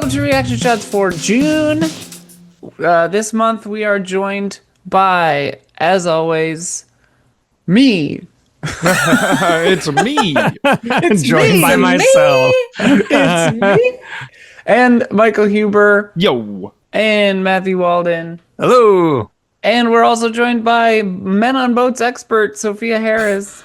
Welcome to Reaction Shots for June. This month we are joined by, as always, me. It's me. It's joined me. by myself. It's me. And Michael Huber. Yo. And Matthew Walden. Hello. And we're also joined by Men on Boats expert, Sophia Harris.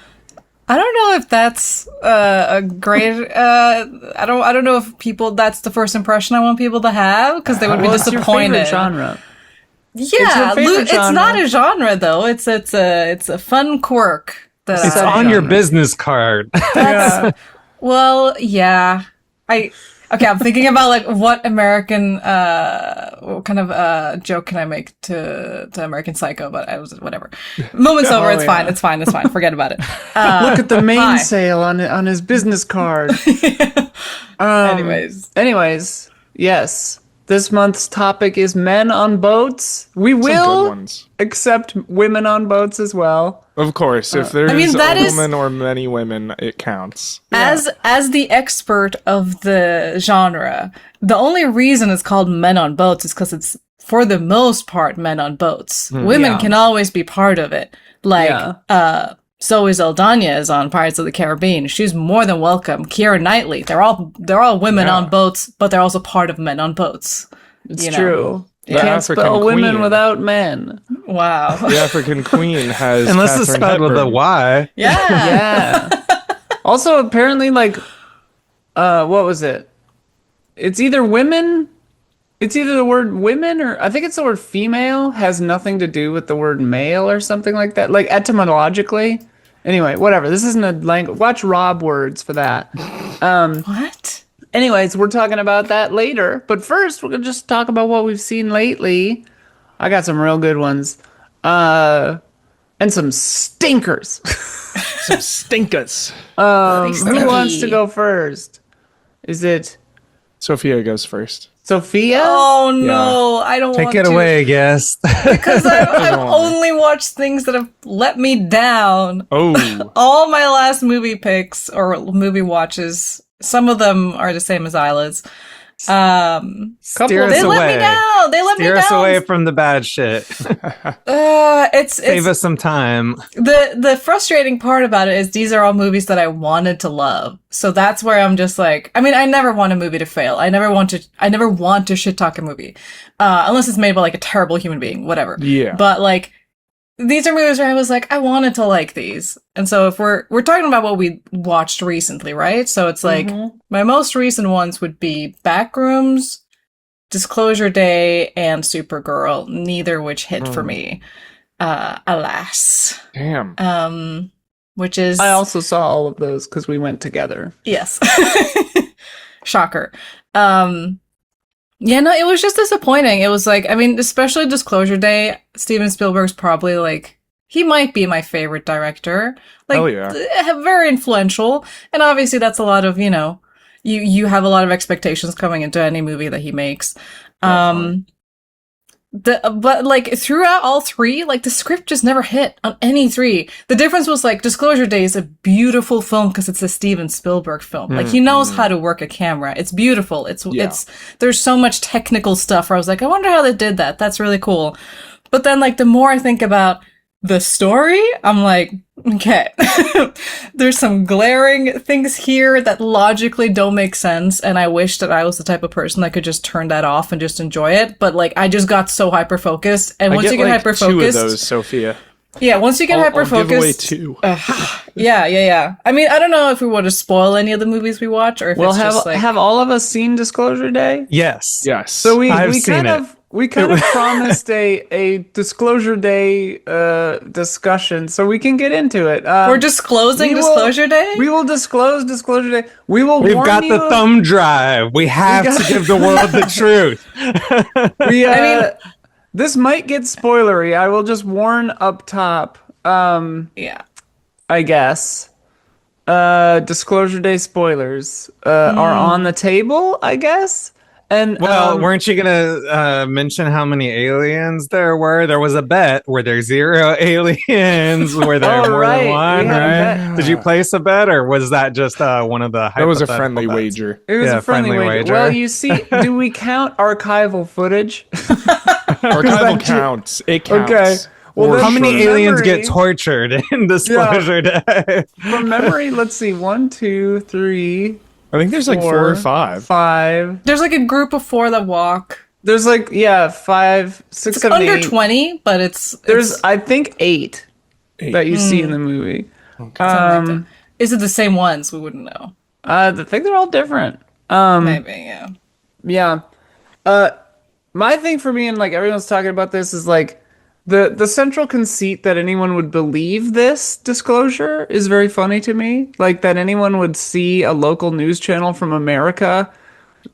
I don't know if that's a great. I don't know if people. That's the first impression I want people to have because they would be What's your favorite disappointed. genre? Yeah, favorite it's genre. not a genre though. It's a fun quirk that It's I, on your business card. That's, well, yeah. I'm thinking about like what American what kind of joke can I make to American Psycho, but I was whatever. Moment's over. It's fine. It's fine. It's fine. Forget about it. Look at the hi. mainsail on his business card. Anyways, yes. This month's topic is men on boats. We Some good will ones. accept women on boats as well. Of course, if there's that a is- woman or many women, it counts. As the expert of the genre, the only reason it's called Men on Boats is because it's for the most part men on boats. Women Yeah. can always be part of it. Like Zoe Saldana is on Pirates of the Caribbean. She's more than welcome. Keira Knightley. They're all women on boats, but they're also part of Men on Boats. It's You know. true. You The can't African spell women queen. without men. Wow. The African queen has Unless it's Katharine spelled with a Hepburn. Y. Yeah. Yeah. Also, apparently, like, what was it? It's either women. It's either the word women or I think it's the word female has nothing to do with the word male or something like that. Like etymologically. Anyway, whatever. This isn't a language. Watch Rob Words for that. What? Anyways, we're talking about that later. But first, we're going to just talk about what we've seen lately. I got some real good ones. And some stinkers. Some stinkers. Who wants to go first? Is it Sophia goes first. Sophia? Oh no, I don't want Take it to. away, guest. Because I've only watched things that have let me down. Oh. All my last movie picks or movie watches, some of them are the same as Isla's. Steer us They away. let me down. They let Steer me us down. away from the bad shit. Save us some time. The frustrating part about it is these are all movies that I wanted to love. So that's where I'm just like, I mean, I never want a movie to fail. I never want to shit talk a movie. Unless it's made by like a terrible human being, whatever. Yeah. But like, these are movies where I was like, I wanted to like these. And so if we're talking about what we watched recently, right? So it's like, my most recent ones would be Backrooms, Disclosure Day, and Supergirl, neither which hit for me. Alas. Damn. Which is... I also saw all of those because we went together. Yes. Shocker. Yeah, no, it was just disappointing. It was like, I mean, especially Disclosure Day, Steven Spielberg's probably like, he might be my favorite director. Like, Hell yeah. Very influential. And obviously that's a lot of, you know, you have a lot of expectations coming into any movie that he makes. But like throughout all three, like the script just never hit on any three. The difference was like Disclosure Day is a beautiful film because it's a Steven Spielberg film. Like he knows how to work a camera. It's beautiful. It's there's so much technical stuff where I was like, I wonder how they did that. That's really cool. But then like the more I think about the story, I'm like, okay, there's some glaring things here that logically don't make sense. And I wish that I was the type of person that could just turn that off and just enjoy it. But like, I just got so hyper-focused. And once you get like hyper-focused... 2 of those, Sophia. Yeah, once you get I'll hyper-focused... give away 2. Yeah. I mean, I don't know if we want to spoil any of the movies we watch or if Well, it's just like... have all of us seen Disclosure Day? Yes. Yes. So I've we seen kind it. of we kind of promised a Disclosure Day discussion, so we can get into it. We're disclosing we will- Disclosure Day? We will disclose Disclosure Day. We will. We've warn got you, the thumb drive. We have to give the world the truth. This might get spoilery. I will just warn up top. Yeah. I guess. Disclosure Day spoilers are on the table, I guess. And Well, weren't you gonna mention how many aliens there were? There was a bet. Were there 0 aliens? Were there Oh, more right. than one? We had a Right? bet. Did you place a bet, or was that just one of the? That was a hypothetical friendly bets? wager. it was Yeah, a friendly friendly wager. wager. Well, you see, do we count archival footage? Archival counts. It counts. Okay. Well, For then How many From sure. aliens memory- get tortured in Disclosure Day? From memory, let's see. 1, 2, 3, I think there's like 4 or 5. 5. There's like a group of 4 that walk. There's like 5, 6, It's 7, under 8. 20, but it's There's I think 8 that you see in the movie. is it the same ones? We wouldn't know. I think they're all different. Maybe, yeah. Yeah. My thing for me, and like everyone's talking about this, is like the central conceit that anyone would believe this disclosure is very funny to me. Like that anyone would see a local news channel from America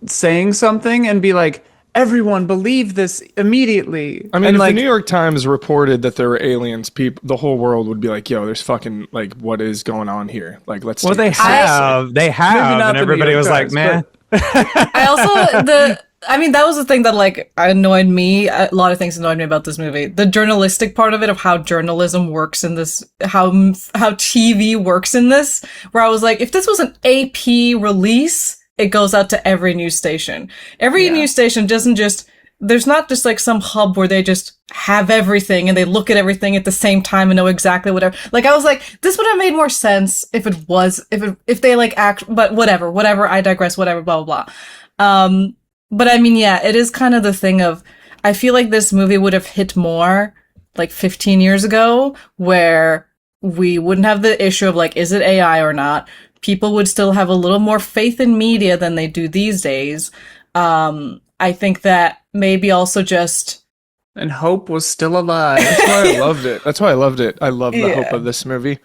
saying something and be like, everyone believe this immediately. I mean, and if like, the New York Times reported that there were aliens, the whole world would be like, "Yo, there's fucking like, what is going on here? Like, let's." Well, take they this have, Maybe not and the everybody New York was like, Times, "Man." I also that was the thing that like annoyed me. A lot of things annoyed me about this movie. The journalistic part of it, of how journalism works in this, how TV works in this. Where I was like, if this was an AP release, it goes out to every news station. Every news station doesn't just. There's not just like some hub where they just have everything and they look at everything at the same time and know exactly whatever. Like I was like, this would have made more sense if it was, if they like act, but whatever, I digress, whatever, blah, blah, blah. But I mean, yeah, it is kind of the thing of, I feel like this movie would have hit more like 15 years ago where we wouldn't have the issue of like, is it AI or not? People would still have a little more faith in media than they do these days. I think that maybe also just and hope was still alive. That's why I loved it. That's why I loved it. I love the hope of this movie.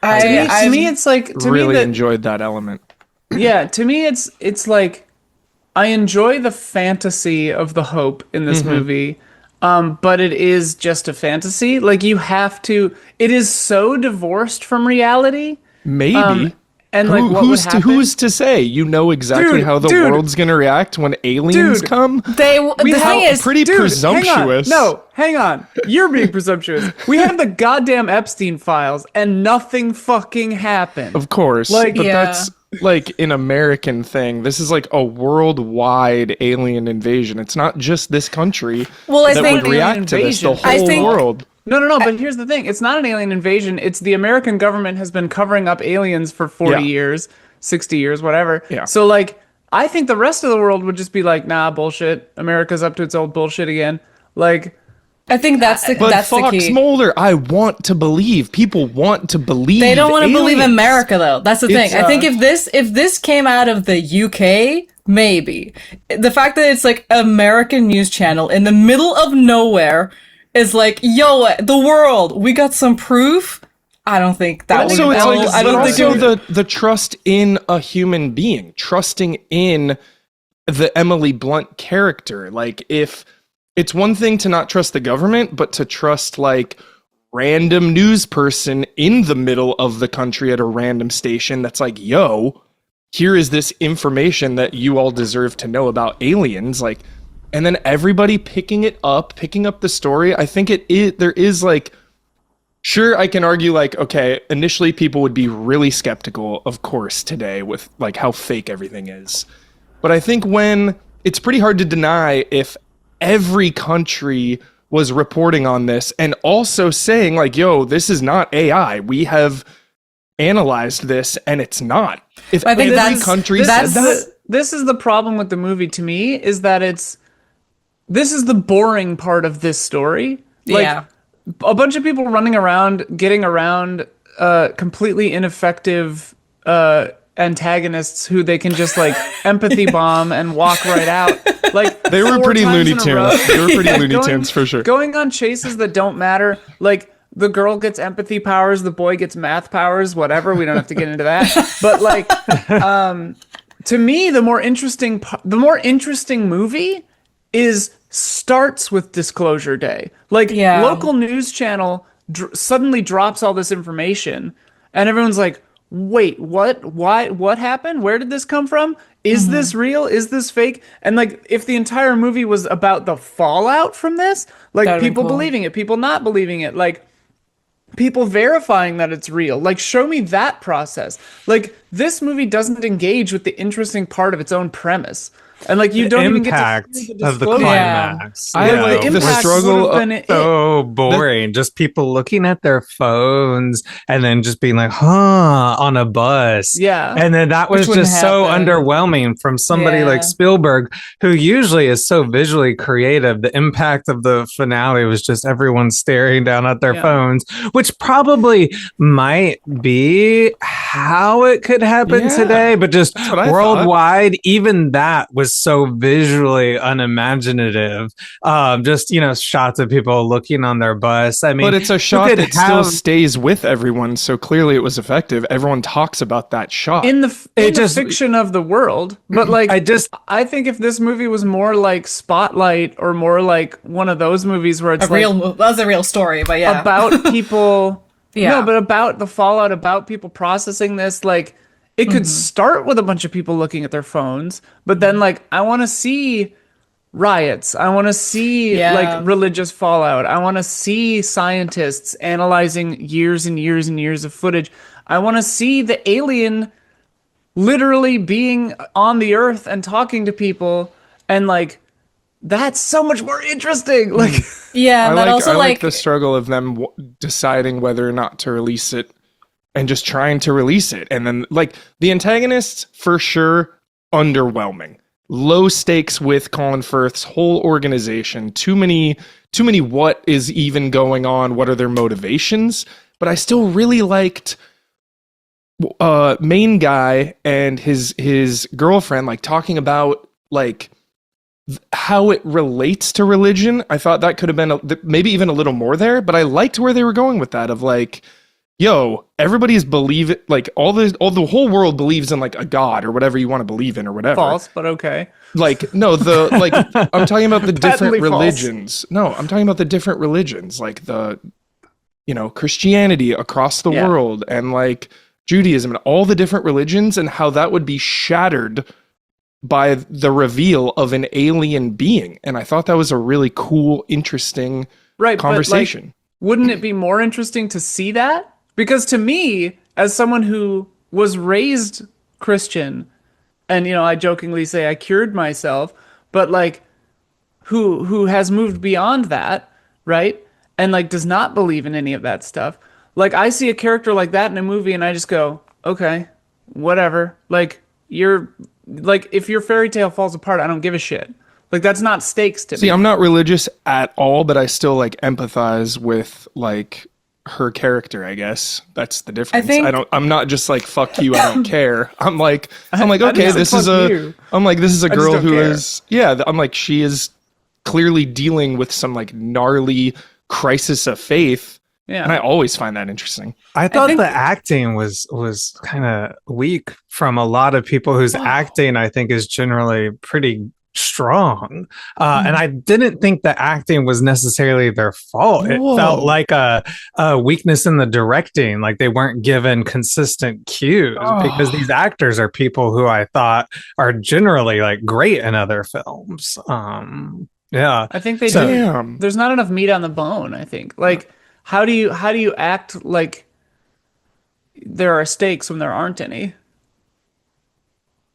To me, it's like Really enjoyed that element. Yeah, to me, it's like I enjoy the fantasy of the hope in this movie, but it is just a fantasy. Like you have to. It is so divorced from reality. Maybe. And like, what would happen? Who's to say? You know exactly how the world's gonna react when aliens come. the thing is, pretty presumptuous. Hang on. You're being presumptuous. We have the goddamn Epstein files, and nothing fucking happened. Of course, Like, but yeah. that's like an American thing. This is like a worldwide alien invasion. It's not just this country Well, I that think would react to this. The invasion. I whole think- world. No, but here's the thing. It's not an alien invasion. It's the American government has been covering up aliens for 40 Yeah. years, 60 years, whatever. Yeah. So, like, I think the rest of the world would just be like, nah, bullshit. America's up to its old bullshit again. Like, I think that's the But that's Fox the key. Mulder, I want to believe. People want to believe. They don't want to believe aliens. America, though. That's the thing. It's, I think if this came out of the UK, maybe the fact that it's like American news channel in the middle of nowhere is like, yo, the world, we got some proof. I don't think that would. So it's like, I don't think it would. the trust in a human being, trusting in the Emily Blunt character. Like, if it's one thing to not trust the government, but to trust like random news person in the middle of the country at a random station that's like, yo, here is this information that you all deserve to know about aliens. Like, and then everybody picking up the story. I think there is like, sure, I can argue like, okay, initially people would be really skeptical, of course, today with like how fake everything is. But I think when it's pretty hard to deny if every country was reporting on this and also saying like, yo, this is not AI. We have analyzed this and it's not. If I think every country said that, this is the problem with the movie to me, is that this is the boring part of this story. Like, Yeah. a bunch of people running around, getting around completely ineffective antagonists who they can just like empathy bomb and walk right out. Like, they were 4 pretty times Looney in a row. Tunes. They were pretty Looney Going- Tunes for sure. Going on chases that don't matter. Like, the girl gets empathy powers, the boy gets math powers, whatever. We don't have to get into that. But like, to me, the more interesting movie starts with Disclosure Day. Like, Yeah. local news channel suddenly drops all this information, and everyone's like, wait, what? Why? What happened? Where did this come from? is this real? Is this fake? And like, if the entire movie was about the fallout from this, like That'd be people cool. believing it, people not believing it, like people verifying that it's real, like show me that process. Like this movie doesn't engage with the interesting part of its own premise. And like you don't even get to Impact see the of the disclosure. climax. I you like know, the impact struggle would have of- been it. so boring. Just people looking at their phones and then just being like, huh, on a bus. Yeah. And then that Which was wouldn't just so happen. underwhelming from somebody Yeah. like Spielberg, who usually is so visually creative. The impact of the finale was just everyone staring down at their Yeah. phones, which probably might be how it could happen Yeah. today, but just That's what I thought. worldwide, even that was so visually unimaginative. Just, you know, shots of people looking on their bus. I mean, But it's a you shot could that still have- stays with everyone, so clearly it was effective. Everyone talks about that shot. In the It just- fiction of the world, but like I I think if this movie was more like Spotlight or more like one of those movies where it's That was a real story, but yeah. about people Yeah. no, but about the fallout, about people processing this, like it could start with a bunch of people looking at their phones, but then like I want to see riots, I want to see Yeah. like religious fallout, I want to see scientists analyzing years and years and years of footage, I want to see the alien literally being on the earth and talking to people, and like that's so much more interesting. Like Yeah, and that also I like like the struggle of them deciding whether or not to release it and just trying to release it. And then like the antagonists for sure underwhelming. Low stakes with Colin Firth's whole organization. Too many what is even going on, what are their motivations? But I still really liked main guy and his girlfriend like talking about like how it relates to religion. I thought that could have been maybe even a little more there, but I liked where they were going with that of like, yo, everybody's believe it, like all the whole world believes in like a god or whatever you want to believe in or whatever. false, but okay. Like no, the like I'm talking about the different Patently false. religions. No, I'm talking about the different religions, like the Christianity across the Yeah. world and like Judaism and all the different religions and how that would be shattered by the reveal of an alien being. And I thought that was a really cool, interesting Right, conversation. But like, wouldn't it be more interesting to see that? Because to me, as someone who was raised Christian, and I jokingly say I cured myself, but like who has moved beyond that, right? And like does not believe in any of that stuff. Like I see a character like that in a movie and I just go, okay, whatever. Like if your fairy tale falls apart, I don't give a shit. Like that's not stakes to See, me. I'm not religious at all, but I still like empathize with like her character, I guess. That's the difference. think- I'm not just like fuck you, I don't care. I'm like I okay, didn't say this is fuck you. I'm like this is a just girl don't who care. is I'm like she is clearly dealing with some like gnarly crisis of faith. Yeah. And I always find that interesting. I thought think- the acting was kind of weak from a lot of people whose acting I think is generally pretty strong. And I didn't think the acting was necessarily their fault. It Whoa. felt like a weakness in the directing, like they weren't given consistent cues because these actors are people who I thought are generally like great in other films. Yeah. I think they So- do. Damn. There's not enough meat on the bone, I think. Like how do you act like there are stakes when there aren't any?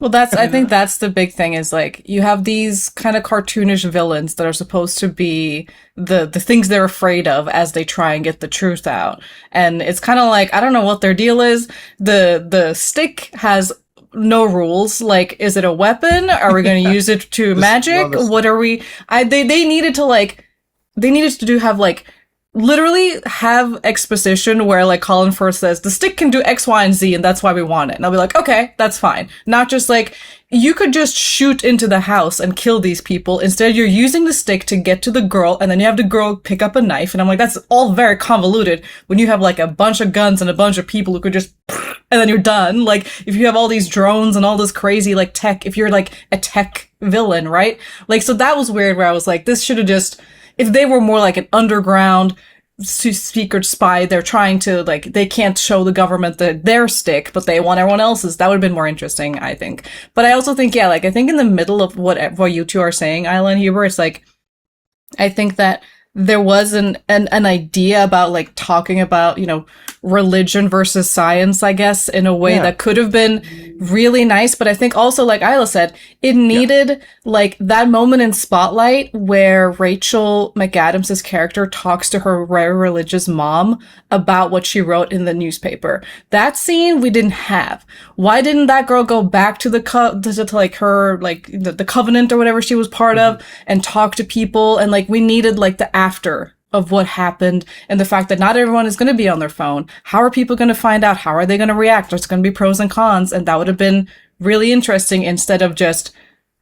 Well, I think that's the big thing is like you have these kind of cartoonish villains that are supposed to be the things they're afraid of as they try and get the truth out. And it's kind of like, I don't know what their deal is. The stick has no rules. Like, is it a weapon? Are we going to use it to magic? What are we, they needed to have like, literally have exposition where like Colin Firth says the stick can do X, Y, and Z and that's why we want it. And I'll be like, okay, that's fine. Not just like, you could just shoot into the house and kill these people. Instead, you're using the stick to get to the girl and then you have the girl pick up a knife. And I'm like, that's all very convoluted when you have like a bunch of guns and a bunch of people who could just and then you're done. Like if you have all these drones and all this crazy like tech, if you're like a tech villain, right? Like, so that was weird where I was like, this should have just, if they were more like an underground secret spy. They're trying to, like, they can't show the government their stick, but they want everyone else's. That would have been more interesting, I think. But I also think, yeah, like, I think in the middle of what you two are saying, Isla and Huber, it's like, I think that there was an idea about, like, talking about, you know, religion versus science, I guess, in a way that could have been really nice. But I think also, like Isla said, it needed like that moment in Spotlight where Rachel McAdams' character talks to her very religious mom about what she wrote in the newspaper. That scene we didn't have. Why didn't that girl go back to to like her, like the covenant or whatever she was part of, and talk to people? And like, we needed like the after of what happened, and the fact that not everyone is going to be on their phone. How are people going to find out? How are they going to react? There's going to be pros and cons, and that would have been really interesting, instead of just,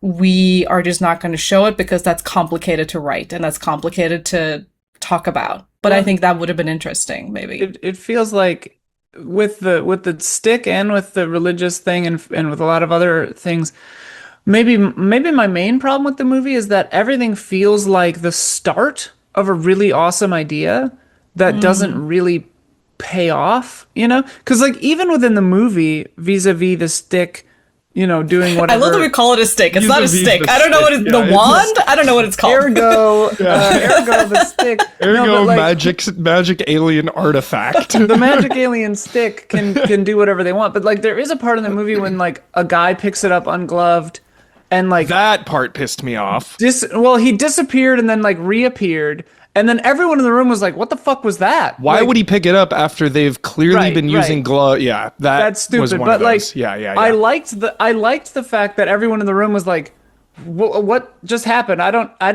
we are just not going to show it because that's complicated to write and that's complicated to talk about. But I think that would have been interesting, maybe. It feels like with the stick and with the religious thing and with a lot of other things, maybe my main problem with the movie is that everything feels like the start of a really awesome idea that doesn't really pay off, you know? Because like, even within the movie, vis-a-vis the stick, you know, doing whatever. I love that we call it a stick. It's not a stick. I don't know what it's, the wand? I don't know what it's called. Ergo the stick. Ergo, magic alien artifact. The magic alien stick can do whatever they want. But like, there is a part in the movie when like a guy picks it up ungloved, and like, that part pissed me off. He disappeared and then like reappeared, and then everyone in the room was like, "What the fuck was that? Why would he pick it up after they've clearly been using glove?" Yeah, that's stupid. Was one but of those. Like, yeah. I liked the fact that everyone in the room was like, "What just happened?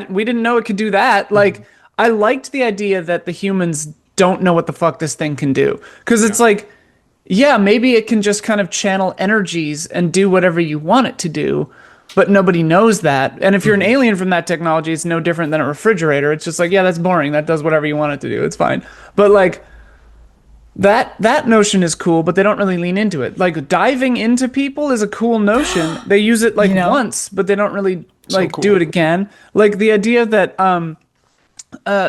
We didn't know it could do that." Like, I liked the idea that the humans don't know what the fuck this thing can do, because it's like, yeah, maybe it can just kind of channel energies and do whatever you want it to do. But nobody knows that. And if you're an alien from that technology, it's no different than a refrigerator. It's just like, yeah, that's boring. That does whatever you want it to do. It's fine. But like, that notion is cool, but they don't really lean into it. Like, diving into people is a cool notion. They use it like once, but they don't really like do it again. Like the idea that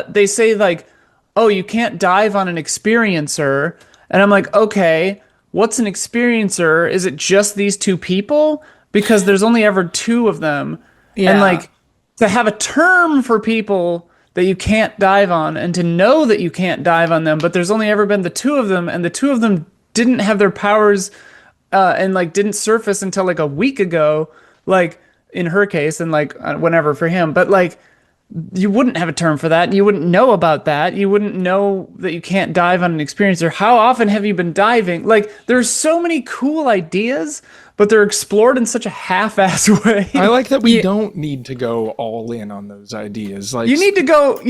they say like, oh, you can't dive on an experiencer. And I'm like, okay, what's an experiencer? Is it just these two people? Because there's only ever two of them. Yeah. And like, to have a term for people that you can't dive on, and to know that you can't dive on them, but there's only ever been the two of them, and the two of them didn't have their powers and like didn't surface until like a week ago, like in her case, and like whenever for him. But like, you wouldn't have a term for that. You wouldn't know about that. You wouldn't know that you can't dive on an experiencer. How often have you been diving? Like, there's so many cool ideas, but they're explored in such a half-ass way. I like that we don't need to go all in on those ideas. Like, you need to go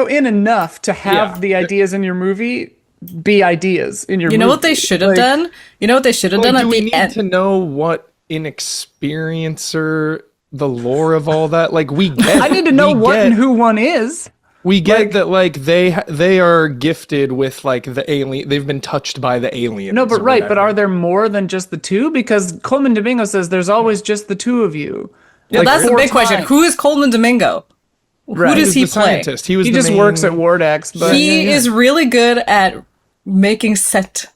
in enough to have the ideas in your movie be ideas in your movie. You know what they should have done? You know what they should have done at the end? To know what an experiencer, the lore of all that, like, we get. I need to know what and who one is. We get that, like, they are gifted with, like, the alien. They've been touched by the alien. No, but but are there more than just the two? Because Coleman Domingo says there's always just the two of you. Yeah, like, that's the big question. Who is Coleman Domingo? Right. Who does he play? Scientist. He just works at Wardex. But he is really good at making sets.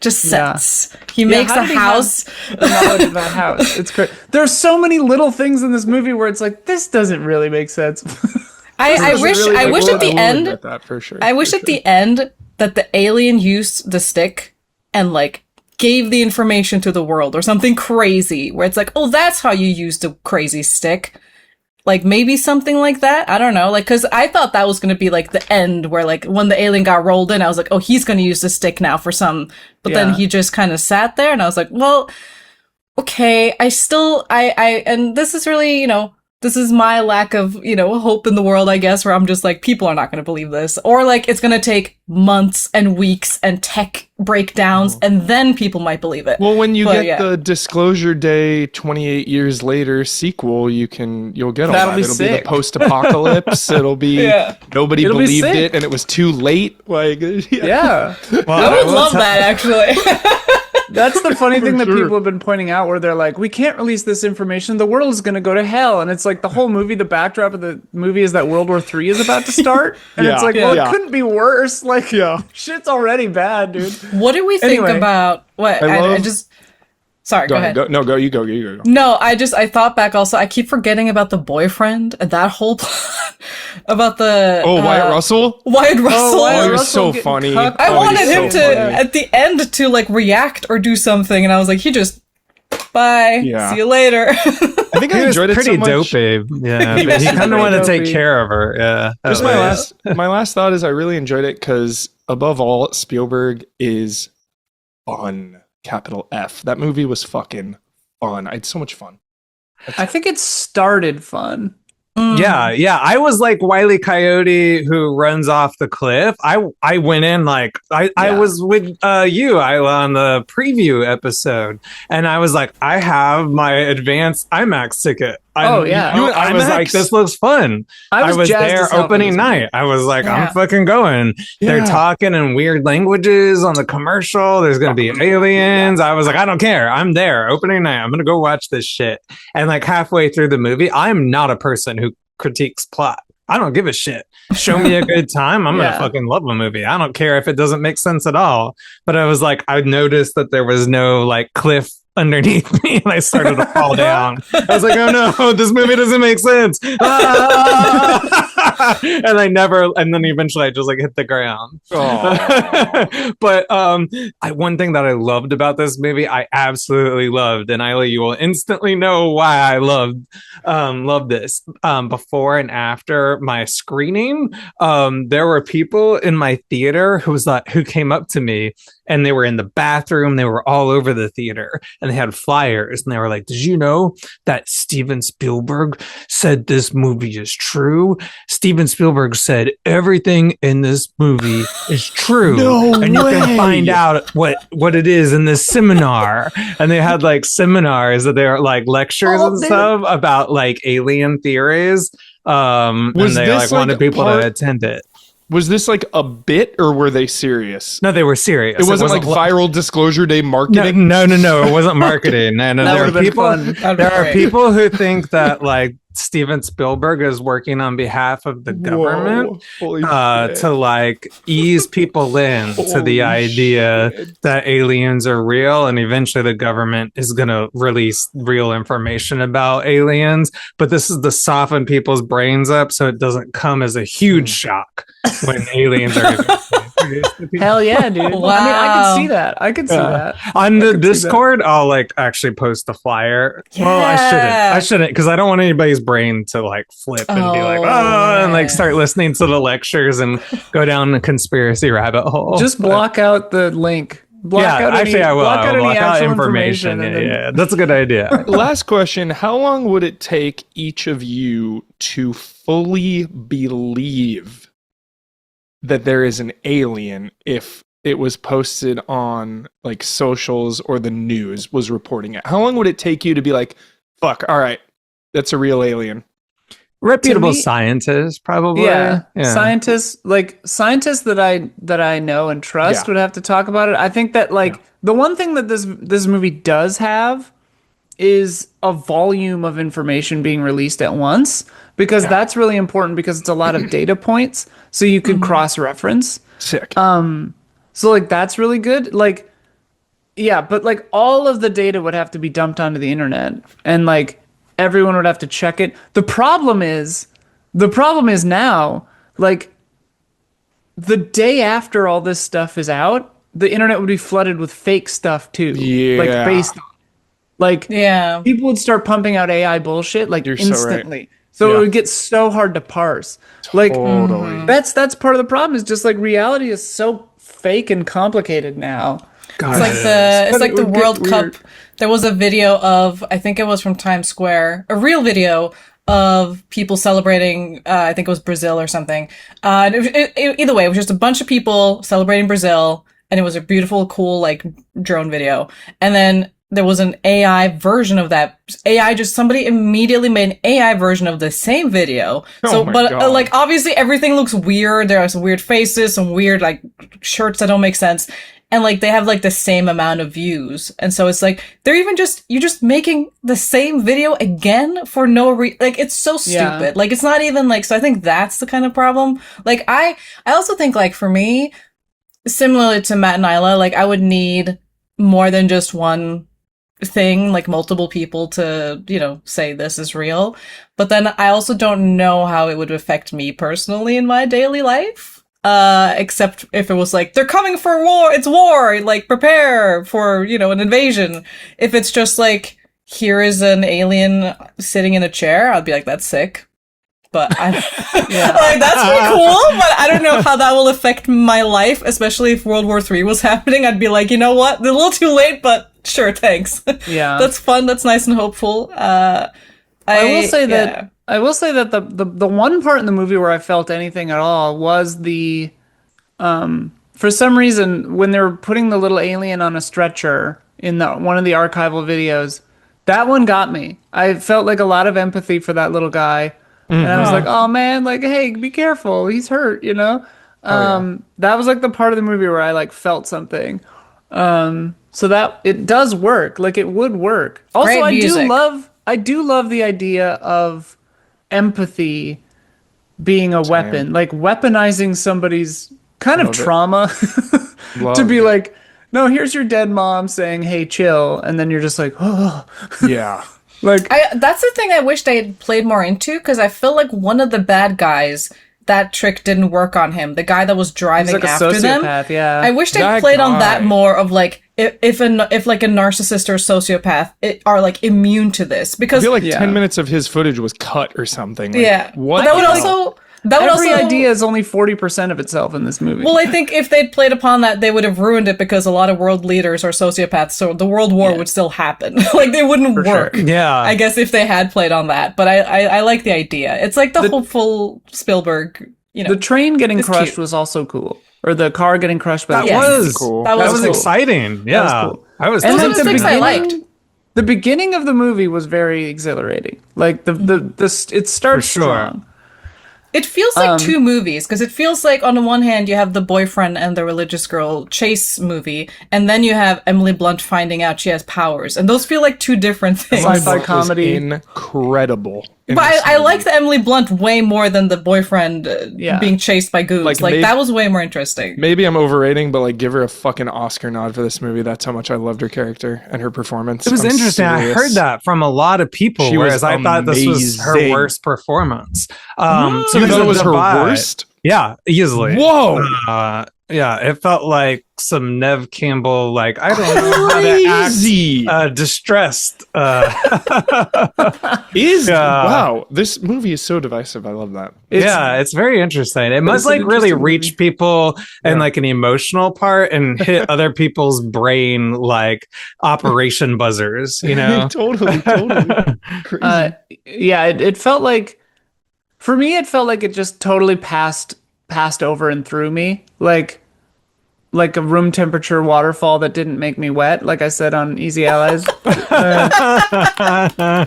Just sets. Yeah. He makes a house. The knowledge of that house. It's great. There are so many little things in this movie where it's like, this doesn't really make sense. I wish at the end that the alien used the stick and like gave the information to the world or something crazy, where it's like, oh, that's how you use the crazy stick. Like, maybe something like that. I don't know. Like, cause I thought that was going to be like the end where like when the alien got rolled in, I was like, oh, he's going to use the stick now for some, but then he just kind of sat there and I was like, well, okay, and this is really, this is my lack of, hope in the world, I guess, where I'm just like, people are not going to believe this. Or like, it's going to take months and weeks and tech breakdowns, and then people might believe it. Well, when you get the Disclosure Day 28 years later sequel, you'll get all that. It'll be the post-apocalypse. It'll be nobody believed it, and it was too late. Like, yeah. Well, I would love that, actually. That's the funny thing that sure. people have been pointing out, where they're like, we can't release this information. The world is going to go to hell. And it's like the whole movie, the backdrop of the movie is that World War III is about to start. And it's Yeah. like, well, Yeah. it couldn't be worse. Like, Yeah. shit's already bad, dude. What do we think Anyway. about what? I just. Sorry, go ahead. Go. You go. No, I thought back also. I keep forgetting about the boyfriend and that whole plot about the. Wyatt Russell? Wyatt Russell. Wyatt You're Russell so getting funny. cucked. I Oh, wanted he's him so to, funny. at the end, to like react or do something, and I was like, he just, bye, Yeah. see you later. I think He I was enjoyed it pretty so much. dopey. Yeah, He but was he kind of pretty wanted to take dopey. care of her. Yeah, that Just was- my last thought is I really enjoyed it because above all, Spielberg is fun. Capital F. That movie was fucking fun. I had so much fun. I think it started fun. Yeah. I was like Wile E. Coyote who runs off the cliff. I went in like I Yeah. was with you on the preview episode, and I was like, I have my advanced IMAX ticket. Oh, yeah. You know, You I went was IMAX? like, this looks fun. I was jazzed there as hell for opening this night. movie. I was like, Yeah. I'm fucking going. They're Yeah. talking in weird languages on the commercial. There's gonna be aliens. I was like, I don't care. I'm there opening night. I'm gonna go watch this shit. And like halfway through the movie, I'm not a person who critiques plot. I don't give a shit. Show me a good time. I'm Yeah. gonna fucking love a movie. I don't care if it doesn't make sense at all. But I was like, I noticed that there was no like cliff underneath me, and I started to fall down. I was like, oh no, this movie doesn't make sense. Ah! and then eventually I just like hit the ground. Oh. But one thing that I loved about this movie, I absolutely loved, and Isla, you will instantly know why I loved this. Before and after my screening, there were people in my theater who came up to me, and they were in the bathroom. They were all over the theater, and they had flyers, and they were like, "Did you know that Steven Spielberg said this movie is true? Steven Spielberg said everything in this movie is true, No and you can way. find out what it is in this seminar." And they had like seminars that they were like lectures and dude. stuff about like alien theories. And Was they this, like wanted like, people part- to attend it. Was this like a bit or were they serious? No, they were serious. It wasn't like viral disclosure day marketing. No. It wasn't marketing. No. That There would've are been people. fun. That'd be There are great. people who think that like Steven Spielberg is working on behalf of the government Holy shit. to like ease people in to the Holy idea shit. that aliens are real, and eventually the government is going to release real information about aliens. But this is to soften people's brains up so it doesn't come as a huge shock when aliens are introduced to people. Hell yeah, dude. I mean, I Wow. can see that. I can see Yeah. that. On the could see that. Discord, I'll like actually post a flyer. Well, Yeah. I shouldn't because I don't want anybody's brain to like flip and be like, Oh, oh, and like yeah. start listening to the lectures and go down the conspiracy rabbit hole. Just block out the link. Block yeah, out actually, any, I will. block I out will any block out actual information. and Yeah, then- yeah, that's a good idea. Last question. How long would it take each of you to fully believe that there is an alien if it was posted on like socials or the news was reporting it? How long would it take you to be like, fuck, all right, that's a real alien? Reputable me- scientists, probably. Yeah. Scientists that I know and trust Yeah. would have to talk about it. I think that like the one thing that this movie does have is a volume of information being released at once, because that's really important, because it's a lot of data points, so you could cross-reference. Sick. So like that's really good. Like yeah, but like all of the data would have to be dumped onto the internet, and like everyone would have to check it. The problem is now, like the day after all this stuff is out, the internet would be flooded with fake stuff too. Like Yeah. based like Yeah. people would start pumping out AI bullshit like You're so right. instantly. So Yeah. it would get so hard to parse. Like Totally. that's part of the problem, is just like reality is so fake and complicated now. God, It's like the would get World Cup. weird. There was a video of, I think it was from Times Square, a real video of people celebrating, I think it was Brazil or something. And either way, it was just a bunch of people celebrating Brazil, and it was a beautiful, cool, like, drone video. And then there was an AI version of that. Somebody immediately made an AI version of the same video. Oh my God. Like, obviously everything looks weird. There are some weird faces, some weird, like, shirts that don't make sense. and like they have like the same amount of views, and so it's like you're just making the same video again for no like it's so stupid. Like it's not even like, so I think that's the kind of problem. Like I also think like for me, similarly to Matt and Isla, like I would need more than just one thing, like multiple people to, you know, say this is real. But then I also don't know how it would affect me personally in my daily life. Except if it was like, they're coming for war, it's war, like prepare for, you know, an invasion. If it's just like, here is an alien sitting in a chair, I'd be like, that's sick. But like, that's pretty cool, but I don't know how that will affect my life, especially if World War III was happening. I'd be like, you know what? They're a little too late, but sure, thanks. Yeah. That's fun, that's nice and hopeful. I will say that the one part in the movie where I felt anything at all was the for some reason when they were putting the little alien on a stretcher in one of the archival videos, that one got me. I felt like a lot of empathy for that little guy. And I was like, oh man, like, hey, be careful, he's hurt, you know? That was like the part of the movie where I like felt something. So that it does work, like it would work. Also, I do love the idea of empathy being a weapon, like weaponizing somebody's kind of trauma to be like, no, here's your dead mom saying, hey, chill. And then you're just like, oh. Yeah. Like that's the thing I wish they had played more into, because I feel like one of the bad guys, that trick didn't work on him. The guy that was driving like after them. Yeah. I wish they played on that more of like if like a narcissist or a sociopath are like immune to this, because I feel like 10 minutes of his footage was cut or something. Like, what? But every idea is only 40% of itself in this movie. Well, I think if they'd played upon that, they would have ruined it, because a lot of world leaders are sociopaths, so the world war would still happen. Like, they wouldn't work. Sure. Yeah. I guess if they had played on that. But I like the idea. It's like the hopeful Spielberg, you know. The train getting crushed was also cool. Or the car getting crushed by that was cool. That was exciting. Yeah. That was cool. I was and those are the things I liked. The beginning of the movie was very exhilarating. Like it starts strong. It feels like two movies, because it feels like on the one hand you have the boyfriend and the religious girl chase movie, and then you have Emily Blunt finding out she has powers, and those feel like two different things. Sci-fi comedy, incredible. But I like the Emily Blunt way more than the boyfriend being chased by goons. Like that was way more interesting. Maybe I'm overrating, but like give her a fucking Oscar nod for this movie. That's how much I loved her character and her performance. It was interesting. Serious. I heard that from a lot of people, whereas I thought this was her worst performance. So you thought it was her worst? Yeah, easily. Whoa. Yeah, it felt like some Nev Campbell, like, I don't know how to act distressed. Wow, this movie is so divisive. I love that. It's very interesting. It must like really reach people in like an emotional part and hit other people's brain like operation buzzers, you know? Totally. It felt like, for me, it felt like it just totally passed over and through me, like a room temperature waterfall that didn't make me wet, like I said on Easy Allies.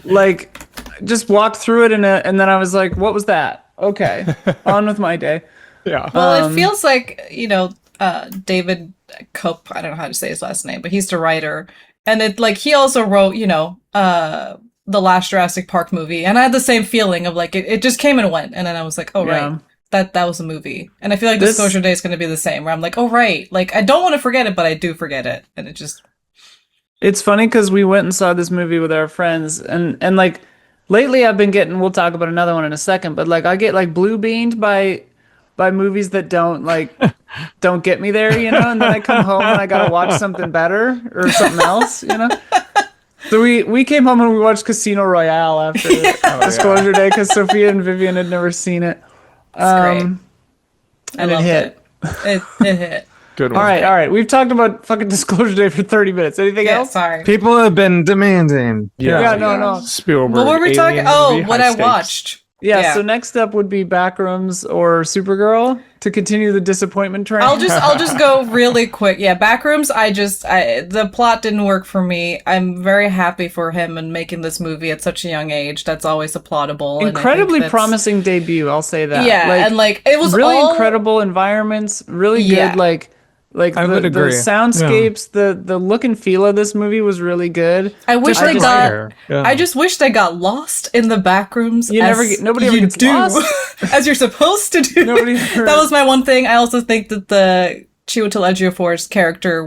Like, just walked through it and then I was like, what was that? Okay, on with my day. Yeah. Well, it feels like, you know, David Kopp, I don't know how to say his last name, but he's the writer, and it like he also wrote, you know, the last Jurassic Park movie, and I had the same feeling of like it just came and went, and then I was like, oh right. That was a movie. And I feel like Disclosure Day is going to be the same, where I'm like, oh, right. Like, I don't want to forget it, but I do forget it. And it just... It's funny because we went and saw this movie with our friends. And like, lately I've been getting... We'll talk about another one in a second. But, like, I get, like, blue-beamed by movies that don't get me there, you know? And then I come home and I got to watch something better or something else, you know? So we came home and we watched Casino Royale after Disclosure Day because Sophia and Vivian had never seen it. It's great. And it hit. It hit. Good one. All right. We've talked about fucking Disclosure Day for 30 minutes. Anything else? Sorry. People have been demanding. No. Spielberg. What were we talking? What I watched. Yeah, so next up would be Backrooms or Supergirl to continue the disappointment train. I'll just go really quick. Yeah, Backrooms, the plot didn't work for me. I'm very happy for him and making this movie at such a young age. That's always applaudable. Incredibly promising debut, I'll say that. Yeah, and like it was really incredible environments, really good like Like I would the agree. soundscapes, the look and feel of this movie was really good. I wish Just they like got. writer. Yeah. I just wish they got lost in the back rooms. Nobody ever gets lost. as you're supposed to do. Nobody ever- That was my one thing. I also think that the Chiwetel Ejiofor's character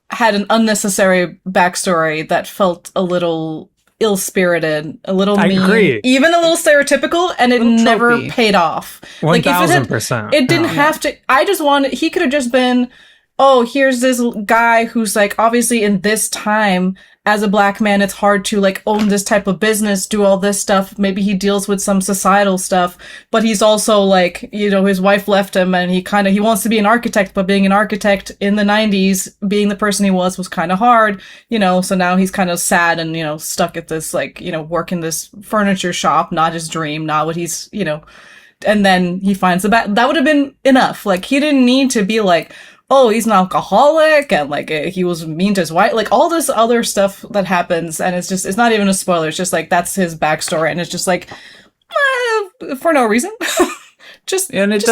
had an unnecessary backstory that felt a little ill-spirited, a little I mean, agree. even a little stereotypical, and it Little never tropey. paid off. 1000%. It didn't have to. I just wanted. He could have just been. Oh, here's this guy who's like obviously in this time as a black man, it's hard to like own this type of business, do all this stuff. Maybe he deals with some societal stuff, but he's also like, you know, his wife left him and he wants to be an architect, but being an architect in the 90s, being the person he was kind of hard, you know, so now he's kind of sad and, you know, stuck at this, like, you know, work in this furniture shop, not his dream, not what he's, you know, and then he finds that would have been enough. Like, he didn't need to be like, oh, he's an alcoholic and like he was mean to his wife, like all this other stuff that happens. And it's not even a spoiler. It's just like, that's his backstory. And it's just like, for no reason. It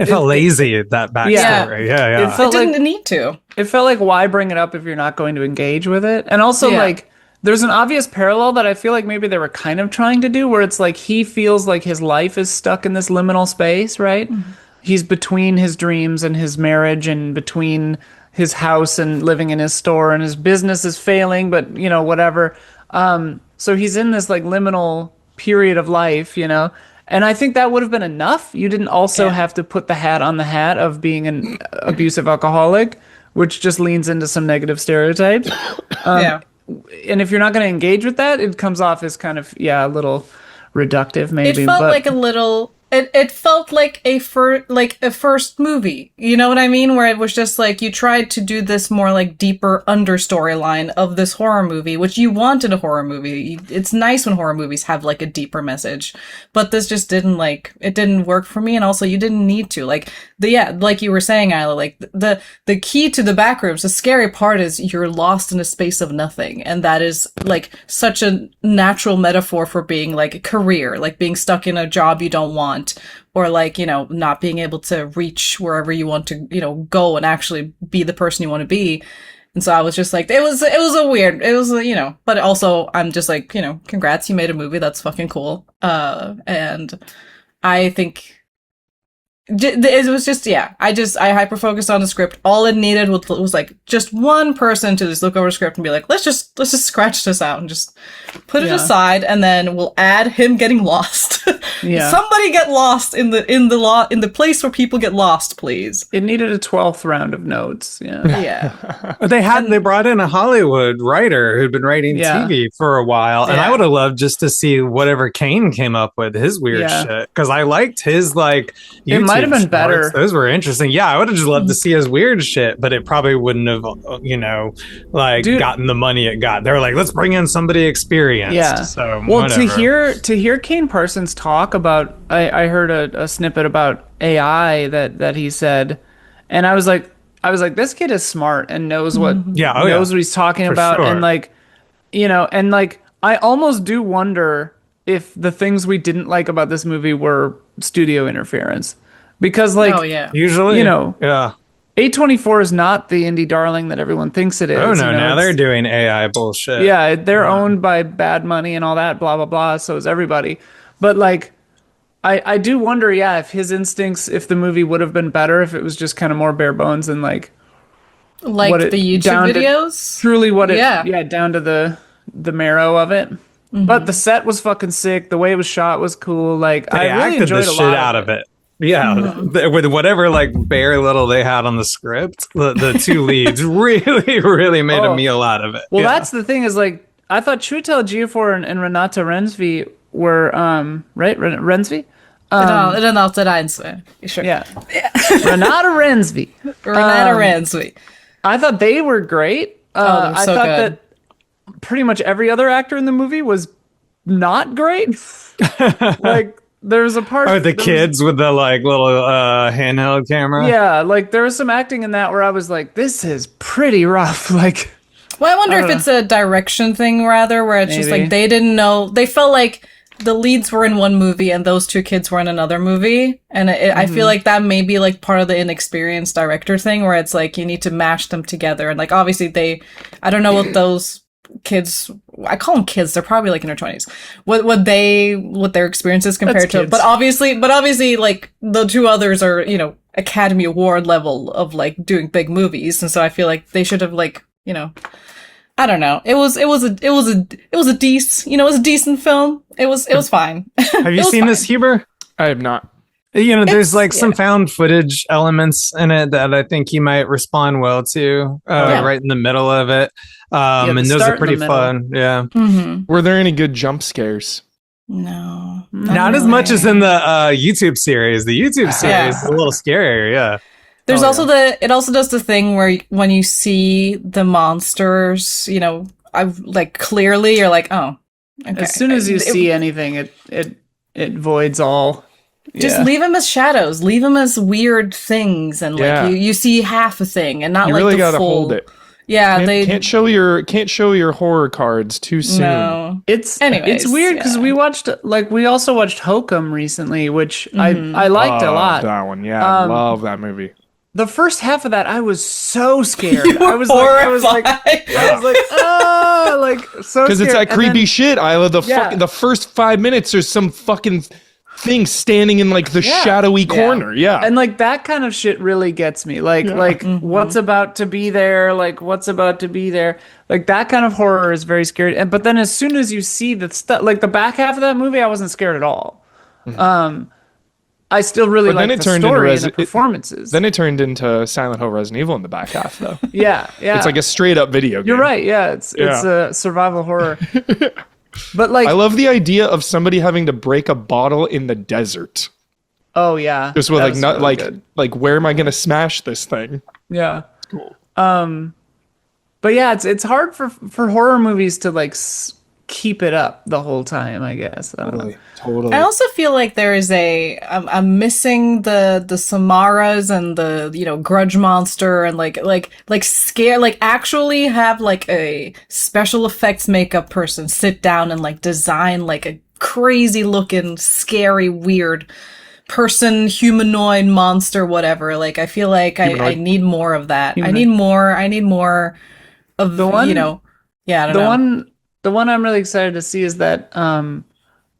felt lazy, that backstory. Yeah. It felt didn't need to. It felt like, why bring it up if you're not going to engage with it? And also, like, there's an obvious parallel that I feel like maybe they were kind of trying to do, where it's like he feels like his life is stuck in this liminal space, right? Mm-hmm. He's between his dreams and his marriage, and between his house and living in his store, and his business is failing, but, you know, whatever. So he's in this like liminal period of life, you know? And I think that would have been enough. You didn't also have to put the hat on the hat of being an abusive alcoholic, which just leans into some negative stereotypes. And if you're not going to engage with that, it comes off as kind of, a little reductive, maybe. It felt like a little. It felt like a first movie. You know what I mean? Where it was just like you tried to do this more like deeper understory line of this horror movie, which you wanted a horror movie. It's nice when horror movies have like a deeper message, but this just didn't it didn't work for me. And also you didn't need to like like you were saying, Isla, like the key to the Backrooms, the scary part is you're lost in a space of nothing. And that is like such a natural metaphor for being like a career, like being stuck in a job you don't want. Or like, you know, not being able to reach wherever you want to, you know, go and actually be the person you want to be. And so I was just like, it was you know, but also I'm just like, you know, congrats, you made a movie. That's fucking cool. And I think it was just, I hyper focused on the script. All it needed was like just one person to just look over the script and be like, let's just scratch this out and just put it aside, and then we'll add him getting lost. Somebody get lost in the place where people get lost, please. It needed a 12th round of notes. They brought in a Hollywood writer who'd been writing TV for a while, and I would have loved just to see whatever Kane came up with, his weird shit, because I liked his like YouTube. It might have been better. Those were interesting. Yeah, I would have just loved to see his weird shit, but it probably wouldn't have, you know, like gotten the money it got. They were like, let's bring in somebody experienced. Yeah. So well, whatever. to hear Kane Parsons talk about, I heard a snippet about AI that he said, and I was like, this kid is smart and knows what what he's talking about, sure. and like, you know, and like I almost do wonder if the things we didn't like about this movie were studio interference. Because, like, usually, you know, A24 is not the indie darling that everyone thinks it is. Oh, no, you know, now they're doing AI bullshit. Yeah, they're owned by bad money and all that, blah, blah, blah. So is everybody. But, like, I do wonder, if his instincts, if the movie would have been better, if it was just kind of more bare bones and, like the YouTube videos? Truly what it, down to the marrow of it. Mm-hmm. But the set was fucking sick. The way it was shot was cool. Like, I really enjoyed the a shit lot out of it. Yeah, with whatever like bare little they had on the script, the two leads really made a meal out of it. Well, that's the thing is like I thought Chiwetel Ejiofor and Renata Rensby were right Rensby. Renata Rensby. Sure. Yeah. Renata Rensby. Renata Rensby. I thought they were great. I thought that pretty much every other actor in the movie was not great. Like. There's a part. Oh, the kids with the like little handheld camera. Yeah, like there was some acting in that where I was like, "This is pretty rough." Like, well, I wonder if it's a direction thing rather, where it's just like they didn't know. They felt like the leads were in one movie and those two kids were in another movie. And I feel like that may be like part of the inexperienced director thing where it's like you need to mash them together. And like obviously I don't know what those kids, I call them kids, they're probably like in their 20s. What their experiences compared to, but obviously like the two others are, you know, Academy Award level of like doing big movies. And so I feel like they should have like, you know, I don't know. It was a decent film. It was fine. Have you seen this, Huber? I have not. You know, there's like some found footage elements in it that I think you might respond well to, right in the middle of it. And those are pretty fun. Yeah. Mm-hmm. Were there any good jump scares? No. Not as much as in the YouTube series. The YouTube series is a little scarier. Yeah. There's also it also does the thing where when you see the monsters, you know, like clearly you're like, oh, okay. As soon as you see anything, it voids all. Just leave them as shadows. Leave them as weird things, and like you see half a thing, and not you like really the gotta full. hold it. Yeah, they can't show your horror cards too soon. No, it's anyways, weird because we also watched Hokum recently, which I liked a lot. That one, I love that movie. The first half of that, I was so scared. I was like, oh, like so. Because it's that creepy shit, Isla. The first 5 minutes, there's some fucking thing standing in like the shadowy corner. Yeah, and like that kind of shit really gets me. Like what's about to be there? Like what's about to be there? Like that kind of horror is very scary. But then as soon as you see the stuff, like the back half of that movie, I wasn't scared at all. I still really like the story and the performances. Then it turned into Silent Hill Resident Evil in the back half, though. yeah. It's like a straight up video game. You're right. Yeah, it's a survival horror. But like, I love the idea of somebody having to break a bottle in the desert. Oh yeah, just with really good. like where am I gonna smash this thing? Yeah, cool. But yeah, it's hard for horror movies to like keep it up the whole time, I guess. Totally. I also feel like there is I'm missing the Samaras and the, you know, Grudge Monster and like scare, like actually have like a special effects makeup person sit down and like design like a crazy looking, scary, weird person, humanoid, monster, whatever. Like I feel like I need more of that. I need more of the one, you know. Yeah, I don't know. The one I'm really excited to see is that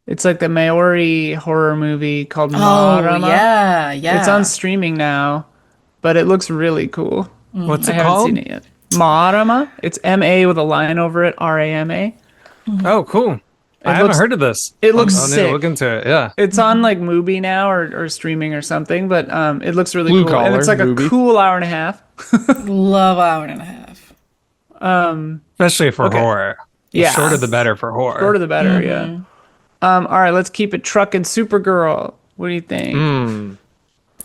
it's like the Maori horror movie called Marama. Oh, yeah. It's on streaming now, but it looks really cool. What's it I called? haven't seen it yet. Marama. It's M-A with a line over it, R-A-M-A. Oh, cool. I haven't heard of this. It looks I'll need sick. to look into it, yeah. It's on like Mubi now or streaming or something, but it looks really Blue cool. collar, And it's like Mubi. a cool hour and a half. Love hour and a half. Especially for horror. Yeah. The shorter the better for horror. Shorter the better, yeah. All right, let's keep it trucking. Supergirl. What do you think?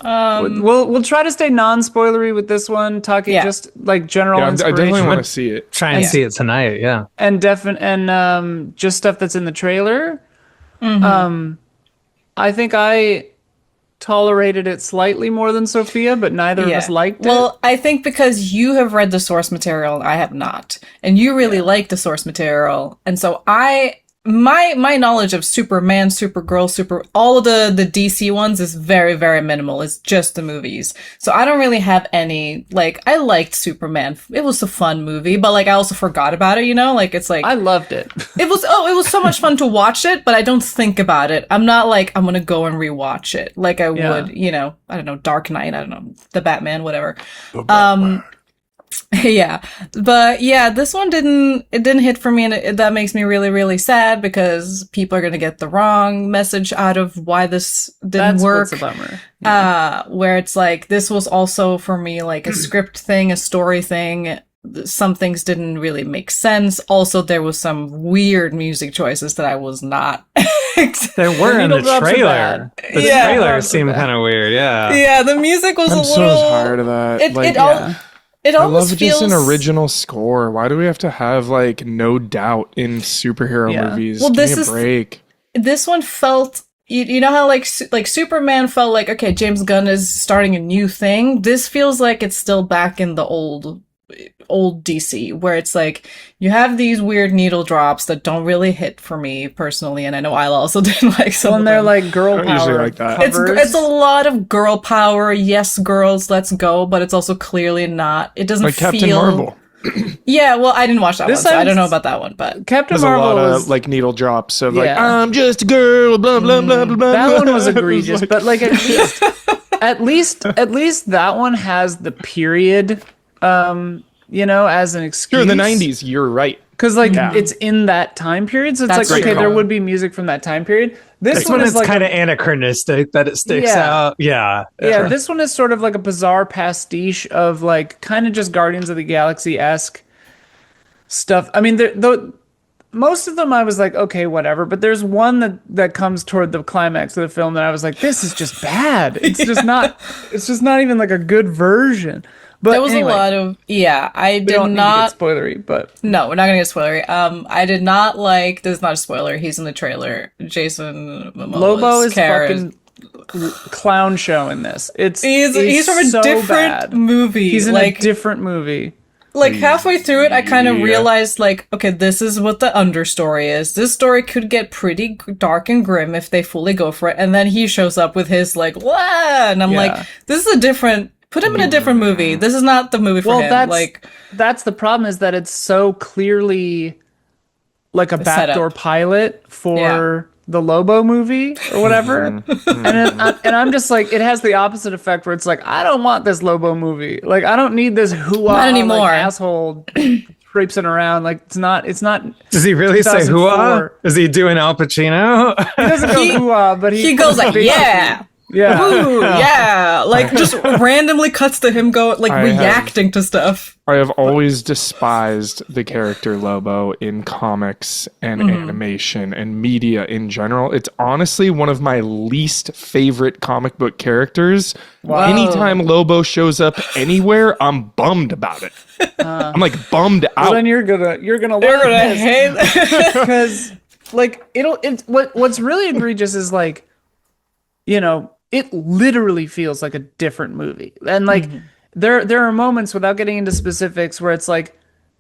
We'll try to stay non-spoilery with this one, talking just like general I inspiration. definitely want to see it. Try and see it tonight, yeah. And just stuff that's in the trailer. I think I tolerated it slightly more than Sophia, but neither of us liked it. Well, I think because you have read the source material and I have not, and you really like the source material, and so my knowledge of Superman, Supergirl, all of the DC ones is very, very minimal. It's just the movies. So I don't really have any, like, I liked Superman. It was a fun movie, but like I also forgot about it, you know? Like it's like I loved it. it was so much fun to watch it, but I don't think about it. I'm not like I'm gonna go and rewatch it like I would, you know, I don't know, Dark Knight, I don't know, the Batman, whatever. Yeah, but yeah, this one didn't hit for me, and that makes me really, really sad because people are gonna get the wrong message out of why this didn't work. That's what's a bummer. Where it's like this was also for me like a script thing, a story thing. Some things didn't really make sense. Also, there was some weird music choices that I was not. There were in the trailer. The trailer seemed kind of weird. Yeah. Yeah, the music was I'm a little. I'm so tired of that. It almost love feels just an original score. Why do we have to have like no doubt in superhero movies? Well, Give me a break. This one felt, you know how like Superman felt like, okay, James Gunn is starting a new thing. This feels like it's still back in the old old DC, where it's like you have these weird needle drops that don't really hit for me personally, and I know Isla also didn't like some. So when of they're them. like girl I don't usually power like that. covers. It's a lot of girl power. Yes, girls, let's go, but it's also clearly not. It doesn't Like Captain feel. Marvel. Yeah, well, I didn't watch that This one, so I don't know sounds- about that one, but Captain There's a Marvel lot was of like needle drops of like, Yeah. I'm just a girl, blah blah blah blah blah. that one was It egregious, like- but like at least that one has the period, you know, as an excuse. sure, in the 90s, you're right. Because like it's in that time period, so it's That's like okay, true. there would be music from that time period. This one is like kind of anachronistic that it sticks Yeah. out. Yeah. yeah, this one is sort of like a bizarre pastiche of like kind of just Guardians of the Galaxy-esque stuff. I mean, most of them I was like, okay, whatever. But there's one that comes toward the climax of the film that I was like, this is just bad. It's just not. It's just not even like a good version. But there was anyway, a lot of I we did don't not. need to get spoilery, but No, we're not gonna get spoilery. I did not like. This is not a spoiler. He's in the trailer. Jason Momoa's Lobo is character. fucking clown show in this. He's from a so different bad. movie. He's in like a different movie. like halfway through it, I kind of Yeah. realized like, okay, this is what the understory is. This story could get pretty dark and grim if they fully go for it. And then he shows up with his like, "Wah!" And I'm Yeah. like, this is a different. Put him in a different movie. This is not the movie for Well, him. that's the problem is that it's so clearly like a setup. backdoor pilot for the Lobo movie or whatever. and I'm just like, it has the opposite effect where it's like, I don't want this Lobo movie. Like, I don't need this Not anymore. like, asshole traipsing around. Like, it's not. Does he really say 2004. hooah? Is he doing Al Pacino? He doesn't go hoo-ah, but he goes like, yeah. yeah. Ooh, yeah, like just randomly cuts to him go like I have- reacting to stuff. I have always despised the character Lobo in comics and animation and media in general. It's honestly one of my least favorite comic book characters. Wow. Anytime Lobo shows up anywhere, I'm bummed about it. I'm like bummed Well, out. then you're gonna You're love gonna this. hate. Because like what's really egregious is like, you know, it literally feels like a different movie. And like there are moments, without getting into specifics, where it's like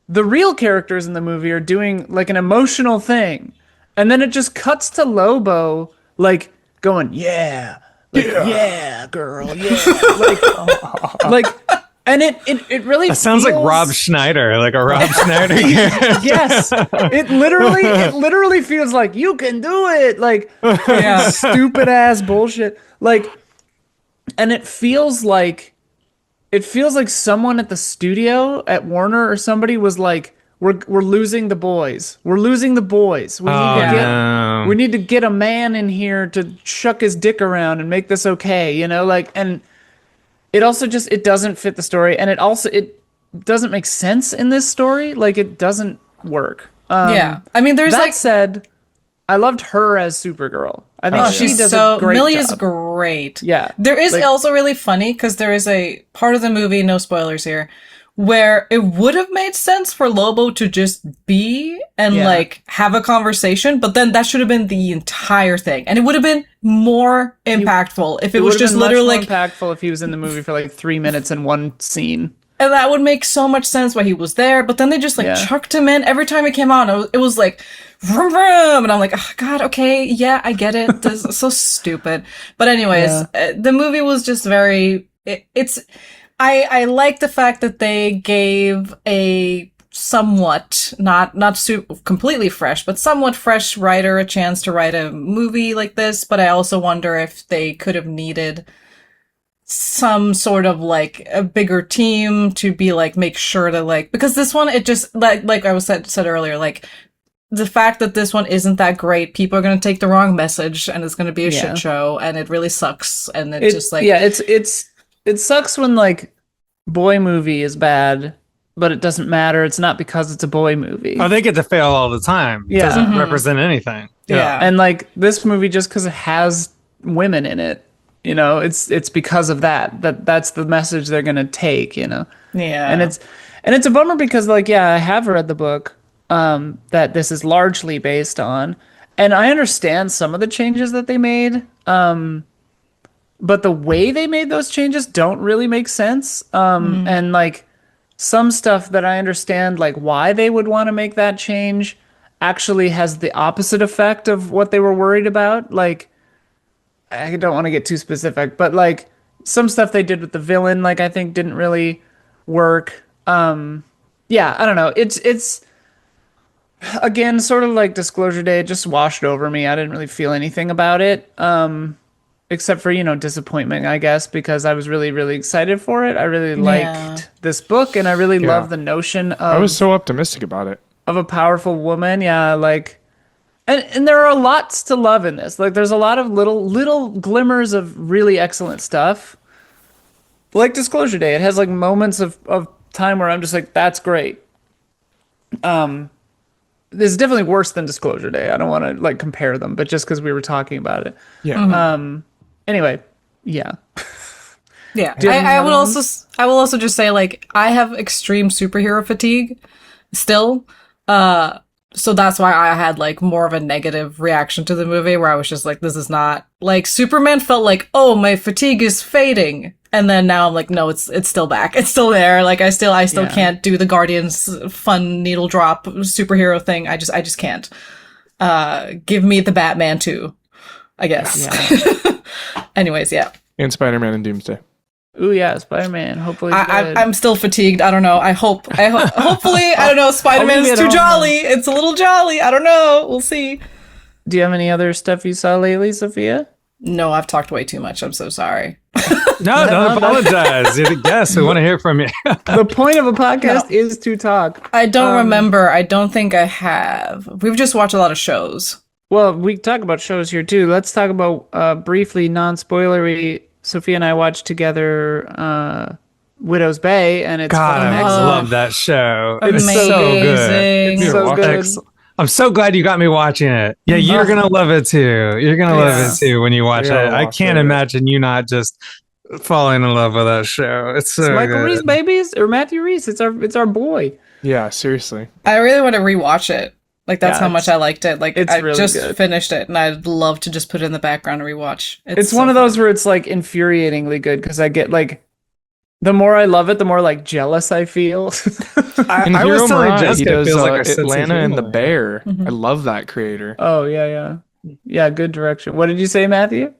the real characters in the movie are doing like an emotional thing, and then it just cuts to Lobo like going, yeah, like, yeah, girl, yeah, like and it really That sounds like feels- Rob Schneider, like a Rob Schneider. Yes, it literally feels like you can do it, like Yeah. stupid ass bullshit, like, and it feels like someone at the studio at Warner or somebody was like, we're losing the boys, we need to get no. we need to get a man in here to shuck his dick around and make this okay, you know, like, and it also just, it doesn't fit the story, and it doesn't make sense in this story. Like, it doesn't work. Yeah, I mean, there's That like, said, I loved her as Supergirl. I think she she's does so a great Millie job. is great. Yeah. There is Like- also really funny because there is a part of the movie, no spoilers here, where it would have made sense for Lobo to just be and Yeah. like have a conversation, but then that should have been the entire thing, and it would have been more impactful if it was would've just been much literally more like, impactful if he was in the movie for like 3 minutes in one scene. and that would make so much sense why he was there. But then they just like Yeah. chucked him in every time he came on. It was like, vroom, vroom, and I'm like, oh, God, okay, yeah, I get it. This is so stupid. But anyways, the movie was just very. I like the fact that they gave a somewhat not completely fresh, but somewhat fresh writer a chance to write a movie like this. But I also wonder if they could have needed some sort of like a bigger team to be like make sure to like, because this one, it just like I was said earlier, like the fact that this one isn't that great, people are going to take the wrong message and it's going to be a shit show, and it really sucks. And it's just like, it sucks when like boy movie is bad, but it doesn't matter. It's not because it's a boy movie. Oh, they get to fail all the time. It Yeah. doesn't represent anything. yeah. And like this movie, just because it has women in it, you know, it's because of that's the message they're gonna take, you know. Yeah. And it's a bummer because like, yeah, I have read the book that this is largely based on, and I understand some of the changes that they made, but the way they made those changes don't really make sense. And like some stuff that I understand like why they would want to make that change actually has the opposite effect of what they were worried about. Like, I don't want to get too specific, but like some stuff they did with the villain, like I think didn't really work. Yeah, I don't know. It's again sort of like Disclosure Day. It just washed over me. I didn't really feel anything about it, except for disappointment, I guess, because I was really really excited for it. I really liked this book, and I really love the notion of I was so optimistic about it. of a powerful woman. Yeah, like. And there are lots to love in this. Like, there's a lot of little glimmers of really excellent stuff. Like Disclosure Day, it has like moments of time where I'm just like, that's great. This is definitely worse than Disclosure Day. I don't want to like compare them, but just because we were talking about it. Yeah. Anyway, yeah. Yeah, Do you have I another would one? I will also just say like I have extreme superhero fatigue still. So that's why I had like more of a negative reaction to the movie where I was just like, this is not like Superman felt like, oh, my fatigue is fading. And then now I'm like, no, it's still back. It's still there. Like I still can't do the Guardians fun needle drop superhero thing. I just can't. Give me the Batman too, I guess. Yeah. Anyways, yeah. And Spider-Man and Doomsday. Ooh, yeah, Spider-Man. Hopefully, I'm still fatigued. I don't know. Hopefully, I don't know. Spider-Man I'll leave is it too on. jolly. It's a little jolly. I don't know. We'll see. Do you have any other stuff you saw lately, Sophia? No, I've talked way too much. I'm so sorry. No, don't apologize. You're the guest. We want to hear from you. The point of a podcast is to talk. I don't remember. I don't think I have. We've just watched a lot of shows. Well, we talk about shows here too. Let's talk about briefly, non-spoilery. Sophia and I watched together Widow's Bay, and it's God, fucking I excellent. love that show. Amazing. It's so good. It's so good. Excellent. I'm so glad you got me watching it. Yeah, you're gonna love it too. You're gonna love it too when you watch it. I can't imagine you not just falling in love with that show. It's so It's Michael good. Reese, babies, or Matthew Reese. It's our boy. Yeah, seriously. I really want to rewatch it. Like that's Yeah, how much I liked it. Like it's I really just good. finished it, and I'd love to just put it in the background and rewatch. It's so one of fun. those where it's like infuriatingly good because I get like, the more I love it, the more like jealous I feel. And I Hero was telling Murai, he Jessica, it does feels like our sense of Atlanta and the humor. Bear. I love that creator. Oh yeah, good direction. What did you say, Matthew?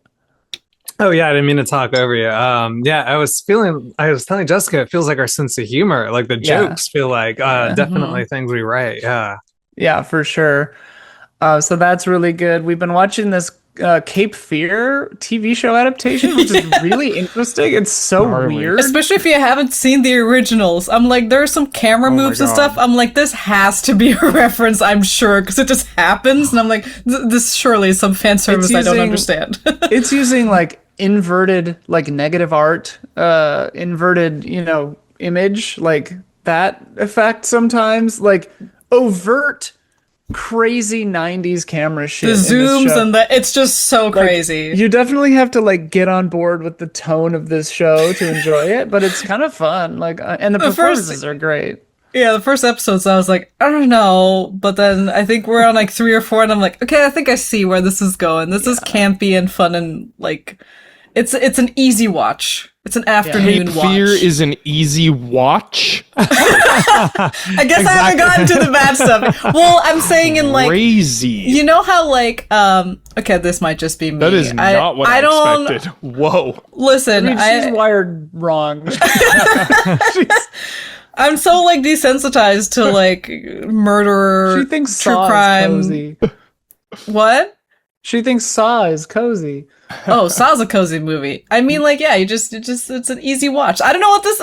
Oh yeah, I didn't mean to talk over you. Yeah, I was telling Jessica, it feels like our sense of humor. Like the Yeah. jokes feel like definitely things we write. Yeah. Yeah, for sure. So that's really good. We've been watching this Cape Fear TV show adaptation, which is really interesting. It's so Gnarly. weird. Especially if you haven't seen the originals. I'm like, there are some camera moves and God. stuff. I'm like, this has to be a reference, I'm sure, because it just happens. And I'm like, this surely is some fan service I don't using- understand. It's using like inverted, like negative art, inverted, image, like that effect sometimes, like overt, crazy 90s camera shit. The in this zooms show. and it's just so crazy. You definitely have to like get on board with the tone of this show to enjoy it, but it's kind of fun. Like, and the first- performances are great. Yeah, the first episodes, I was like, I don't know. But then I think we're on like 3 or 4, and I'm like, okay, I think I see where this is going. This is campy and fun, and like, it's an easy watch. It's an afternoon Cape watch. Fear is an easy watch. I guess I haven't gotten to the bad stuff. Well, I'm saying in like, Crazy. you know how like, okay, this might just be me. That is not what I don't expected. Whoa. listen. I mean, she's wired wrong. I'm so like desensitized to like murder, She thinks true Saw crime. is cozy. What? She thinks Saw is cozy. Oh, Saw's a cozy movie. I mean, like, yeah, it's an easy watch. I don't know what this.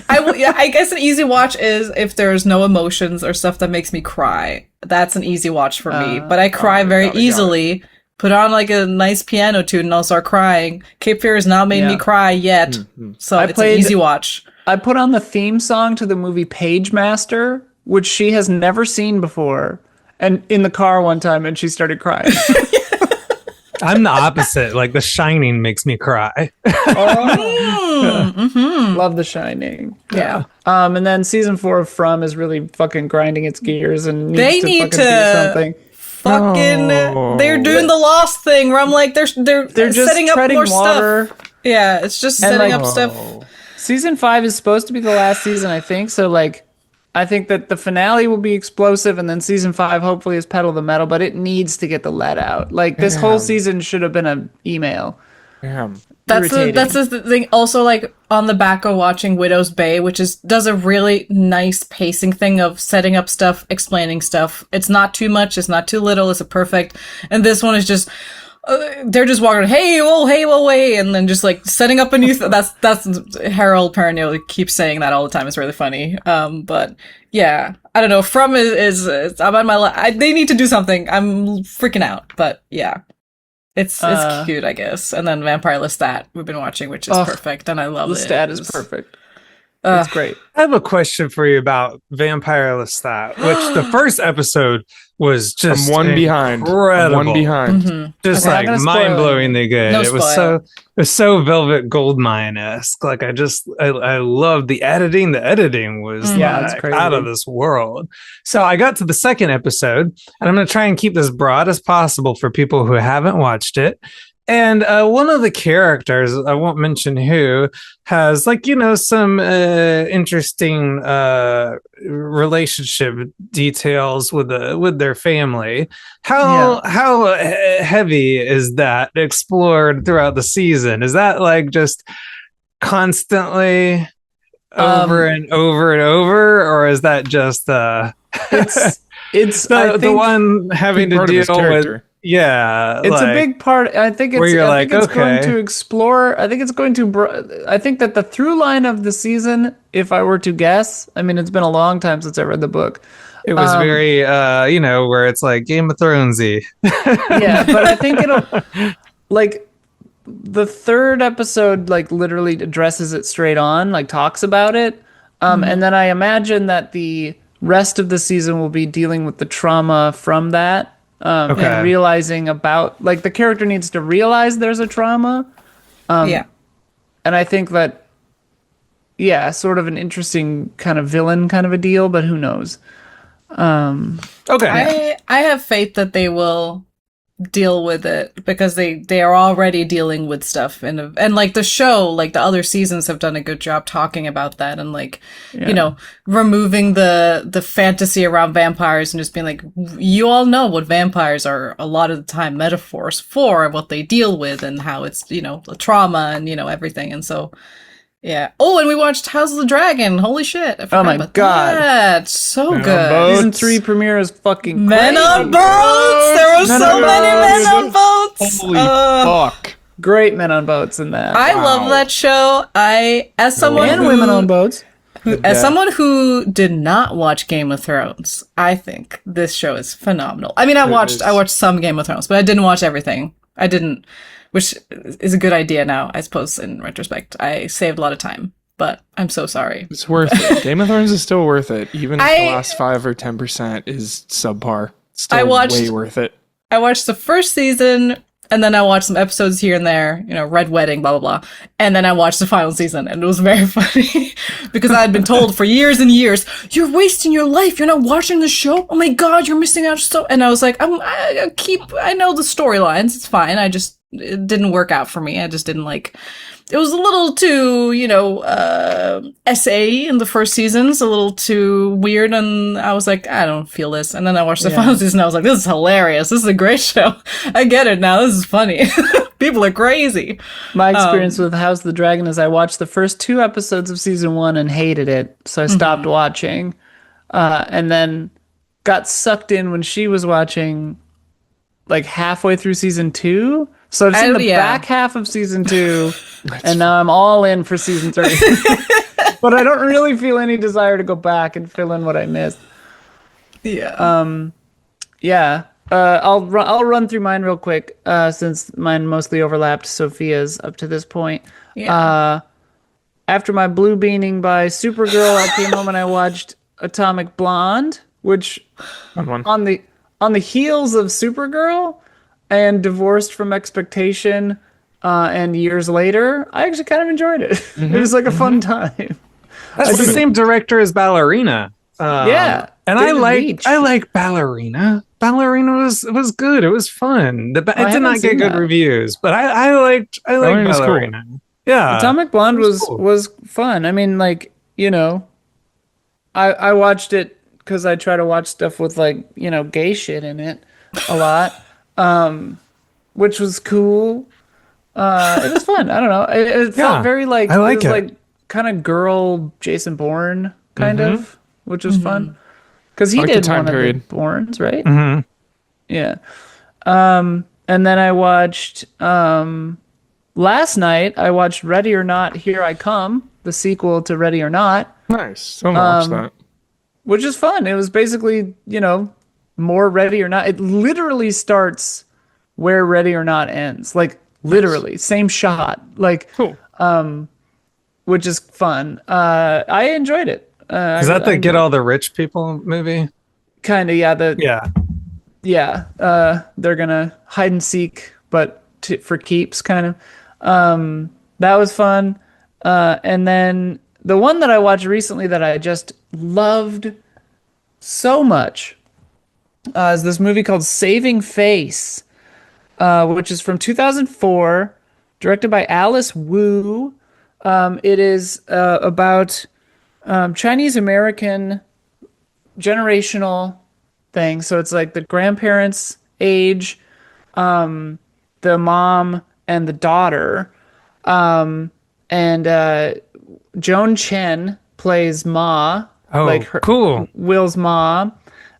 I guess an easy watch is if there's no emotions or stuff that makes me cry. That's an easy watch for me. But I cry very easily. Put on like a nice piano tune and I'll start crying. Cape Fear has not made me cry yet, so it's an easy watch. I put on the theme song to the movie Page Master, which she has never seen before, and in the car one time, and she started crying. I'm the opposite. Like The Shining makes me cry. Love The Shining. Yeah. And then season 4 of From is really fucking grinding its gears and needs They to need fucking to- do something. Fucking, No. they're doing the Lost thing where I'm like, they're They're just setting up treading more water. stuff. Yeah, it's just setting like- up stuff. Season 5 is supposed to be the last season, I think. So, like, I think that the finale will be explosive, and then season 5 hopefully is pedal to the metal, but it needs to get the let out. Like, this whole season should have been an email. Damn. That's the thing. Also, like, on the back of watching Widow's Bay, which does a really nice pacing thing of setting up stuff, explaining stuff. It's not too much, it's not too little, it's a perfect. And this one is just, they're just walking, hey, whoa, wait, and then just like setting up a new. That's Harold Perrineau keeps saying that all the time. It's really funny. But yeah, I don't know. From is I'm on my. They need to do something. I'm freaking out. But yeah. It's cute, I guess. And then Vampire Lestat we've been watching, which is perfect, and I love it. Lestat is perfect. It's great. I have a question for you about Vampire Lestat, which the first episode was just incredible. One behind. Mm-hmm. Just Okay, like mind-blowingly good. No It was so Velvet Goldmine-esque. Like I loved the editing. The editing was it's crazy. out of this world. So I got to the second episode, and I'm going to try and keep this broad as possible for people who haven't watched it. And one of the characters, I won't mention who, has some interesting relationship details with their family. How heavy is that explored throughout the season? Is that like just constantly over and over and over, or is that just it's the one having to deal with? Yeah, it's a big part. I think it's where you're going to explore. I think it's going to. I think that the through line of the season, if I were to guess, I mean, it's been a long time since I read the book. It was very, where it's like Game of Thronesy. Yeah, but I think it'll like the third episode, like literally addresses it straight on, like talks about it, and then I imagine that the rest of the season will be dealing with the trauma from that. And realizing about, like, the character needs to realize there's a trauma. And I think that, sort of an interesting kind of villain kind of a deal, but who knows? I have faith that they will deal with it because they are already dealing with stuff and like the show, like the other seasons have done a good job talking about that and like removing the fantasy around vampires and just being like, you all know what vampires are a lot of the time metaphors for and what they deal with and how it's the trauma and everything. And so and we watched House of the Dragon. Holy shit. I forgot about God. That. So good. Season 3 premiere is fucking Men crazy. on Boats! There were so many men on boats! Holy fuck. Great men on boats in that. I love that show. As someone and women on boats. As someone who did not watch Game of Thrones, I think this show is phenomenal. I mean, I watched some Game of Thrones, but I didn't watch everything. I didn't, which is a good idea now, I suppose, in retrospect. I saved a lot of time, but I'm so sorry. It's worth it. Game of Thrones is still worth it, even if the last 5 or 10% is subpar. It's still way worth it. I watched the first season, and then I watched some episodes here and there, Red Wedding, blah, blah, blah. And then I watched the final season, and it was very funny because I had been told for years and years, you're wasting your life. You're not watching the show. Oh my God, you're missing out. And I was like, I know the storylines. It's fine. It didn't work out for me. I just didn't like, it was a little too, essay in the first seasons, a little too weird. And I was like, I don't feel this. And then I watched the final season. I was like, this is hilarious. This is a great show. I get it now. This is funny. People are crazy. My experience with House of the Dragon is I watched the first 2 episodes of season 1 and hated it. So I stopped watching, and then got sucked in when she was watching like halfway through season 2. So I've seen the back half of season 2, and now I'm all in for season 3. But I don't really feel any desire to go back and fill in what I missed. Yeah. I'll run through mine real quick, since mine mostly overlapped Sophia's up to this point. Yeah. After my blue beaning by Supergirl, I came home and I watched Atomic Blonde, which on the heels of Supergirl and Divorced from Expectation, and years later, I actually kind of enjoyed it. It was like a fun time. That's the same director as Ballerina. And David I like Ballerina. Ballerina was good. It was fun. It did not get good reviews, but I liked Ballerina. Cool. Yeah, Atomic Blonde it was cool. was fun. I mean, like, I watched it because I try to watch stuff with like, gay shit in it a lot, which was cool. It was fun. I don't know. It felt Yeah, very I like it like was it. like kind of girl Jason Bourne kind Mm-hmm. of, which was fun because he I like the did time one of the period. Bournes, right? Hmm. Yeah. And then I watched last night I watched Ready or Not, Here I Come, the sequel to Ready or Not, Nice. Still haven't watched that. which is fun. It was basically, more Ready or Not. It literally starts where Ready or Not ends. Like Nice. literally, same shot. Like Cool. which is fun. I enjoyed it. Is that I the Get enjoyed All it. the Rich People movie? Kind of, yeah. Yeah. They're gonna hide and seek, but for keeps, kind of. That was fun. And then the one that I watched recently that I just loved so much is this movie called Saving Face, which is from 2004, directed by Alice Wu. It is about Chinese American generational thing. So it's like the grandparents' age, the mom and the daughter, and Joan Chen plays Ma, like Oh, her cool. Will's mom,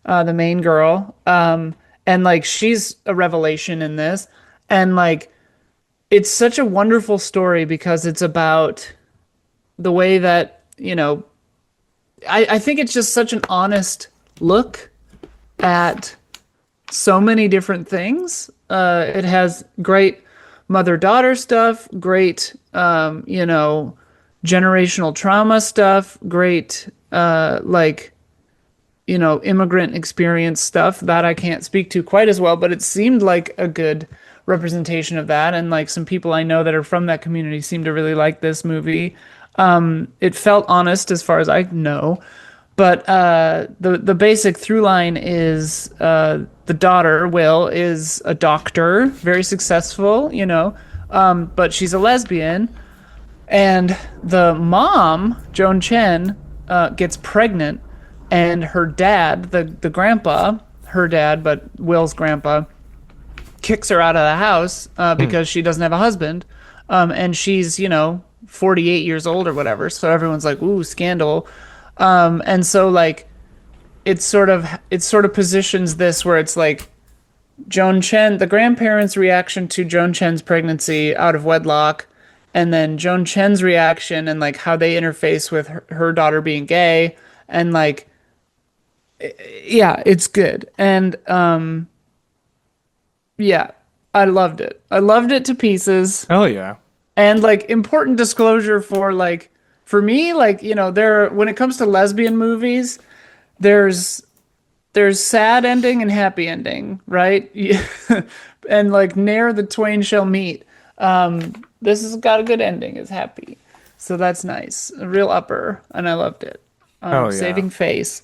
the main girl, and like she's a revelation in this, and like it's such a wonderful story because it's about the way that I think it's just such an honest look at so many different things. It has great mother-daughter stuff, great, generational trauma stuff, great, immigrant experience stuff that I can't speak to quite as well, but it seemed like a good representation of that. And like some people I know that are from that community seem to really like this movie. It felt honest as far as I know. But the basic through line is the daughter, Will, is a doctor, very successful, but she's a lesbian. And the mom, Joan Chen, gets pregnant, and her dad, the grandpa, her dad, but Will's grandpa, kicks her out of the house because she doesn't have a husband. And she's, 48 years old or whatever. So everyone's like, ooh, scandal. And so like it sort of positions this where it's like Joan Chen, the grandparents' reaction to Joan Chen's pregnancy out of wedlock, and then Joan Chen's reaction and like how they interface with her daughter being gay, and like yeah, it's good. And yeah, I loved it. I loved it to pieces. Hell yeah. And like important disclosure for me, like, there when it comes to lesbian movies, there's sad ending and happy ending, right? And like ne'er the twain shall meet. This has got a good ending, it's happy. So that's nice. A real upper, and I loved it. Hell yeah. Saving Face.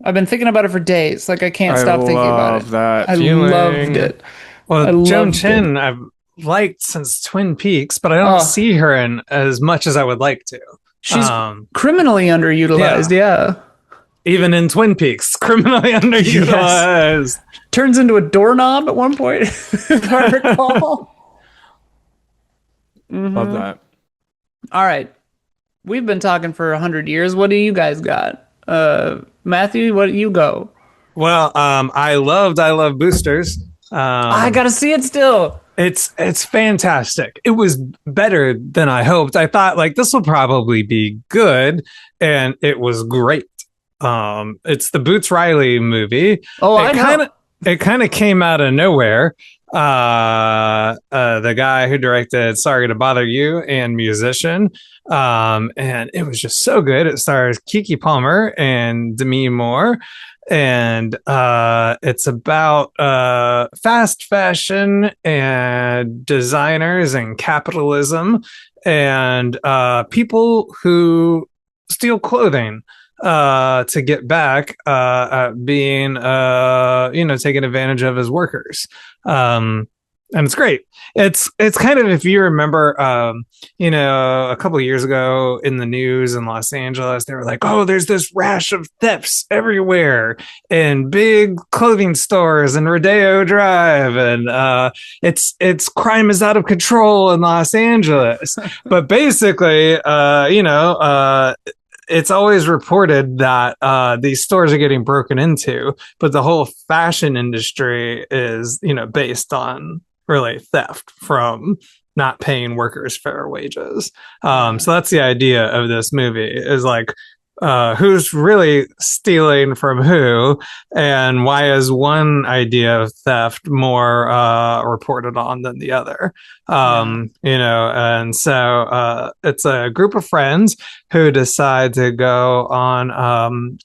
I've been thinking about it for days. Like I can't I stop thinking about love it. that I feeling. loved it. I Well, Joan loved Chen, it. I've liked since Twin Peaks, but I don't Oh, see her in as much as I would like to. she's Um, criminally underutilized. Yeah. Even in Twin Peaks, criminally underutilized. Turns into a doorknob at one point, if I recall. Love that. All right. We've been talking for 100 years. What do you guys got? Matthew, what do you go? Well, I love Boosters. I gotta see it still. It's fantastic. It was better than I hoped. I thought like this will probably be good, and it was great. It's the Boots Riley movie. Oh, I know. It kind of came out of nowhere. The guy who directed Sorry to Bother You and Musician. And it was just so good. It stars Kiki Palmer and Demi Moore. And it's about fast fashion and designers and capitalism and people who steal clothing to get back at being taken advantage of as workers. and it's great. It's kind of, if you remember, a couple of years ago in the news in Los Angeles, they were like, "Oh, there's this rash of thefts everywhere in big clothing stores and Rodeo Drive, and it's crime is out of control in Los Angeles." But basically, it's always reported that these stores are getting broken into, but the whole fashion industry is, based on really theft from not paying workers fair wages. So that's the idea of this movie, is like, who's really stealing from who, and why is one idea of theft more reported on than the other? And so it's a group of friends who decide to go on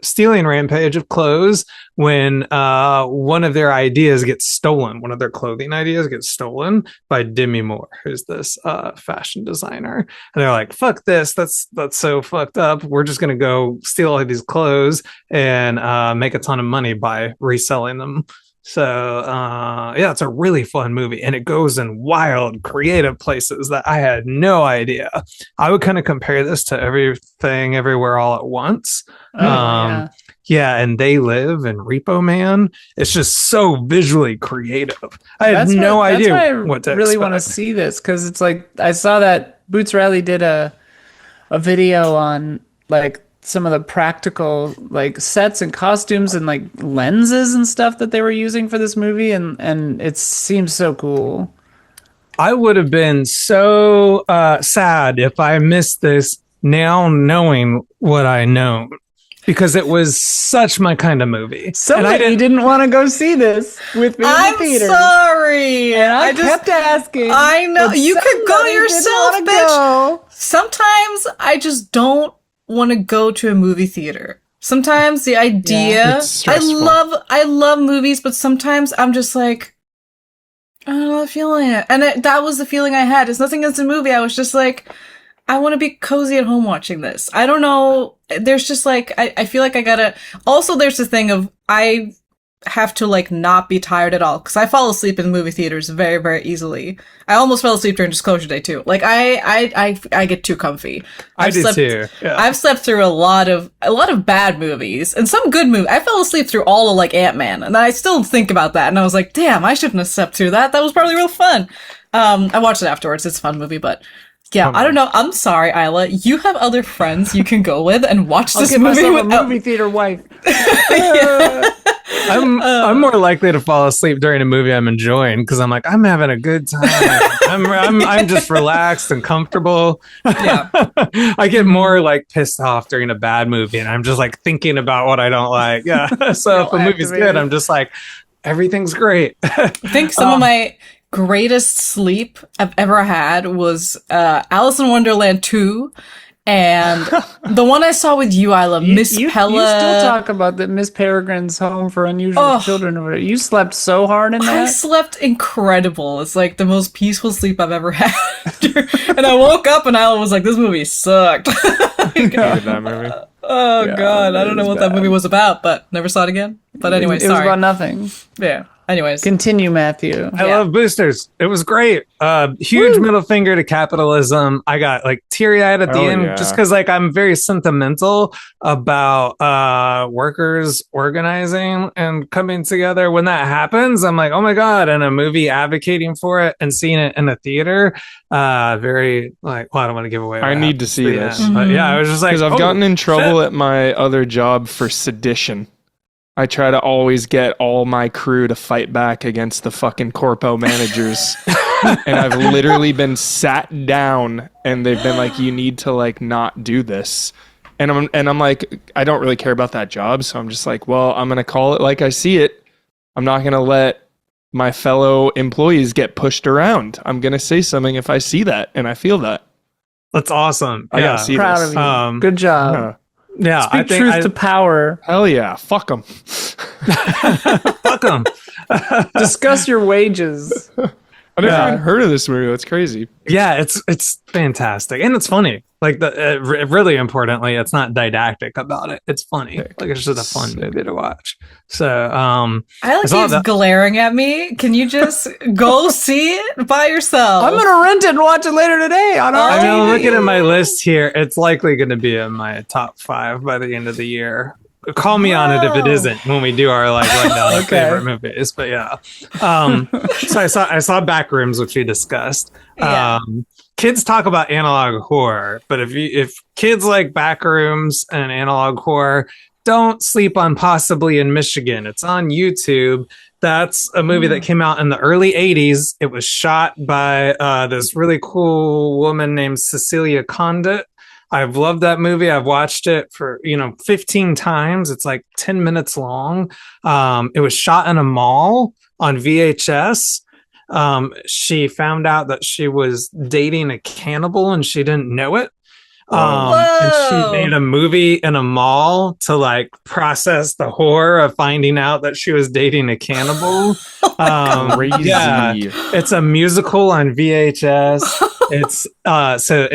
stealing rampage of clothes when one of their ideas gets stolen. One of their clothing ideas gets stolen by Demi Moore, who's this fashion designer. And they're like, "Fuck this! That's so fucked up. We're just gonna go steal all these clothes and make a ton of money by reselling them." So it's a really fun movie, and it goes in wild, creative places that I had no idea. I would kind of compare this to Everything Everywhere All at Once. And They Live and Repo Man. It's just so visually creative. I had no idea what to really expect. want to see this, because it's like, I saw that Boots Riley did a video on like some of the practical like sets and costumes and like lenses and stuff that they were using for this movie, and it seems so cool. I would have been so sad if I missed this now, knowing what I know, because it was such my kind of movie. Somebody didn't want to go see this with me in the theater. I'm sorry. And I kept asking. I know. You could go somebody yourself, didn't wanna bitch. go. Sometimes I just don't want to go to a movie theater. Sometimes the idea, It's stressful. I love movies, but sometimes I'm just like, I'm not feeling it. And that was the feeling I had. It's nothing against the movie. I was just like, I want to be cozy at home watching this. I don't know. There's just like, I feel like I gotta, also there's the thing of, I have to like not be tired at all, because I fall asleep in movie theaters very, very easily. I almost fell asleep during Disclosure Day too. Like I get too comfy. I did too. Yeah. I've slept through a lot of bad movies and some good movies. I fell asleep through all of like Ant-Man, and I still think about that, and I was like, damn, I shouldn't have slept through that. That was probably real fun. I watched it afterwards. It's a fun movie, but yeah, I don't know. I'm sorry, Isla. You have other friends you can go with and watch this I'll movie get myself without a movie theater wife. I'm more likely to fall asleep during a movie I'm enjoying, because I'm like, I'm having a good time. I'm just relaxed and comfortable. Yeah. I get more like pissed off during a bad movie, and I'm just like thinking about what I don't like. Yeah. So if a movie's good, I'm just like, everything's great. I think some of my greatest sleep I've ever had was Alice in Wonderland 2, and the one I saw with you, Isla, Miss Pella. You still talk about the Miss Peregrine's Home for Unusual Children or whatever. You slept so hard in that. I slept incredible. It's like the most peaceful sleep I've ever had. And I woke up and Isla was like, this movie sucked. Hated that movie. Oh Yeah, God, I don't know was what that movie was about, but never saw it again. But anyway, it was sorry. about nothing. Yeah. Anyways. Continue, Matthew. I love Boosters. It was great. Huge middle finger to capitalism. I got like teary eyed at the end, just because like I'm very sentimental about workers organizing and coming together. When that happens, I'm like, oh my God. And a movie advocating for it and seeing it in a theater. Very like, well, I don't want to give away. I need to see this. But yeah, I was just like, Because I've gotten in trouble at my other job for sedition. I try to always get all my crew to fight back against the fucking corpo managers. And I've literally been sat down and they've been like, you need to like not do this. And I'm like, I don't really care about that job. So I'm just like, well, I'm going to call it like I see it. I'm not going to let my fellow employees get pushed around. I'm going to say something if I see that and I feel that. That's awesome. I gotta see Proud this. of you. Good job. Yeah, Speak truth to power. Hell yeah. Fuck them. fuck them. Discuss your wages. I never Yeah. even heard of this movie. That's crazy. Yeah, it's fantastic and it's funny. Like really importantly, it's not didactic about it. It's funny. Like it's just a fun movie to watch. So Alex saw keeps that- glaring at me. Can you just go see it by yourself? I'm gonna rent it and watch it later today on our I mean, TV. looking at my list here, it's likely going to be in my top 5 by the end of the year. Call me on it if it Wow. isn't when we do our like rundown of Okay. favorite movies. But yeah, so I saw Backrooms, which we discussed. Yeah. Kids talk about analog horror, but if kids like Backrooms and analog horror, don't sleep on Possibly in Michigan. It's on YouTube. That's a movie that came out in the early 80s. It was shot by this really cool woman named Cecilia Condit. I've loved that movie. I've watched it for, 15 times. It's like 10 minutes long. It was shot in a mall on VHS. She found out that she was dating a cannibal and she didn't know it. And she Whoa. made a movie in a mall to like process the horror of finding out that she was dating a cannibal. Crazy. Yeah, it's a musical on VHS.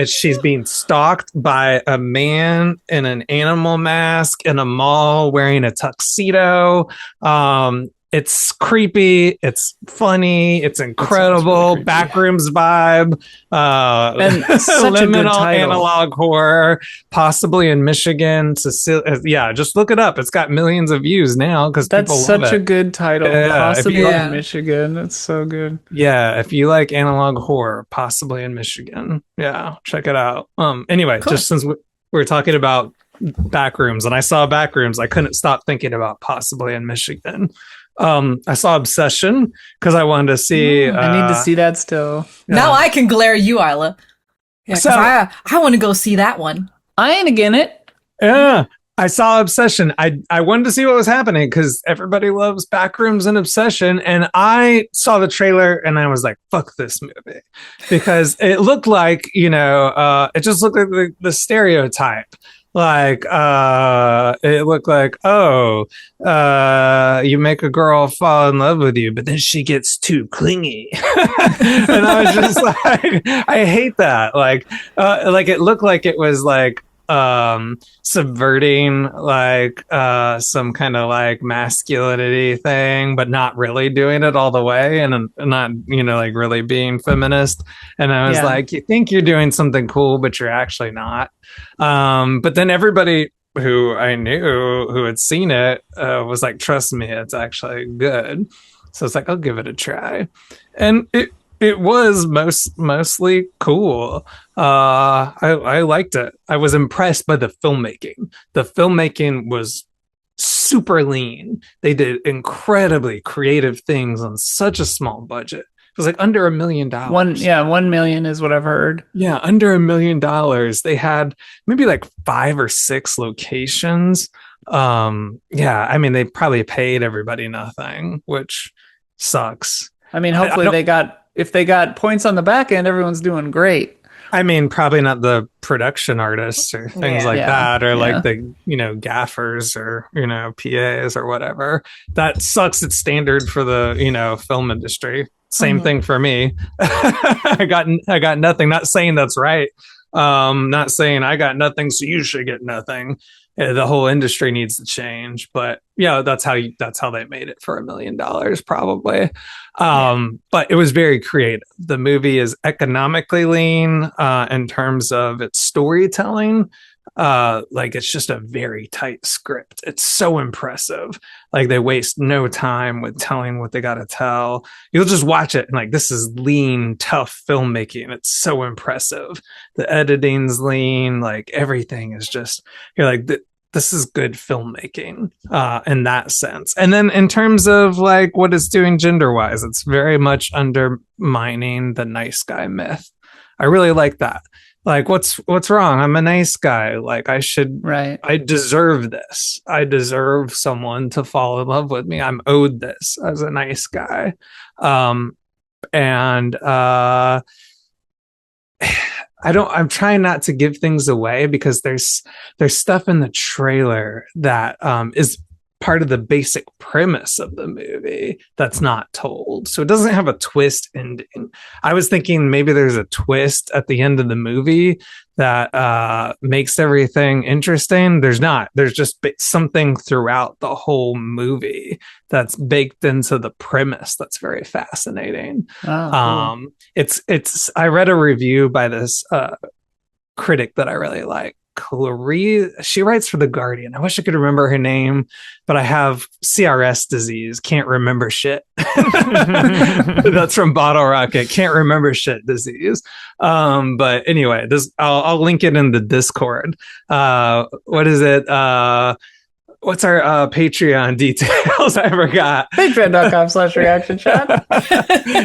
She's being stalked by a man in an animal mask in a mall wearing a tuxedo. It's creepy. It's funny. It's incredible. really creepy. Backrooms vibe. And such a good liminal title. analog horror, possibly in Michigan. Yeah, just look it up. It's got millions of views now because That's people love such a it. good title. Yeah, if Possibly you- Yeah. in Michigan. That's so good. Yeah, if you like analog horror, possibly in Michigan. Yeah, check it out. Anyway, Cool. just since we were talking about Backrooms and I saw Backrooms, I couldn't stop thinking about possibly in Michigan. I saw Obsession because I wanted to see. I need to see that still. Now I can glare at you, Isla. Yeah, 'cause So- I want to go see that one. I ain't again it. Yeah, I saw Obsession. I wanted to see what was happening because everybody loves Backrooms and Obsession, and I saw the trailer and I was like, "Fuck this movie," because it looked like it just looked like the stereotype. Like it looked like, you make a girl fall in love with you, but then she gets too clingy. And I was just like, I hate that. Like it looked like it was like subverting like some kind of like masculinity thing, but not really doing it all the way and not like really being feminist. And I was Yeah. like, you think you're doing something cool, but you're actually not. But then everybody who I knew who had seen it was like, trust me, it's actually good. So it's like, I'll give it a try. And it was mostly cool. I liked it. I was impressed by the filmmaking. The filmmaking was super lean. They did incredibly creative things on such a small budget. It was like under $1 million. 1 million is what I've heard. Yeah, under $1 million. They had maybe like 5 or 6 locations. Yeah, I mean, they probably paid everybody nothing, which sucks. I mean, I hopefully don't- if they got points on the back end, everyone's doing great. I mean, probably not the production artists or things Yeah. like Yeah, that, or yeah. like the gaffers or PAs or whatever. That sucks. It's standard for the film industry. Same thing for me. I got nothing. Not saying that's right. Not saying I got nothing, so you should get nothing. The whole industry needs to change, but yeah, that's how they made it for $1 million, probably. But it was very creative. The movie is economically lean in terms of its storytelling. Like it's just a very tight script. It's so impressive. Like they waste no time with telling what they got to tell. You'll just watch it and like, this is lean, tough filmmaking. It's so impressive. The editing's lean, like everything is just, you're like, this is good filmmaking in that sense. And then in terms of like what it's doing gender wise, it's very much undermining the nice guy myth. I really like that. Like, what's wrong? I'm a nice guy. Like, I deserve this. I deserve someone to fall in love with me. I'm owed this as a nice guy. I'm trying not to give things away because there's stuff in the trailer that is part of the basic premise of the movie that's not told. So it doesn't have a twist ending. I was thinking maybe there's a twist at the end of the movie that makes everything interesting. There's not. There's just something throughout the whole movie that's baked into the premise that's very fascinating. Oh, cool. It's I read a review by this critic that I really like. Clarice, she writes for The Guardian. I wish I could remember her name, but I have CRS disease. Can't remember shit. That's from Bottle Rocket. Can't remember shit disease. But anyway, I'll link it in the Discord. What is it? What's our Patreon details? I forgot. Patreon.com/reaction chat.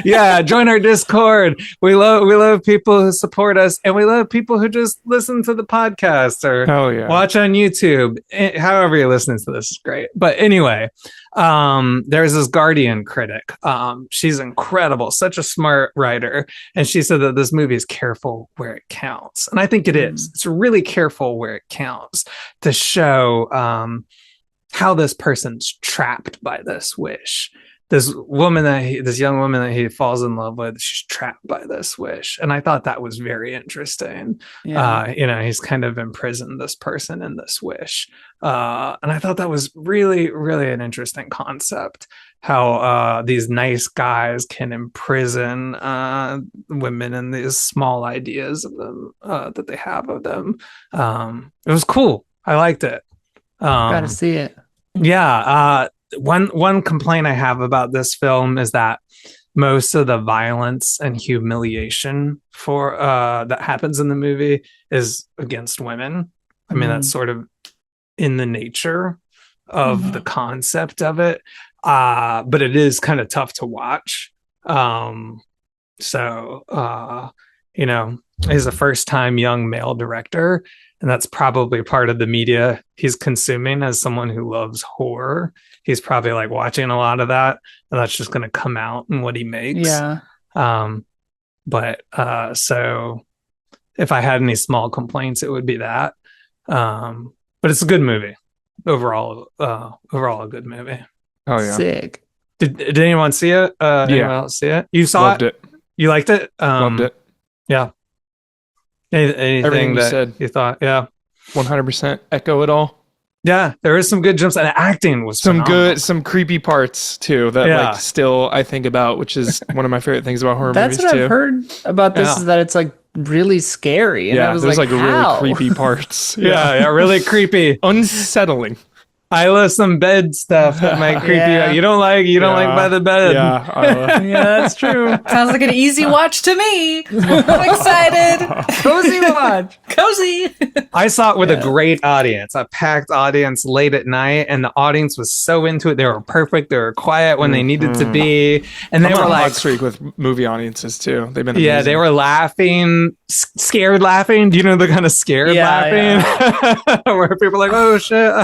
Yeah, join our Discord. We love people who support us, and we love people who just listen to the podcast or watch on YouTube. However you're listening to this is great. But anyway, there's this Guardian critic. She's incredible, such a smart writer, and she said that this movie is careful where it counts, and I think it is. It's really careful where it counts to show how this person's trapped by this wish. This young woman that he falls in love with, she's trapped by this wish. And I thought that was very interesting. Yeah. He's kind of imprisoned this person in this wish. And I thought that was really, really an interesting concept, how these nice guys can imprison women in these small ideas of them that they have of them. It was cool. I liked it. Gotta see it. Yeah. One complaint I have about this film is that most of the violence and humiliation for that happens in the movie is against women. I mean, that's sort of in the nature of the concept of it. But it is kind of tough to watch. He's a first-time young male director, and that's probably part of the media he's consuming as someone who loves horror. He's probably like watching a lot of that, and that's just going to come out in what he makes. Yeah. So if I had any small complaints, it would be that. But it's a good movie overall. Overall, a good movie. Oh yeah, sick. Did anyone see it? Anyone else see it? You saw Loved it. You liked it? Loved it. Yeah. Anything Everything that you said. you thought? Yeah. 100% echo it all. Yeah, there is some good jumps, and the acting was phenomenal. Some creepy parts too that like still I think about, which is one of my favorite things about horror That's movies what too. I've heard about this is that it's like really scary. And I was there's like how? really creepy parts. Yeah, really creepy, unsettling. I love some bed stuff that might creep you out. You don't like by the bed. Yeah, yeah, that's true. Sounds like an easy watch to me. I'm excited. Cozy watch. Cozy. I saw it with a great audience, a packed audience late at night, and the audience was so into it. They were perfect. They were quiet when they needed to be, and they were like hot streak with movie audiences too. They've been amazing. They were laughing, scared laughing. Do you know the kind of scared laughing where people are like, oh shit,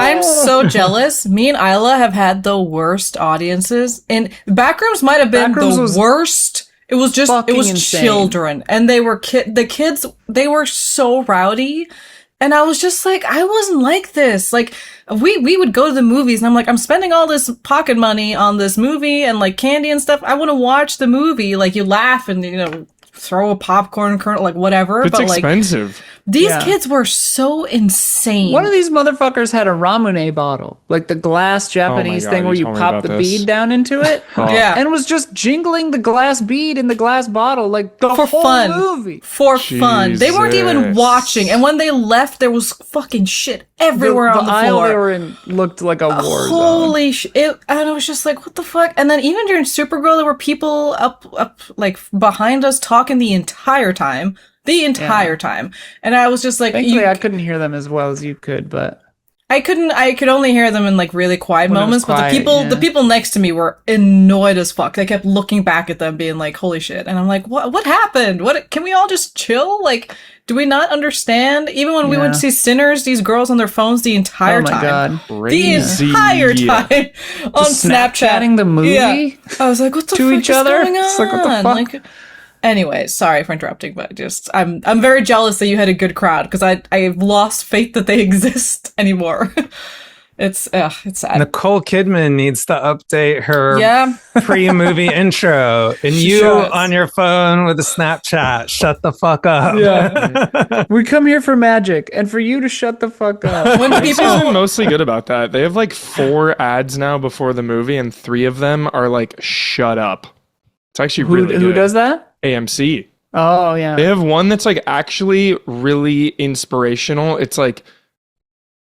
I'm so jealous. Me and Isla have had the worst audiences, and Backrooms might have been the worst. It was insane. Children, and they were the kids. They were so rowdy, and I was just like, I wasn't like this. Like we would go to the movies, and I'm like, I'm spending all this pocket money on this movie and like candy and stuff. I want to watch the movie. Like you laugh and throw a popcorn kernel, like whatever. It's but expensive. Like these kids were so insane. One of these motherfuckers had a Ramune bottle, like the glass Japanese thing where you pop the bead down into it. And was just jingling the glass bead in the glass bottle like the whole movie. For fun. They weren't even watching. And when they left, there was fucking shit everywhere on the aisle floor. They were in looked like a war zone. Holy shit. And I was just like, what the fuck? And then even during Supergirl, there were people up like behind us talking the entire time. Time. And I was just like, thankfully I couldn't hear them as well as you could, but I could only hear them in like really quiet moments, quiet, but the people next to me were annoyed as fuck. They kept looking back at them being like, holy shit. And I'm like, what happened? Can we all just chill? Like, do we not understand? Even when we went to see Sinners, these girls on their phones the entire time. God. The entire time on Snapchatting the movie. Yeah. I was like, what the to fuck each is other? going on? It's like, what the fuck? Anyway, sorry for interrupting, but just I'm very jealous that you had a good crowd because I've lost faith that they exist anymore. It's sad. Nicole Kidman needs to update her Yeah. pre-movie intro, and She you does. on your phone with a Snapchat. Shut the fuck up. Yeah. We come here for magic and for you to shut the fuck up. When This has been people mostly good about that. They have like 4 ads now before the movie, and 3 of them are like "shut up." It's actually really good. Who does that? AMC. Oh, yeah. They have one that's like actually really inspirational. It's like,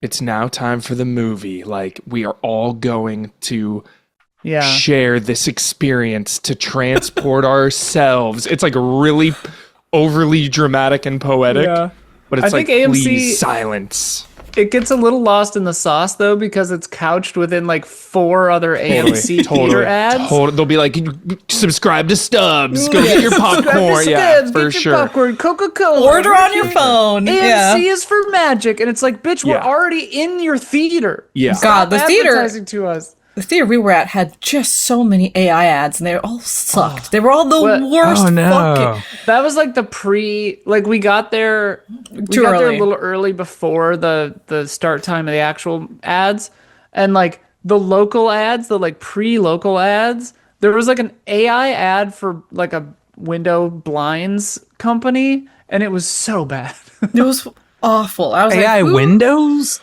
it's now time for the movie. Like, we are all going to Yeah. share this experience to transport ourselves. It's like really overly dramatic and poetic, Yeah. but it's I like, think AMC please silence. It gets a little lost in the sauce though because it's couched within like 4 other AMC theater ads. They'll be like, subscribe to Stubbs. Go get your popcorn. Yeah, Subscribe, for get your sure. popcorn, Coca-Cola. order on your phone. AMC Yeah. is for magic, and it's like, bitch, we're Yeah. already in your theater. Yeah. God, the Stop theater advertising to us. the theater we were at had just so many AI ads and they all sucked. They were all the What? worst Oh no. fucking That was like the we got there Too there early. a little early before the start time of the actual ads, and like the local ads, the like pre-local ads, there was like an AI ad for like a window blinds company, and it was so bad. It was awful. I was AI like, who- windows?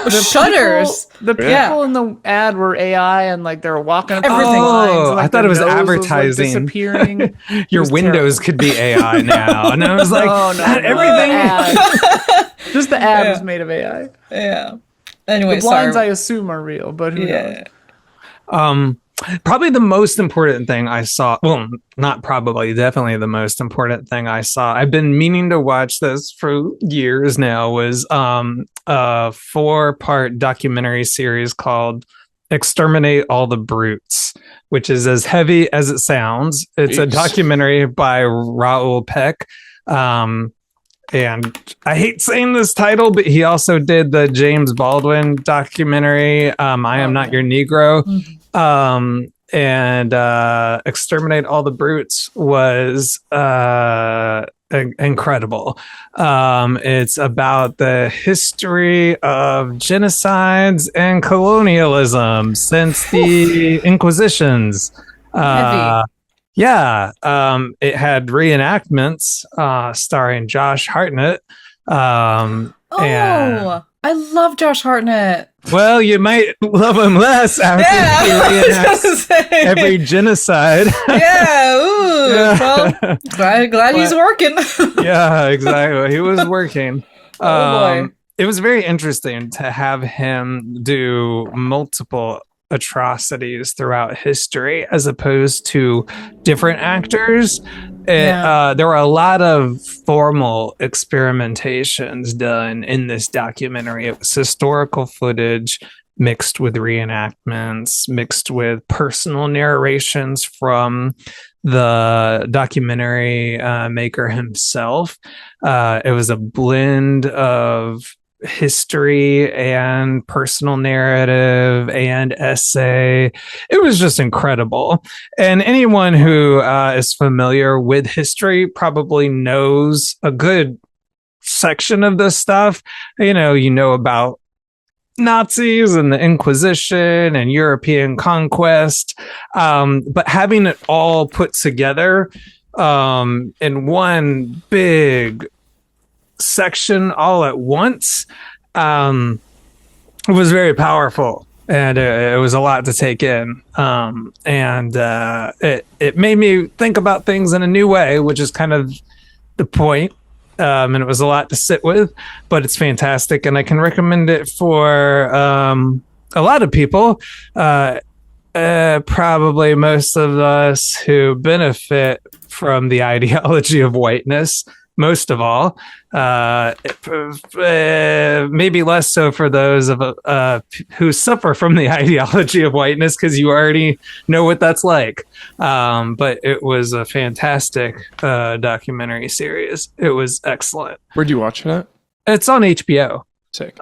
shutters. The people Yeah. in the ad were AI, and like they were walking across Everything. lines, and, Oh, like, I thought their it was nose advertising. disappearing. Your was windows could be AI now. And I was like, Oh no! everything. Just the ad was made of AI. Yeah. Anyway, The blinds, I sorry. assume, are real, but who knows? Yeah. Probably the most important thing I saw, well, not probably, definitely the most important thing I saw. I've been meaning to watch this for years now, was a 4-part documentary series called Exterminate All the Brutes, which is as heavy as it sounds. It's a Jeez. documentary by Raoul Peck. And I hate saying this title, but he also did the James Baldwin documentary, I Am Not Your Negro. And Exterminate All the Brutes was incredible. It's about the history of genocides and colonialism since the Inquisitions. Heavy. Yeah, it had reenactments starring Josh Hartnett. And Oh, I love Josh Hartnett. well, you might love him less after Yeah. he I was reenacts gonna say. every genocide. Yeah. Ooh. Yeah. Well, glad he's working. Yeah, exactly. He was working. Oh, boy. It was very interesting to have him do multiple atrocities throughout history as opposed to different actors. Yeah. There were a lot of formal experimentations done in this documentary. It was historical footage mixed with reenactments, mixed with personal narrations from the documentary maker himself. It was a blend of history and personal narrative and essay. It was just incredible. And anyone who is familiar with history probably knows a good section of this stuff. You know about Nazis and the Inquisition and European conquest. But having it all put together in one big section all at once was very powerful, and it was a lot to take in. It made me think about things in a new way, which is kind of the point. And it was a lot to sit with, but it's fantastic, and I can recommend it for a lot of people. Probably most of us who benefit from the ideology of whiteness, most of all. Maybe less so for those of who suffer from the ideology of whiteness, because you already know what that's like. But it was a fantastic documentary series. It was excellent. Where'd you watch it at? It's on HBO. Sick.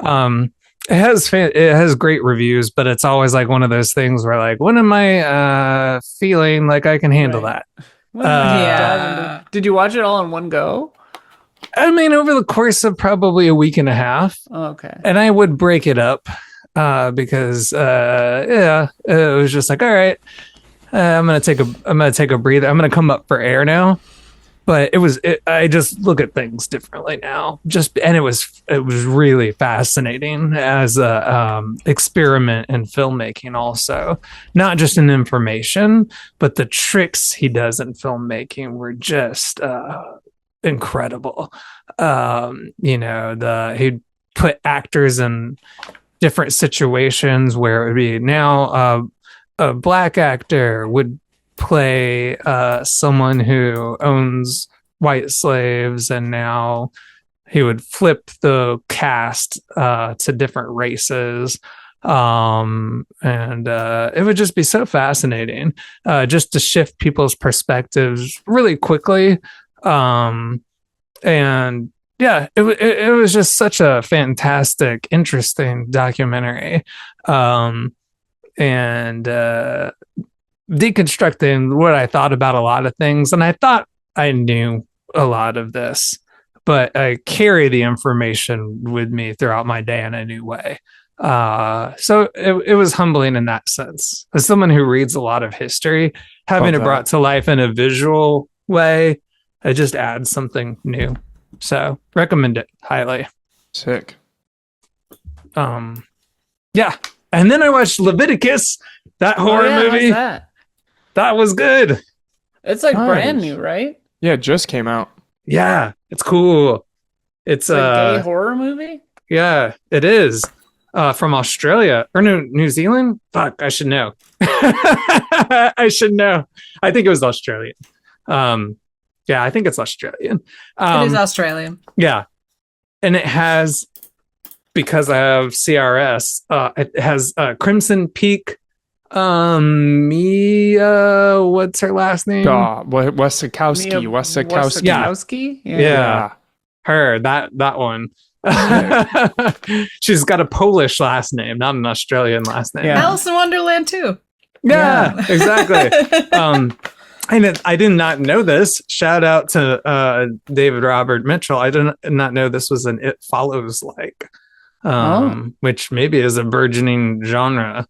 It has great reviews, but it's always like one of those things where, like, when am I feeling like I can handle Right. that? Yeah. Did you watch it all in one go? I mean, over the course of probably a week and a half, Oh, okay. and I would break it up because yeah, it was just like, all right, I'm gonna take a breather. I'm gonna come up for air now. But I just look at things differently now. And it was really fascinating as a experiment in filmmaking, also not just in information, but the tricks he does in filmmaking were just incredible. He'd put actors in different situations where it would be now a black actor would play someone who owns white slaves, and now he would flip the cast to different races. And it would just be so fascinating just to shift people's perspectives really quickly. And yeah, it was just such a fantastic, interesting documentary. And deconstructing what I thought about a lot of things. And I thought I knew a lot of this, but I carry the information with me throughout my day in a new way. So it was humbling in that sense. As someone who reads a lot of history, having it brought to life in a visual way, it just adds something new. So recommend it highly. Sick. Yeah. And then I watched Leviticus, that horror movie. How's that was good. It's like brand new, right? Yeah, it just came out. Yeah, it's cool. It's a gay horror movie? Yeah, it is. From Australia or no, New Zealand? Fuck, I should know. I should know. I think it was Australian. Yeah, I think it's Australian. It is Australian. Yeah. And it has, because I have CRS, it has Crimson Peak. Mia, what's her last name? Wasikowski. Yeah. Her, that one. She's got a Polish last name, not an Australian last name. Yeah. Alice in Wonderland too. Yeah. Exactly. I did not know this. Shout out to David Robert Mitchell. I did not know this was an It Follows like, which maybe is a burgeoning genre.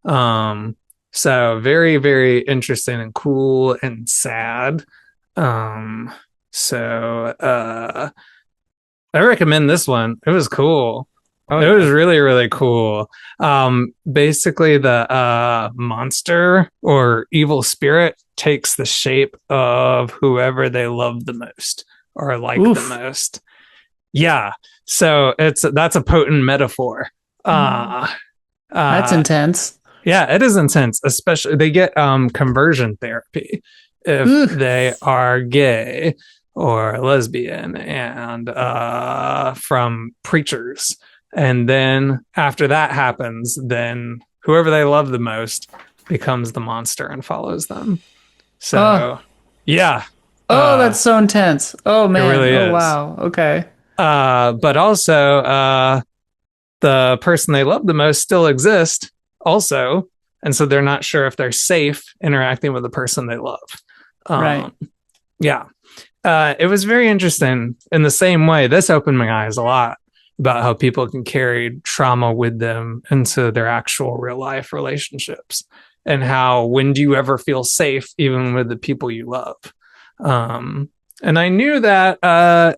So very, very interesting and cool and sad. I recommend this one. It was cool. It was really, really cool. Basically the monster or evil spirit takes the shape of whoever they love the most or like the most. Yeah. So that's a potent metaphor. That's intense. Yeah, it is intense. Especially they get conversion therapy if they are gay or lesbian, and from preachers. And then after that happens, then whoever they love the most becomes the monster and follows them. So yeah. That's so intense. Oh man. It really is. Wow. Okay. But also the person they love the most still exists also, and so they're not sure if they're safe interacting with the person they love. Right. Yeah. It was very interesting in the same way. This opened my eyes a lot about how people can carry trauma with them into their actual real life relationships, and how, when do you ever feel safe even with the people you love? And I knew that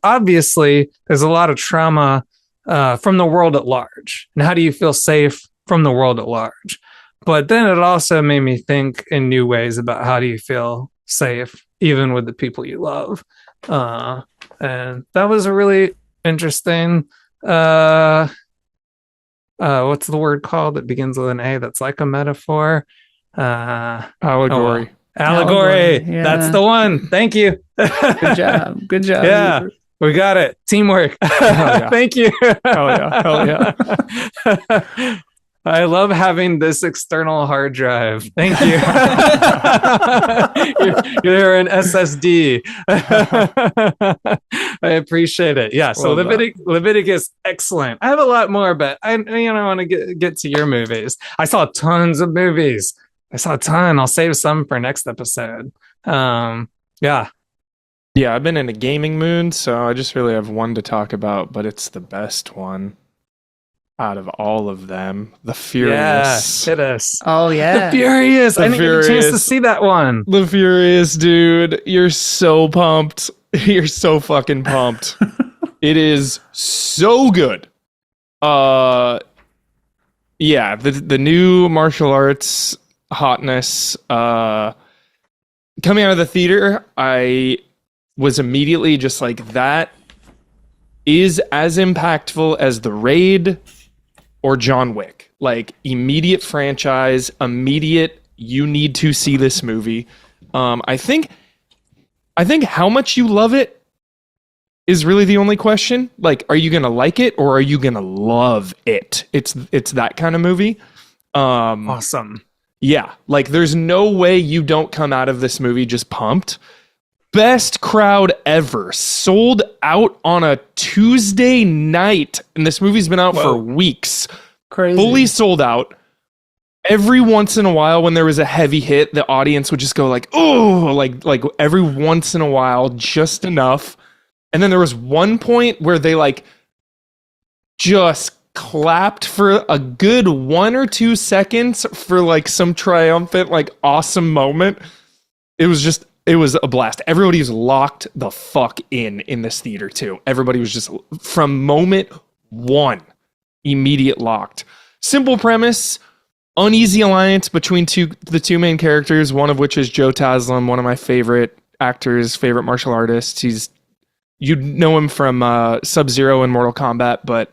obviously there's a lot of trauma from the world at large. And how do you feel safe from the world at large? But then it also made me think in new ways about how do you feel safe even with the people you love. And that was a really interesting what's the word called that begins with an A that's like a metaphor? Allegory. Allegory. Yeah. That's the one. Thank you. Good job. Good job. Yeah. We got it. Teamwork. Yeah. Thank you. Hell yeah. I love having this external hard drive. Thank you. You're an SSD. I appreciate it. Yeah. So Leviticus, excellent. I have a lot more, but I want to get to your movies. I saw tons of movies. I'll save some for next episode. Yeah. Yeah, I've been in a gaming mood, so I just really have one to talk about, but it's the best one. out of all of them, The Yeah, Furious. hit us. Oh yeah. The Furious. I didn't get a chance to Furious. see that one. The Furious, dude. You're so pumped. You're so fucking pumped. It is so good. Yeah, the new martial arts hotness coming out of the theater, I was immediately just like, that is as impactful as The Raid or John Wick. Like, immediate franchise, immediate, you need to see this movie. I think how much you love it is really the only question. Like, are you gonna like it or are you gonna love it? It's that kind of movie. Awesome. Yeah, like there's no way you don't come out of this movie just pumped. Best crowd ever. Sold out on a Tuesday night, and this movie's been out for weeks. Crazy. Fully sold out. Every once in a while, when there was a heavy hit, the audience would just go like, "Oh!" Like every once in a while, just enough. And then there was one point where they like just clapped for a good 1 or 2 seconds for like some triumphant, like awesome moment. It was a blast. Everybody was locked the fuck in this theater too. Everybody was just from moment one, immediate locked. Simple premise, uneasy alliance between the two main characters, one of which is Joe Taslim, one of my favorite actors, favorite martial artists. You'd know him from Sub-Zero and Mortal Kombat, but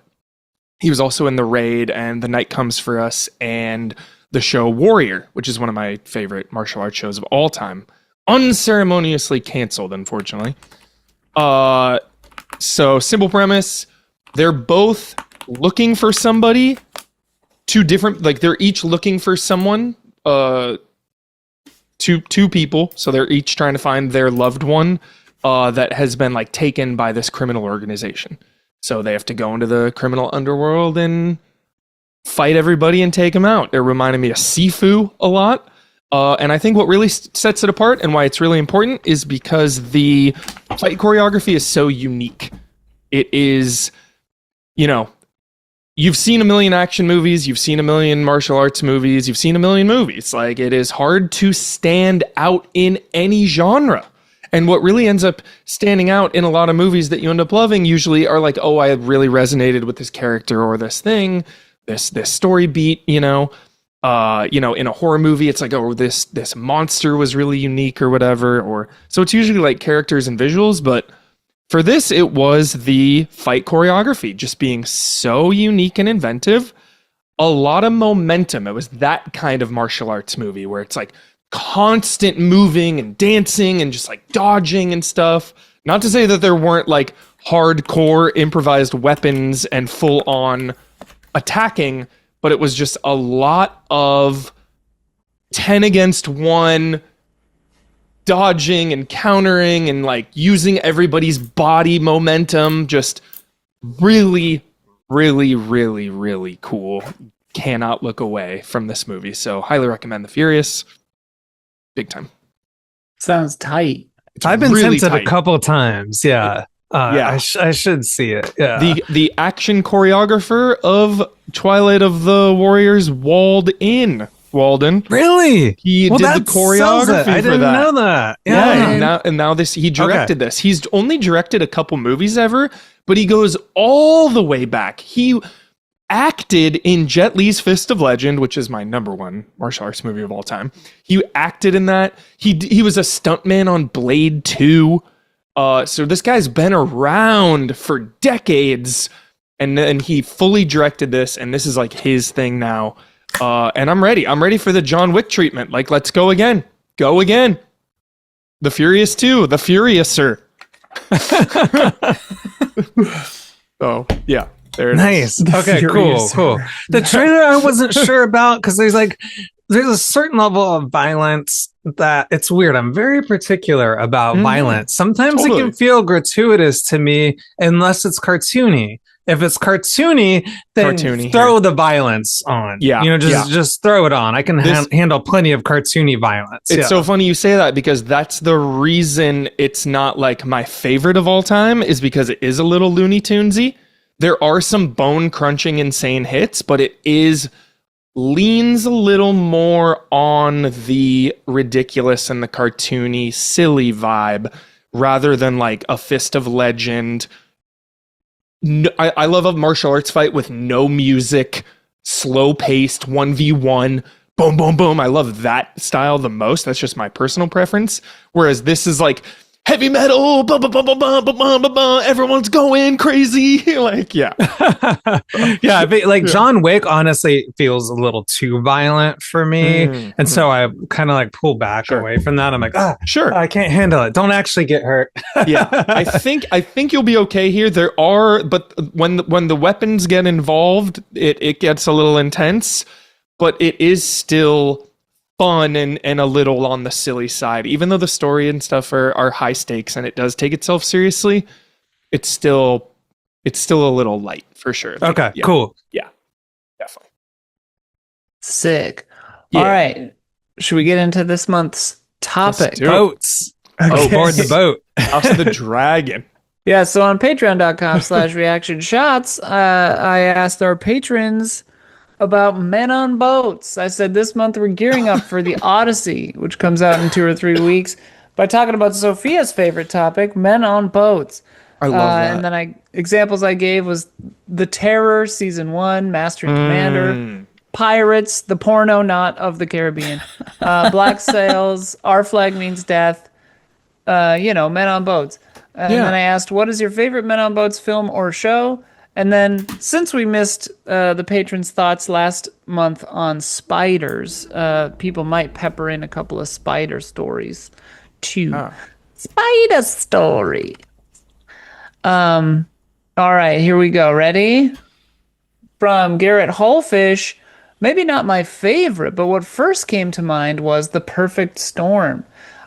he was also in The Raid and The Night Comes For Us and the show Warrior, which is one of my favorite martial arts shows of all time. Unceremoniously canceled, unfortunately. So, simple premise. They're both looking for somebody. Two different, like they're each looking for someone. Two people. So they're each trying to find their loved one that has been like taken by this criminal organization. So they have to go into the criminal underworld and fight everybody and take them out. It reminded me of Sifu a lot. And I think what really sets it apart and why it's really important is because the fight choreography is so unique. It is, you've seen a million action movies, you've seen a million martial arts movies, you've seen a million movies. Like, it is hard to stand out in any genre. And what really ends up standing out in a lot of movies that you end up loving usually are like, oh, I really resonated with this character or this thing, this story beat, in a horror movie, it's like, oh, this monster was really unique or whatever. Or so it's usually like characters and visuals, but for this, it was the fight choreography just being so unique and inventive. A lot of momentum. It was that kind of martial arts movie where it's like constant moving and dancing and just like dodging and stuff. Not to say that there weren't like hardcore improvised weapons and full on attacking, but it was just a lot of 10 against 1 dodging and countering and like using everybody's body momentum. Just really, really, really, really cool. Cannot look away from this movie. So highly recommend The Furious. Big time. Sounds tight. I've been really tempted tight. a couple times. Yeah. Yeah. I should see it. Yeah. The action choreographer of Twilight of the Warriors, Walden. Really? He did the choreography I for didn't that. know that. Yeah, and now this he directed this. He's only directed a couple movies ever, but he goes all the way back. He acted in Jet Li's Fist of Legend, which is my number one martial arts movie of all time. He acted in that. He was a stuntman on Blade 2. So this guy's been around for decades, and then he fully directed this, and this is like his thing now. And I'm ready. I'm ready for the John Wick treatment. Like, let's go again. Go again. The Furious 2. The Furiouser. Oh, yeah. There it is. Nice. Okay, cool. The trailer I wasn't sure about because there's a certain level of violence that it's weird. I'm very particular about violence. Sometimes it can feel gratuitous to me unless it's cartoony. If it's cartoony, then throw the violence on. Yeah. Just throw it on. I can handle plenty of cartoony violence. It's so funny you say that because that's the reason it's not like my favorite of all time is because it is a little Looney Tunesy. there are some bone crunching insane hits, but it leans a little more on the ridiculous and the cartoony, silly vibe rather than like a Fist of Legend. No, I love a martial arts fight with no music, slow paced, 1v1, boom, boom, boom. I love that style the most. That's just my personal preference. Whereas this is like heavy metal, bah, bah, bah, bah, bah, bah, bah, bah, bah, everyone's going crazy. Like, yeah. Yeah, but like John Wick honestly feels a little too violent for me. And so I kind of like pull back away from that. I'm like, sure, I can't handle it. Don't actually get hurt. Yeah, I think you'll be okay here. But when the weapons get involved, it gets a little intense, but it is still fun and a little on the silly side. Even though the story and stuff are high stakes and it does take itself seriously, it's still a little light for sure. Like, Okay, cool. Yeah, definitely. Sick. Yeah. All right. Should we get into this month's topic? Boats. Okay. Oh, board the boat. House of the Dragon. Yeah, so on patreon.com/reaction shots, I asked our patrons about men on boats. I said this month we're gearing up for the Odyssey, which comes out in 2 or 3 weeks, by talking about Sophia's favorite topic, men on boats. I love that. And then examples I gave was The Terror, Season 1, Master and Commander, Pirates, the porno not of the Caribbean, Black Sails, Our Flag Means Death, men on boats. And then I asked, what is your favorite men on boats film or show? And then, since we missed the patrons' thoughts last month on spiders, people might pepper in a couple of spider stories, too. Spider story. All right, here we go. Ready? From Garrett Hullfish, maybe not my favorite, but what first came to mind was The Perfect Storm.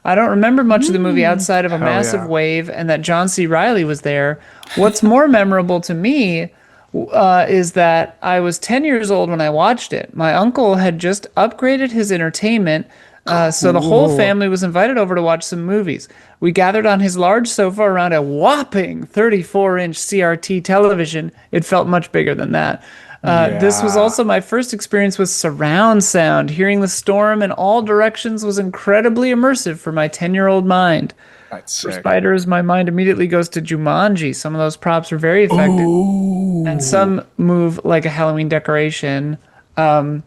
I don't remember much of the movie outside of a massive wave and that John C. Reilly was there. What's more memorable to me is that I was 10 years old when I watched it. My uncle had just upgraded his entertainment, so the whole family was invited over to watch some movies. We gathered on his large sofa around a whopping 34-inch CRT television. It felt much bigger than that. This was also my first experience with surround sound. Hearing the storm in all directions was incredibly immersive for my 10-year-old mind. That's For sick. spiders, my mind immediately goes to Jumanji. Some of those props are very effective. And some move like a Halloween decoration. And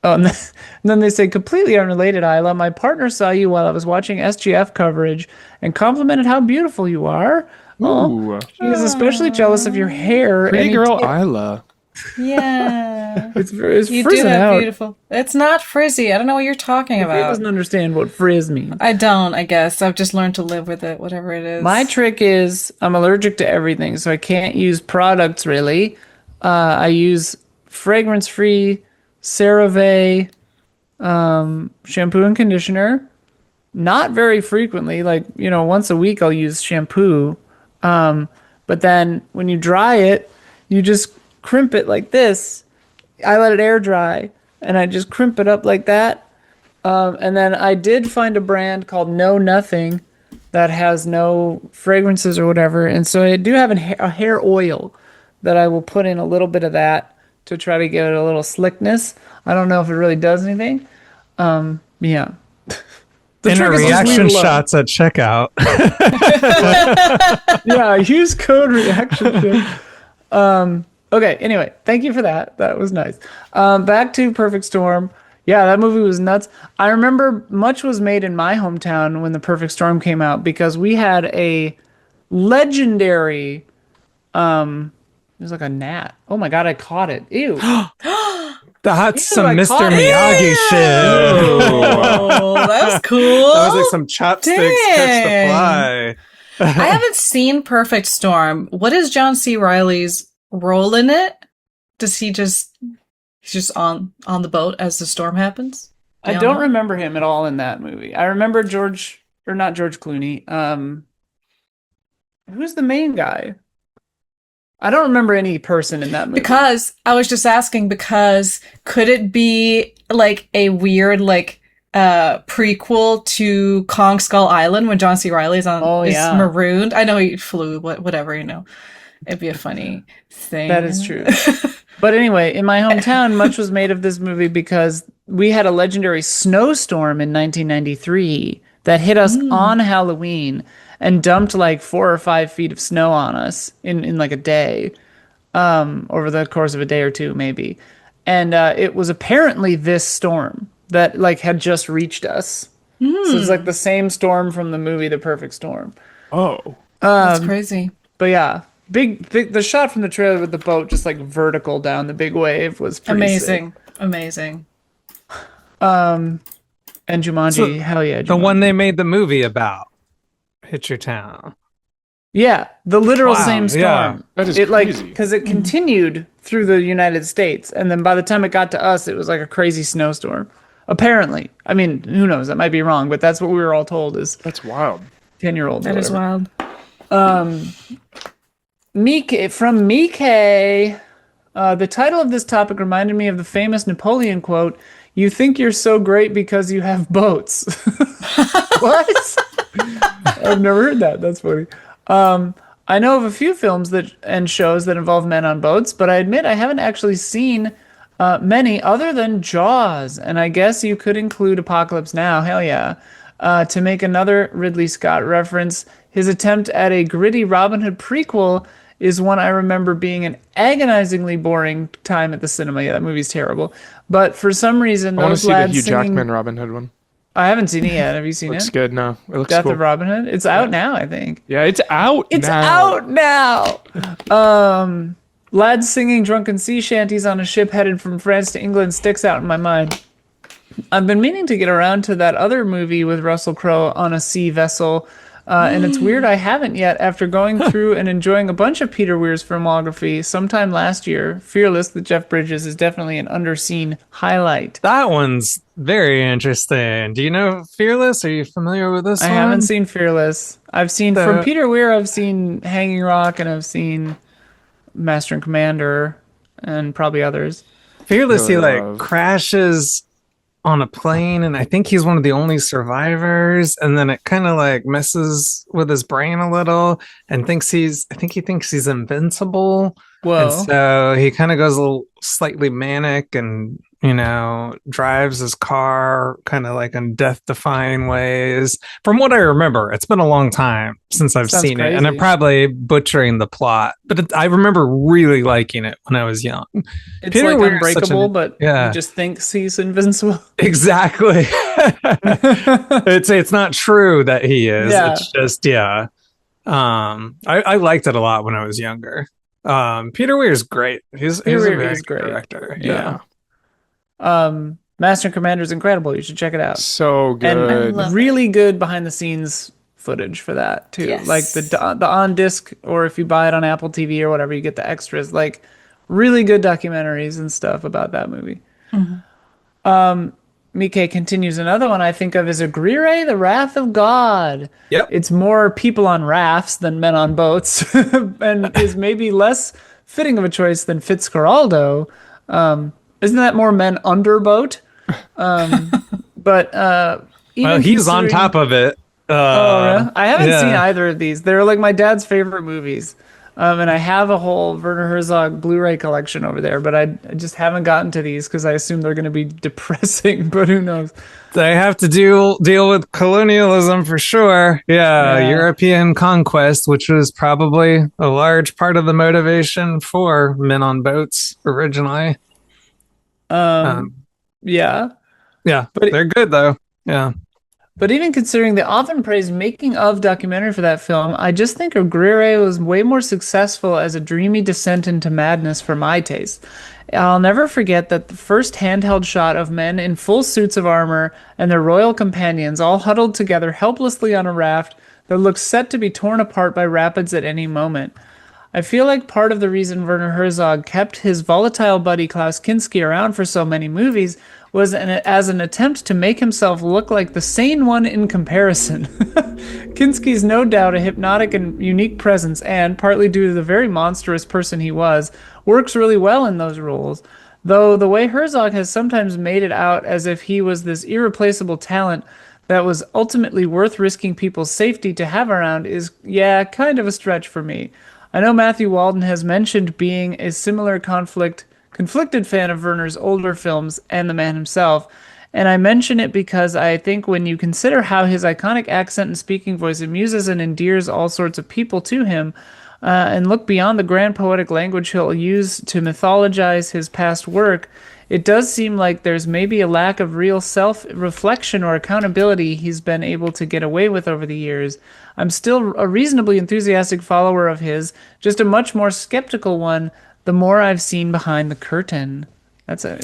then they say, completely unrelated, Isla, my partner saw you while I was watching SGF coverage and complimented how beautiful you are. Ooh. She is especially jealous of your hair. Pretty and girl Isla. Yeah. It's You do frizzing have out. beautiful. It's not frizzy. I don't know what you're talking He about. doesn't understand what frizz means. I don't, I guess. I've just learned to live with it, whatever it is. My trick is I'm allergic to everything, so I can't use products really. I use fragrance-free CeraVe shampoo and conditioner. Not very frequently, like, once a week I'll use shampoo. But then when you dry it, you just crimp it like this. I let it air dry, and I just crimp it up like that. And then I did find a brand called No Nothing that has no fragrances or whatever. And so I do have a hair oil that I will put in a little bit of that to try to give it a little slickness. I don't know if it really does anything. Yeah. The In trick our is just leave reaction it alone. shots at checkout. Yeah, use code reaction. Okay, anyway, thank you for that. That was nice. Back to Perfect Storm. Yeah, that movie was nuts. I remember much was made in my hometown when The Perfect Storm came out because we had a legendary it was like a gnat. Oh my god, I caught it. Ew. That's Ew, some I Mr. caught it. Miyagi shit. Oh, that was cool. That was like some chopsticks catch the fly. I haven't seen Perfect Storm. What is John C. Reilly's role in it? Does he's just on the boat as the storm happens? I don't remember him at all in that movie. I remember not George Clooney. Who's the main guy? I don't remember any person in that movie. Because I was just asking, because could it be like a weird prequel to Kong Skull Island when John C. Reilly is marooned? I know he flew, whatever, It'd be a funny thing. That is true. But anyway, in my hometown, much was made of this movie because we had a legendary snowstorm in 1993 that hit us on Halloween and dumped like 4 or 5 feet of snow on us in like a day, over the course of a day or two, maybe. And it was apparently this storm that like had just reached us. So it's like the same storm from the movie The Perfect Storm. Oh. That's crazy. But yeah, big the shot from the trailer with the boat just like vertical down the big wave was pretty Amazing. sick. Amazing. And Jumanji, hell yeah, The Jumanji. one they made the movie about hit your town. Yeah, the literal Wow, same storm. yeah. That is it like crazy. because it continued through the United States, and then by the time it got to us, it was like a crazy snowstorm. Apparently, I mean, who knows? That might be wrong, but that's what we were all told as That's wild. 10-year-olds. That is wild. Mike from Mike. The title of this topic reminded me of the famous Napoleon quote, "You think you're so great because you have boats." What? I've never heard that. That's funny. I know of a few films and shows that involve men on boats, but I admit I haven't actually seen many other than Jaws, and I guess you could include Apocalypse Now. Hell yeah. To make another Ridley Scott reference, his attempt at a gritty Robin Hood prequel is one I remember being an agonizingly boring time at the cinema. Yeah, that movie's terrible. But for some reason, I want to those see the lads Hugh singing... Jackman Robin Hood one. I haven't seen it yet. Have you seen Looks it? good. No, it looks Death cool. of Robin Hood? It's out now, I think. Yeah, it's out. It's now. out now. Lads singing drunken sea shanties on a ship headed from France to England sticks out in my mind. I've been meaning to get around to that other movie with Russell Crowe on a sea vessel, and it's weird I haven't yet after going through and enjoying a bunch of Peter Weir's filmography sometime last year. Fearless with Jeff Bridges is definitely an underseen highlight. That one's very interesting. Do you know Fearless? Are you familiar with this I one? haven't seen Fearless. I've seen, from Peter Weir, I've seen Hanging Rock, and I've seen Master and Commander, and probably others. Fearless, he Really like love. crashes on a plane, and I think he's one of the only survivors, and then it kind of like messes with his brain a little and I think he thinks he's invincible. Whoa. And so he kind of goes a little slightly manic and, drives his car kind of like in death-defying ways. From what I remember, it's been a long time since I've Sounds seen it, and crazy. I'm probably butchering the plot, but I remember really liking it when I was young. It's Peter like Weir's such Unbreakable, an- but yeah. he just thinks he's invincible. Exactly. It's not true that he is. Yeah. It's just I liked it a lot when I was younger. Peter Weir's great. He's a Weir very is good great. director. Yeah. Master and Commander is incredible. You should check it out. So And good. love really good behind the scenes footage for that too. Yes. Like the on disc, or if you buy it on Apple TV or whatever, you get the extras. Like really good documentaries and stuff about that movie. Mike continues, another one I think of is Agrire, The Wrath of God. Yep. It's more people on rafts than men on boats, and is maybe less fitting of a choice than Fitzcarraldo. Isn't that more men under boat? But even Well, he's on considering- top of it. Oh, really? I haven't yeah. seen either of these. They're like my dad's favorite movies. And I have a whole Werner Herzog Blu-ray collection over there, but I just haven't gotten to these because I assume they're going to be depressing, but who knows? They have to deal with colonialism for sure. Yeah, Yeah. European conquest, which was probably a large part of the motivation for men on boats originally. Yeah. Yeah, But they're good though. Yeah. But even considering the often praised making of documentary for that film, I just think Aguirre was way more successful as a dreamy descent into madness for my taste. I'll never forget that the first handheld shot of men in full suits of armor and their royal companions all huddled together helplessly on a raft that looked set to be torn apart by rapids at any moment. I feel like part of the reason Werner Herzog kept his volatile buddy Klaus Kinski around for so many movies was as an attempt to make himself look like the sane one in comparison. Kinski's no doubt a hypnotic and unique presence, and, partly due to the very monstrous person he was, works really well in those roles. Though the way Herzog has sometimes made it out as if he was this irreplaceable talent that was ultimately worth risking people's safety to have around is, yeah, kind of a stretch for me. I know Matthew Walden has mentioned being a similar conflicted fan of Werner's older films and the man himself. And I mention it because I think when you consider how his iconic accent and speaking voice amuses and endears all sorts of people to him, and look beyond the grand poetic language he'll use to mythologize his past work, it does seem like there's maybe a lack of real self-reflection or accountability he's been able to get away with over the years. I'm still a reasonably enthusiastic follower of his, just a much more skeptical one the more I've seen behind the curtain. That's a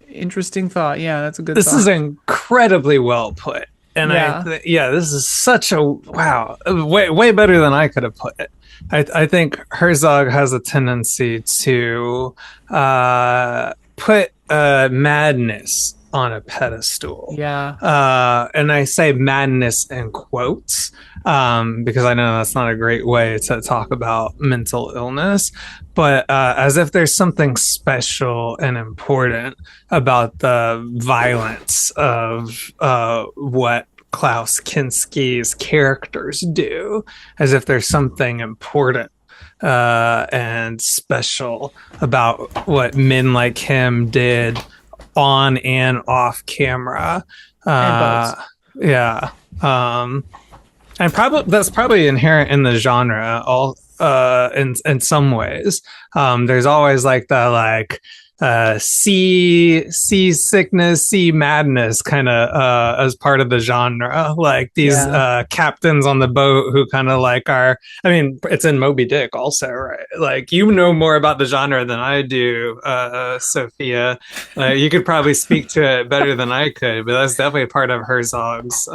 interesting thought. Yeah, that's a good This thought. is incredibly well put. And this is such a wow, way better than I could have put it. I think Herzog has a tendency to put madness on a pedestal. Yeah. And I say madness in quotes because I know that's not a great way to talk about mental illness, but as if there's something special and important about the violence of what Klaus Kinski's characters do, as if there's something important and special about what men like him did on and off camera. And Yeah. And that's probably inherent in the genre in some ways. There's always like the sea sickness, sea madness kind of as part of the genre, like these captains on the boat who kind of like are, I mean, it's in Moby Dick also, right? Like, you know more about the genre than I do, Sophia. You could probably speak to it better than I could, but that's definitely part of Herzog's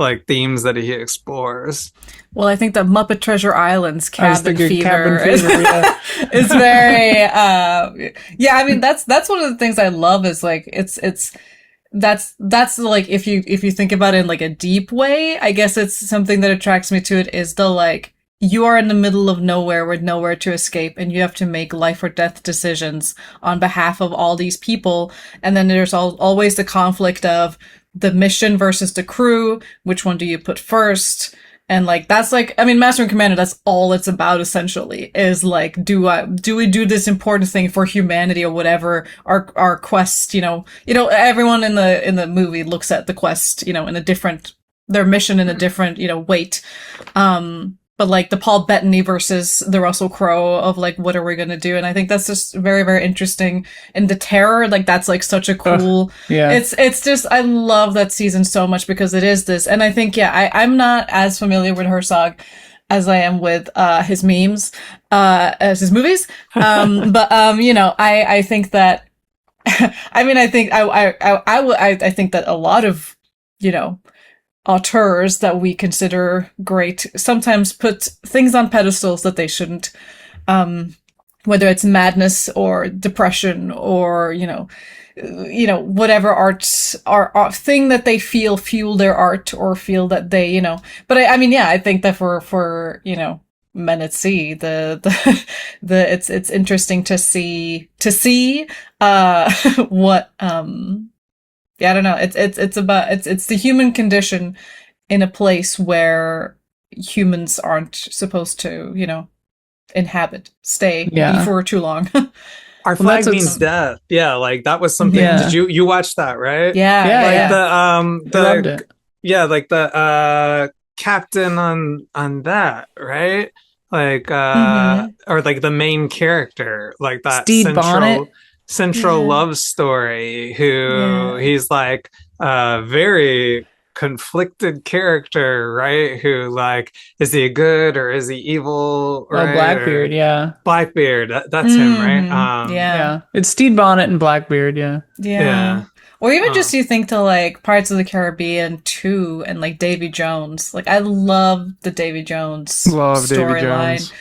like themes that he explores. Well, I think that Muppet Treasure Island's cabin fever is yeah. very I mean that's one of the things I love is like that's like if you think about it in like a deep way, I guess it's something that attracts me to it is the like you are in the middle of nowhere with nowhere to escape and you have to make life or death decisions on behalf of all these people, and then there's always the conflict of the mission versus the crew, which one do you put first? And like that's like, I mean, Master and Commander, that's all it's about essentially, is like do we do this important thing for humanity or whatever, our quest, you know, everyone in the movie looks at the quest, in a different, their mission in a different, weight. But like the Paul Bettany versus the Russell Crowe of like, what are we going to do? And I think that's just very, very interesting. And the terror, like that's like such a cool, it's just, I love that season so much because it is this. And I think, I'm not as familiar with Herzog as I am with, his memes, as his movies. I think that, I think that a lot of, auteurs that we consider great sometimes put things on pedestals that they shouldn't, whether it's madness or depression or whatever art thing that they feel fuel their art or feel that they but I think that for men at sea it's interesting to see what I don't know. It's the human condition in a place where humans aren't supposed to, stay for too long. Our flag means death. Yeah, like that was something. Did you watch that, right? Loved it. Yeah, like the captain on that, right? Like or like the main character, like that Stede Bonnet. Central love story who he's like a very conflicted character, right? Who like, is he good or is he evil? Right? Oh, Blackbeard, Blackbeard, that's him, right? It's Stede Bonnet and Blackbeard, yeah. Or even just you think to like Pirates of the Caribbean 2 and like Davy Jones. Like I love the Davy Jones storyline.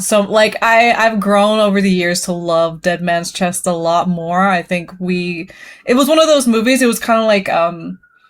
So like I've grown over the years to love Dead Man's Chest a lot more. I think it was one of those movies, it was kind of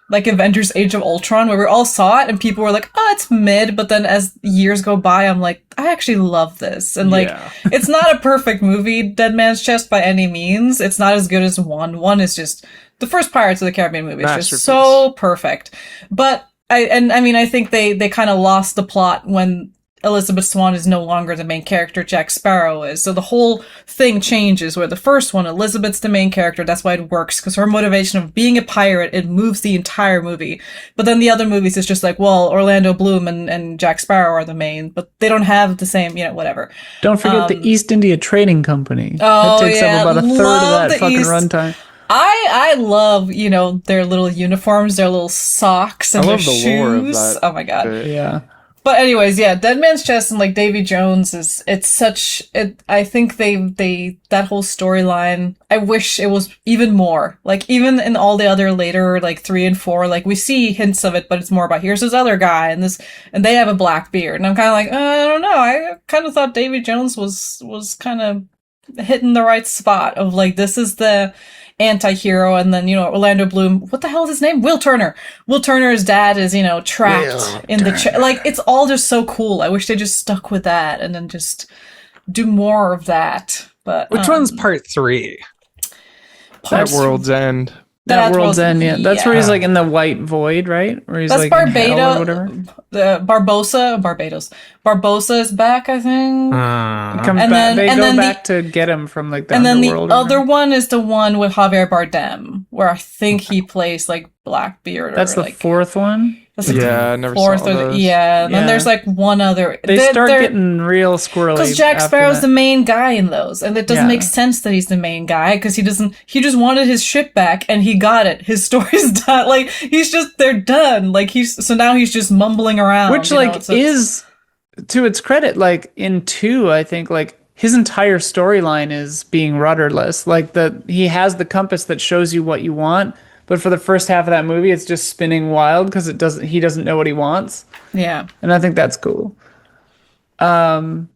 like Avengers Age of Ultron, where we all saw it and people were like, oh, it's mid, but then as years go by, I'm like, I actually love this. And like, it's not a perfect movie, Dead Man's Chest, by any means. It's not as good as one. One is just, the first Pirates of the Caribbean movie is just so perfect. But I think they kind of lost the plot when Elizabeth Swann is no longer the main character, Jack Sparrow is. So the whole thing changes, where the first one, Elizabeth's the main character, that's why it works, because her motivation of being a pirate, it moves the entire movie. But then the other movies, it's just like, well, Orlando Bloom and Jack Sparrow are the main, but they don't have the same, whatever. Don't forget the East India Trading Company. Oh, that takes yeah, up about a third of love that the fucking East. runtime. I love, their little uniforms, their little socks, and I their love the shoes. lore of that. Oh my god. Yeah. But anyways, yeah, Dead Man's Chest and like Davy Jones I think that whole storyline, I wish it was even more. Like even in all the other later, like 3 and 4, like we see hints of it, but it's more about here's this other guy and they have a black beard. And I'm kind of like, I don't know. I kind of thought Davy Jones was kind of hitting the right spot of like, this is the anti-hero, and then Orlando Bloom, what the hell is his name? Will Turner. Will Turner's dad is trapped in the like, it's all just so cool. I wish they just stuck with that and then just do more of that. But Which one's part 3? That World's End. That World's End, yeah. That's where he's like in the white void, right? Where he's that's like Barbados. in hell or whatever. Barbosa is back, I think. He comes back. They go back to get him from like the underworld. And then the other one is the one with Javier Bardem, where I think he plays like Blackbeard. That's the like, fourth one. That's I never saw those. And then there's like one other. They start getting real squirrely. Because Jack Sparrow's the main guy in those, and it doesn't make sense that he's the main guy because he just wanted his ship back and he got it. His story's done. Like they're done. Like so now he's just mumbling around. Which is, to its credit, like in 2, I think like his entire storyline is being rudderless. Like he has the compass that shows you what you want. But for the first half of that movie, it's just spinning wild because he doesn't know what he wants. Yeah. And I think that's cool. From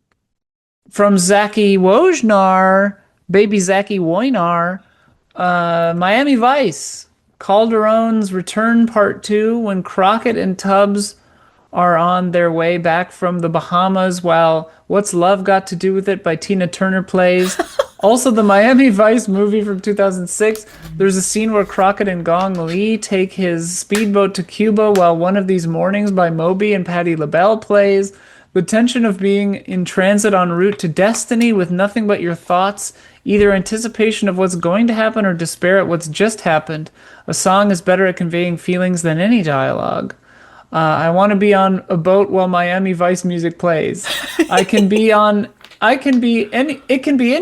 Zaki Wojnar, baby Zaki Wojnar, Miami Vice, Calderon's Return Part 2, when Crockett and Tubbs are on their way back from the Bahamas while What's Love Got to Do With It by Tina Turner plays. Also, the Miami Vice movie from 2006, there's a scene where Crockett and Gong Li take his speedboat to Cuba while One of These Mornings by Moby and Patti LaBelle plays. The tension of being in transit en route to destiny with nothing but your thoughts, either anticipation of what's going to happen or despair at what's just happened. A song is better at conveying feelings than any dialogue. I want to be on a boat while Miami Vice music plays. It can be any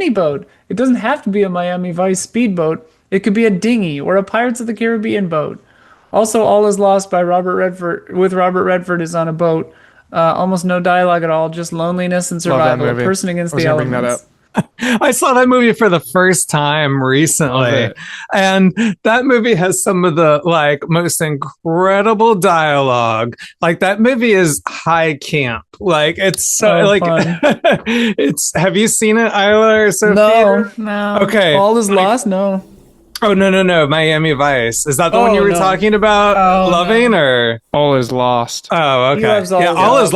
boat. It doesn't have to be a Miami Vice speedboat. It could be a dinghy or a Pirates of the Caribbean boat. Also, All Is Lost by Robert Redford is on a boat. Almost no dialogue at all, just loneliness and survival. A person against the elements. I saw that movie for the first time recently, and that movie has some of the most incredible dialogue. Like that movie is high camp. Like it's so fun. It's. Have you seen it, Isla or Sophia? No. Okay. All Is Lost? No. Oh no! Miami Vice. Is that the one you were talking about? Loving or All Is Lost? Oh, okay. All Is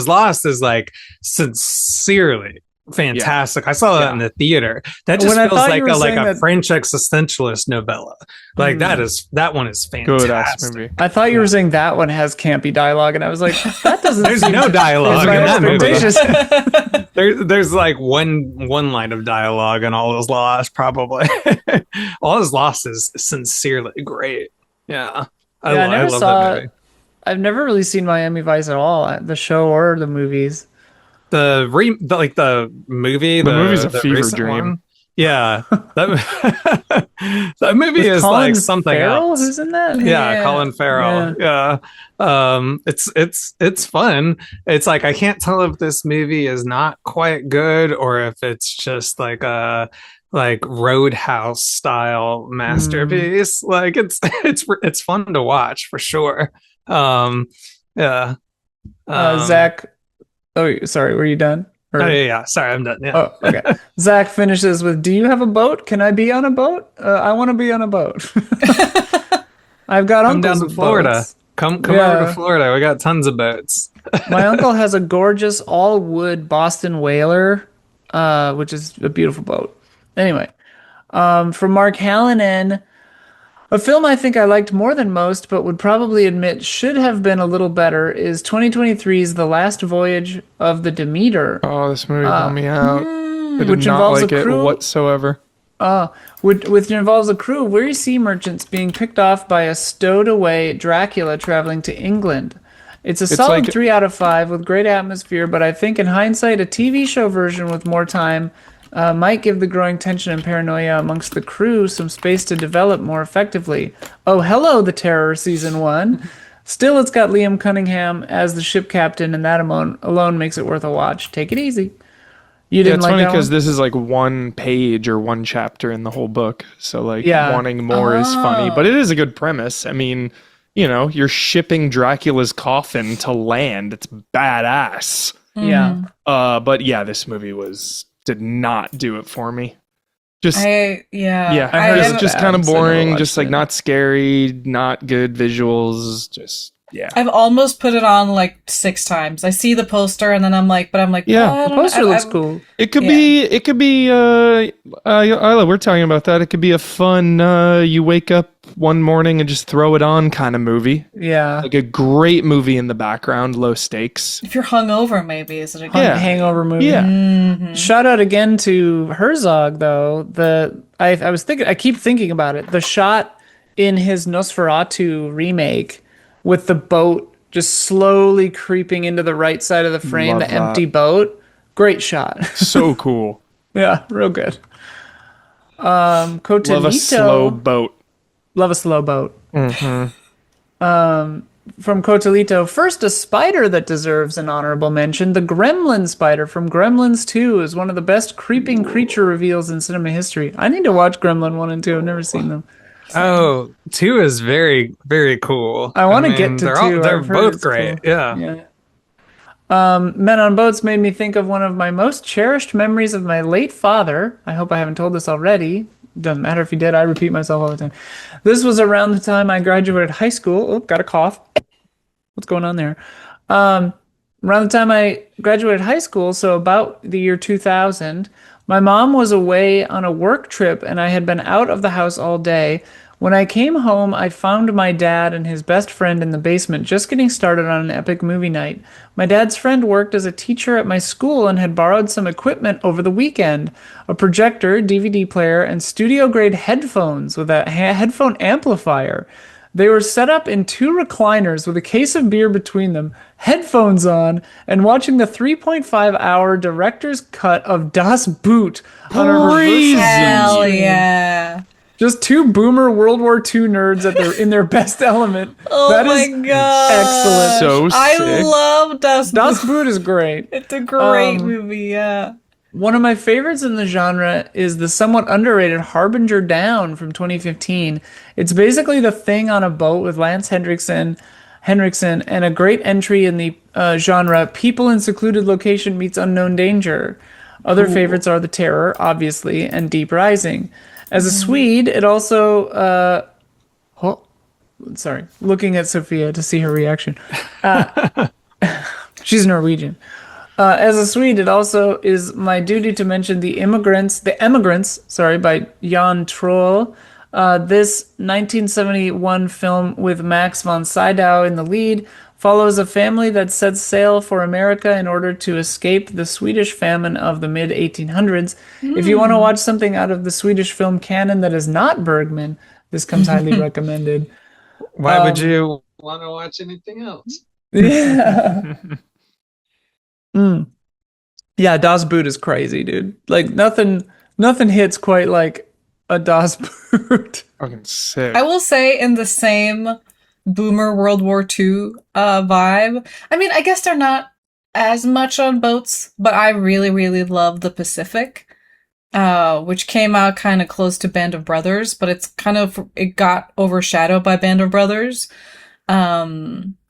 Lost is like sincerely fantastic. I saw that in the theater. That just feels like a French existentialist novella. Like that one is fantastic. Good ass movie. I thought you were saying that one has campy dialogue, and I was like, that doesn't. There's no dialogue in that movie. There's like one line of dialogue in All Is Lost, probably. All Is Lost is sincerely great. Yeah, I love that movie. I've never really seen Miami Vice at all, the show or the movies. The movie, the movie's a fever dream. One. Yeah, that movie With is Colin like something Farrell? else. Who's in that? Yeah, Colin Farrell. Yeah. It's fun. It's like I can't tell if this movie is not quite good or if it's just like a Roadhouse style masterpiece. Like it's fun to watch for sure. Zach. Oh, sorry. Were you done? Yeah. Sorry, I'm done. Yeah. Oh, okay. Zach finishes with, "Do you have a boat? Can I be on a boat? I want to be on a boat." I've got uncles down to Florida. Boats. Come over to Florida. We got tons of boats. My uncle has a gorgeous all wood Boston whaler, which is a beautiful boat. Anyway, from Mark Hallinan, A film I think I liked more than most, but would probably admit should have been a little better, is 2023's The Last Voyage of the Demeter, Oh, this movie bummed me out. I did which not involves like a it crew. whatsoever. Which involves a crew of weary sea merchants being picked off by a stowed-away Dracula traveling to England. It's a solid like- 3 out of 5 with great atmosphere, but I think in hindsight, a TV show version with more time might give the growing tension and paranoia amongst the crew some space to develop more effectively. Oh, hello, The Terror Season 1. Still, it's got Liam Cunningham as the ship captain, and that alone makes it worth a watch. Take it easy. You Yeah, didn't it's like funny that because one? this is like one page or one chapter in the whole book. So like Yeah. wanting more is funny, but it is a good premise. I mean, you know, you're shipping Dracula's coffin to land. It's badass. Yeah. But yeah, this movie did not do it for me. Just yeah, I heard it's it's just bad, kind of so I never boring, watched just like it. not scary, not good visuals, just yeah. I've almost put it on like 6 times. I see the poster and then I'm like, Yeah, I The don't know. poster looks cool. It could Yeah. be Isla, we're talking about that. It could be a fun you wake up one morning and just throw it on kind of movie. Yeah. Like a great movie in the background, low stakes. If you're hungover, maybe is it a good? Yeah. Hangover movie. Yeah. Shout out again to Herzog though. I keep thinking about it. The shot in his Nosferatu remake with the boat just slowly creeping into the right side of the frame, Love the empty boat. Great shot. So cool. Yeah, real good. Cotonito. Love a slow boat. Love a slow boat. From Cotolito, first a spider that deserves an honorable mention. The gremlin spider from Gremlins 2 is one of the best creeping creature reveals in cinema history. I need to watch Gremlin 1 and 2. I've never seen them. Oh, 2 is very, very cool. I wanna get to they're 2. They're I've heard both it's great. cool. Yeah. Yeah. Men on Boats made me think of one of my most cherished memories of my late father. I hope I haven't told this already. Doesn't matter if you did. I repeat myself all the time. This was around the time I graduated high school. Oh, got a cough. What's going on there? Around the time I graduated high school, so about the year 2000, my mom was away on a work trip and I had been out of the house all day. When I came home, I found my dad and his best friend in the basement just getting started on an epic movie night. My dad's friend worked as a teacher at my school and had borrowed some equipment over the weekend, a projector, DVD player, and studio-grade headphones with a headphone amplifier. They were set up in 2 recliners with a case of beer between them, headphones on, and watching the 3.5-hour director's cut of Das Boot on a reverse Hell screen. yeah! Just 2 boomer World War II nerds in their best element. Oh That my is god! excellent. So I sick. love Das Das Boot. Boot is great. It's a great Um, movie. Yeah. One of my favorites in the genre is the somewhat underrated Harbinger Down from 2015. It's basically The Thing on a boat with Lance Henriksen, and a great entry in the genre People in Secluded Location Meets Unknown Danger. Other favorites are The Terror, obviously, and Deep Rising. As a Swede, it also... sorry, looking at Sophia to see her reaction. She's Norwegian. As a Swede, it also is my duty to mention The Emigrants, by Jan Troell. This 1971 film with Max von Sydow in the lead follows a family that sets sail for America in order to escape the Swedish famine of the mid-1800s. If you want to watch something out of the Swedish film canon that is not Bergman, this comes highly recommended. Why would you want to watch anything else? Yeah. Yeah, Das Boot is crazy, dude. Like nothing hits quite like a Das Boot. Fucking sick. I will say in the same boomer World War II vibe. I mean, I guess they're not as much on boats, but I really, really love The Pacific, which came out kind of close to Band of Brothers, but it got overshadowed by Band of Brothers.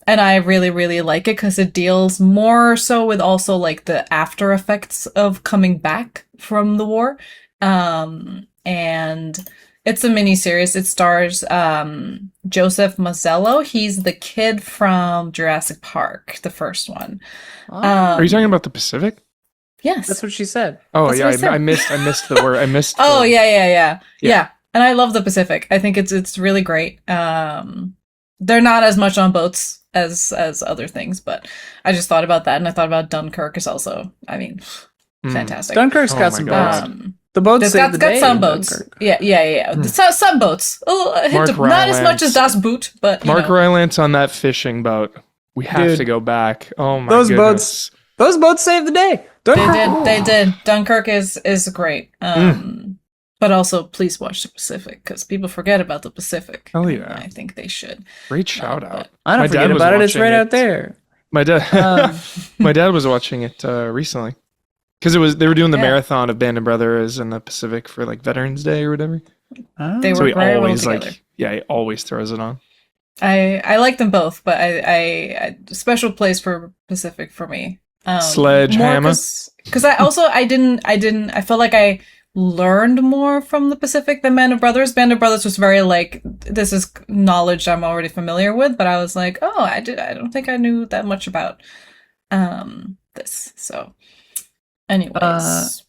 And I really, really like it because it deals more so with also like the after effects of coming back from the war. And it's a miniseries. It stars Joseph Mazzello. He's the kid from Jurassic Park, the first one. Are you talking about the Pacific? Yes. That's what she said. Oh That's yeah, what I said. I missed the word. I missed. Oh, yeah. And I love the Pacific. I think it's really great. They're not as much on boats as other things, but I just thought about that, and I thought about Dunkirk is also, I mean, fantastic. Dunkirk's got my some God. boats. The boats It's saved the day. some in boats. Dunkirk. Yeah. Some boats. A hint of, not as much as Das Boot, but you Mark know. Rylance on that fishing boat. We have Dude. to go back. Oh my Those goodness. boats saved the day. Dunkirk. They did. Dunkirk is great. But also, please watch the Pacific, because people forget about the Pacific. Hell and yeah. I think they should. Great shout out. I My don't dad forget was about it. It's watching right it. out there. My dad, my dad was watching it recently because they were doing the marathon of Band of Brothers in the Pacific for like Veterans Day or whatever. Oh. They So work he very well always together. he always throws it on. I like them both, but I special place for Pacific for me. Sledgehammer. Because I felt like I learned more from the Pacific than Band of Brothers. Band of Brothers was very like, this is knowledge I'm already familiar with, but I was like, oh, I don't think I knew that much about this. So anyways.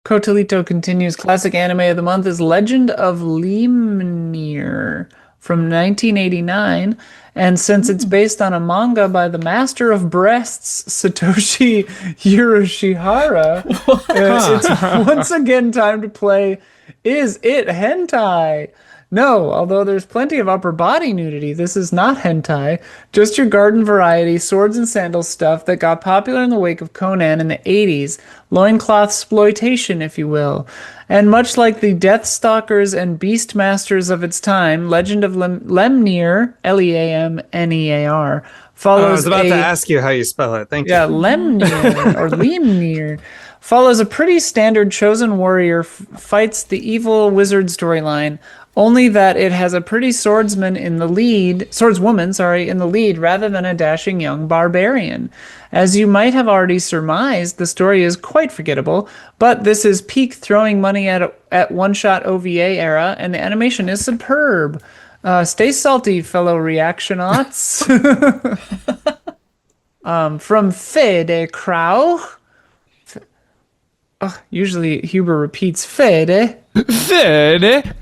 Cotelito continues. Classic anime of the month is Legend of Lemnir from 1989. And since it's based on a manga by the master of breasts, Satoshi Hiroshihara, it's once again time to play Is It Hentai? No, although there's plenty of upper body nudity, this is not hentai, just your garden variety, swords and sandals stuff that got popular in the wake of Conan in the 80s, loincloth exploitation, if you will. And much like the Deathstalkers and Beastmasters of its time, Legend of Lemnir, Leamnear, follows I was about to ask you how you spell it. Thank you. yeah, Lemnir or Lemnir follows a pretty standard chosen warrior fights the evil wizard storyline, only that it has a pretty swordswoman in the lead rather than a dashing young barbarian. As you might have already surmised, the story is quite forgettable, but this is peak throwing money at one-shot OVA era, and the animation is superb. Stay salty, fellow reactionauts. From Fede Crow. Usually Huber repeats Fede. Fede.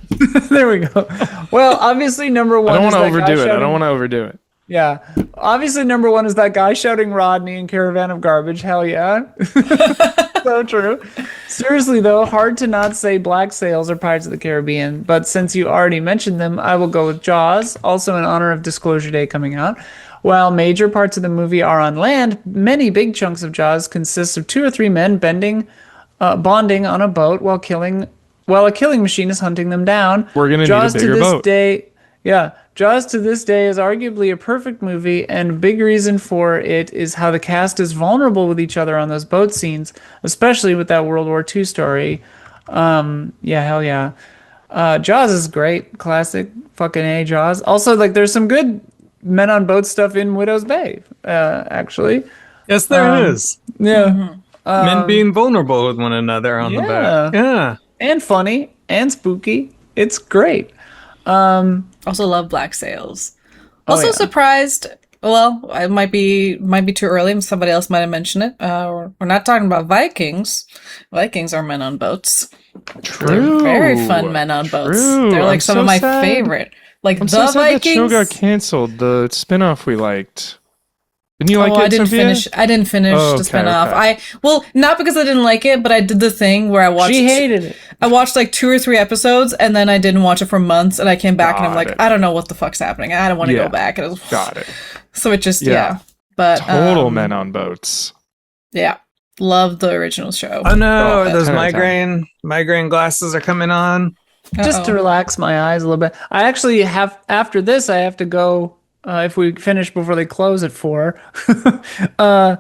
There we go. Well, obviously number one. I don't is want to that guy overdo it. I shouting- don't want to overdo it. Yeah, obviously number one is that guy shouting Rodney in Caravan of Garbage. Hell yeah. So true. Seriously though, hard to not say Black Sails or Pirates of the Caribbean, but since you already mentioned them, I will go with Jaws, also in honor of Disclosure Day coming out. While major parts of the movie are on land, many big chunks of Jaws consist of 2 or 3 men bonding on a boat while a killing machine is hunting them down. We're gonna Jaws need a bigger to this boat. day, Jaws to this day is arguably a perfect movie, and a big reason for it is how the cast is vulnerable with each other on those boat scenes, especially with that World War II story. Hell yeah. Jaws is great, classic, fucking A, Jaws. Also, like, there's some good men on boat stuff in Widow's Bay, actually. Yes, there is. Yeah. Men being vulnerable with one another on the boat. Yeah. And funny and spooky. It's great. Also love Black Sails. Also yeah. surprised. Well, it might be too early. Somebody else might have mentioned it. We're not talking about Vikings. Vikings are men on boats. True. Very fun men on boats. True. They're like I'm some so of my sad. favorite. Like I'm the so sad that show Vikings. got canceled. The spinoff we liked. Didn't you like it, I didn't Sophia? finish. I didn't finish Oh, the okay, spinoff. okay. Not because I didn't like it, but I did the thing where I watched. She hated it. I watched like 2 or 3 episodes, and then I didn't watch it for months, and I came back and I'm Got like, it. I don't know what the fuck's happening. I don't want to Yeah. go back. And it was, Got it. So it just Yeah. But Total men on boats. Yeah, love the original show. Oh no, Oh, those 10 out of 10. migraine glasses are coming on. Just to relax my eyes a little bit. I actually have, after this, I have to go, if we finish before they close at 4, I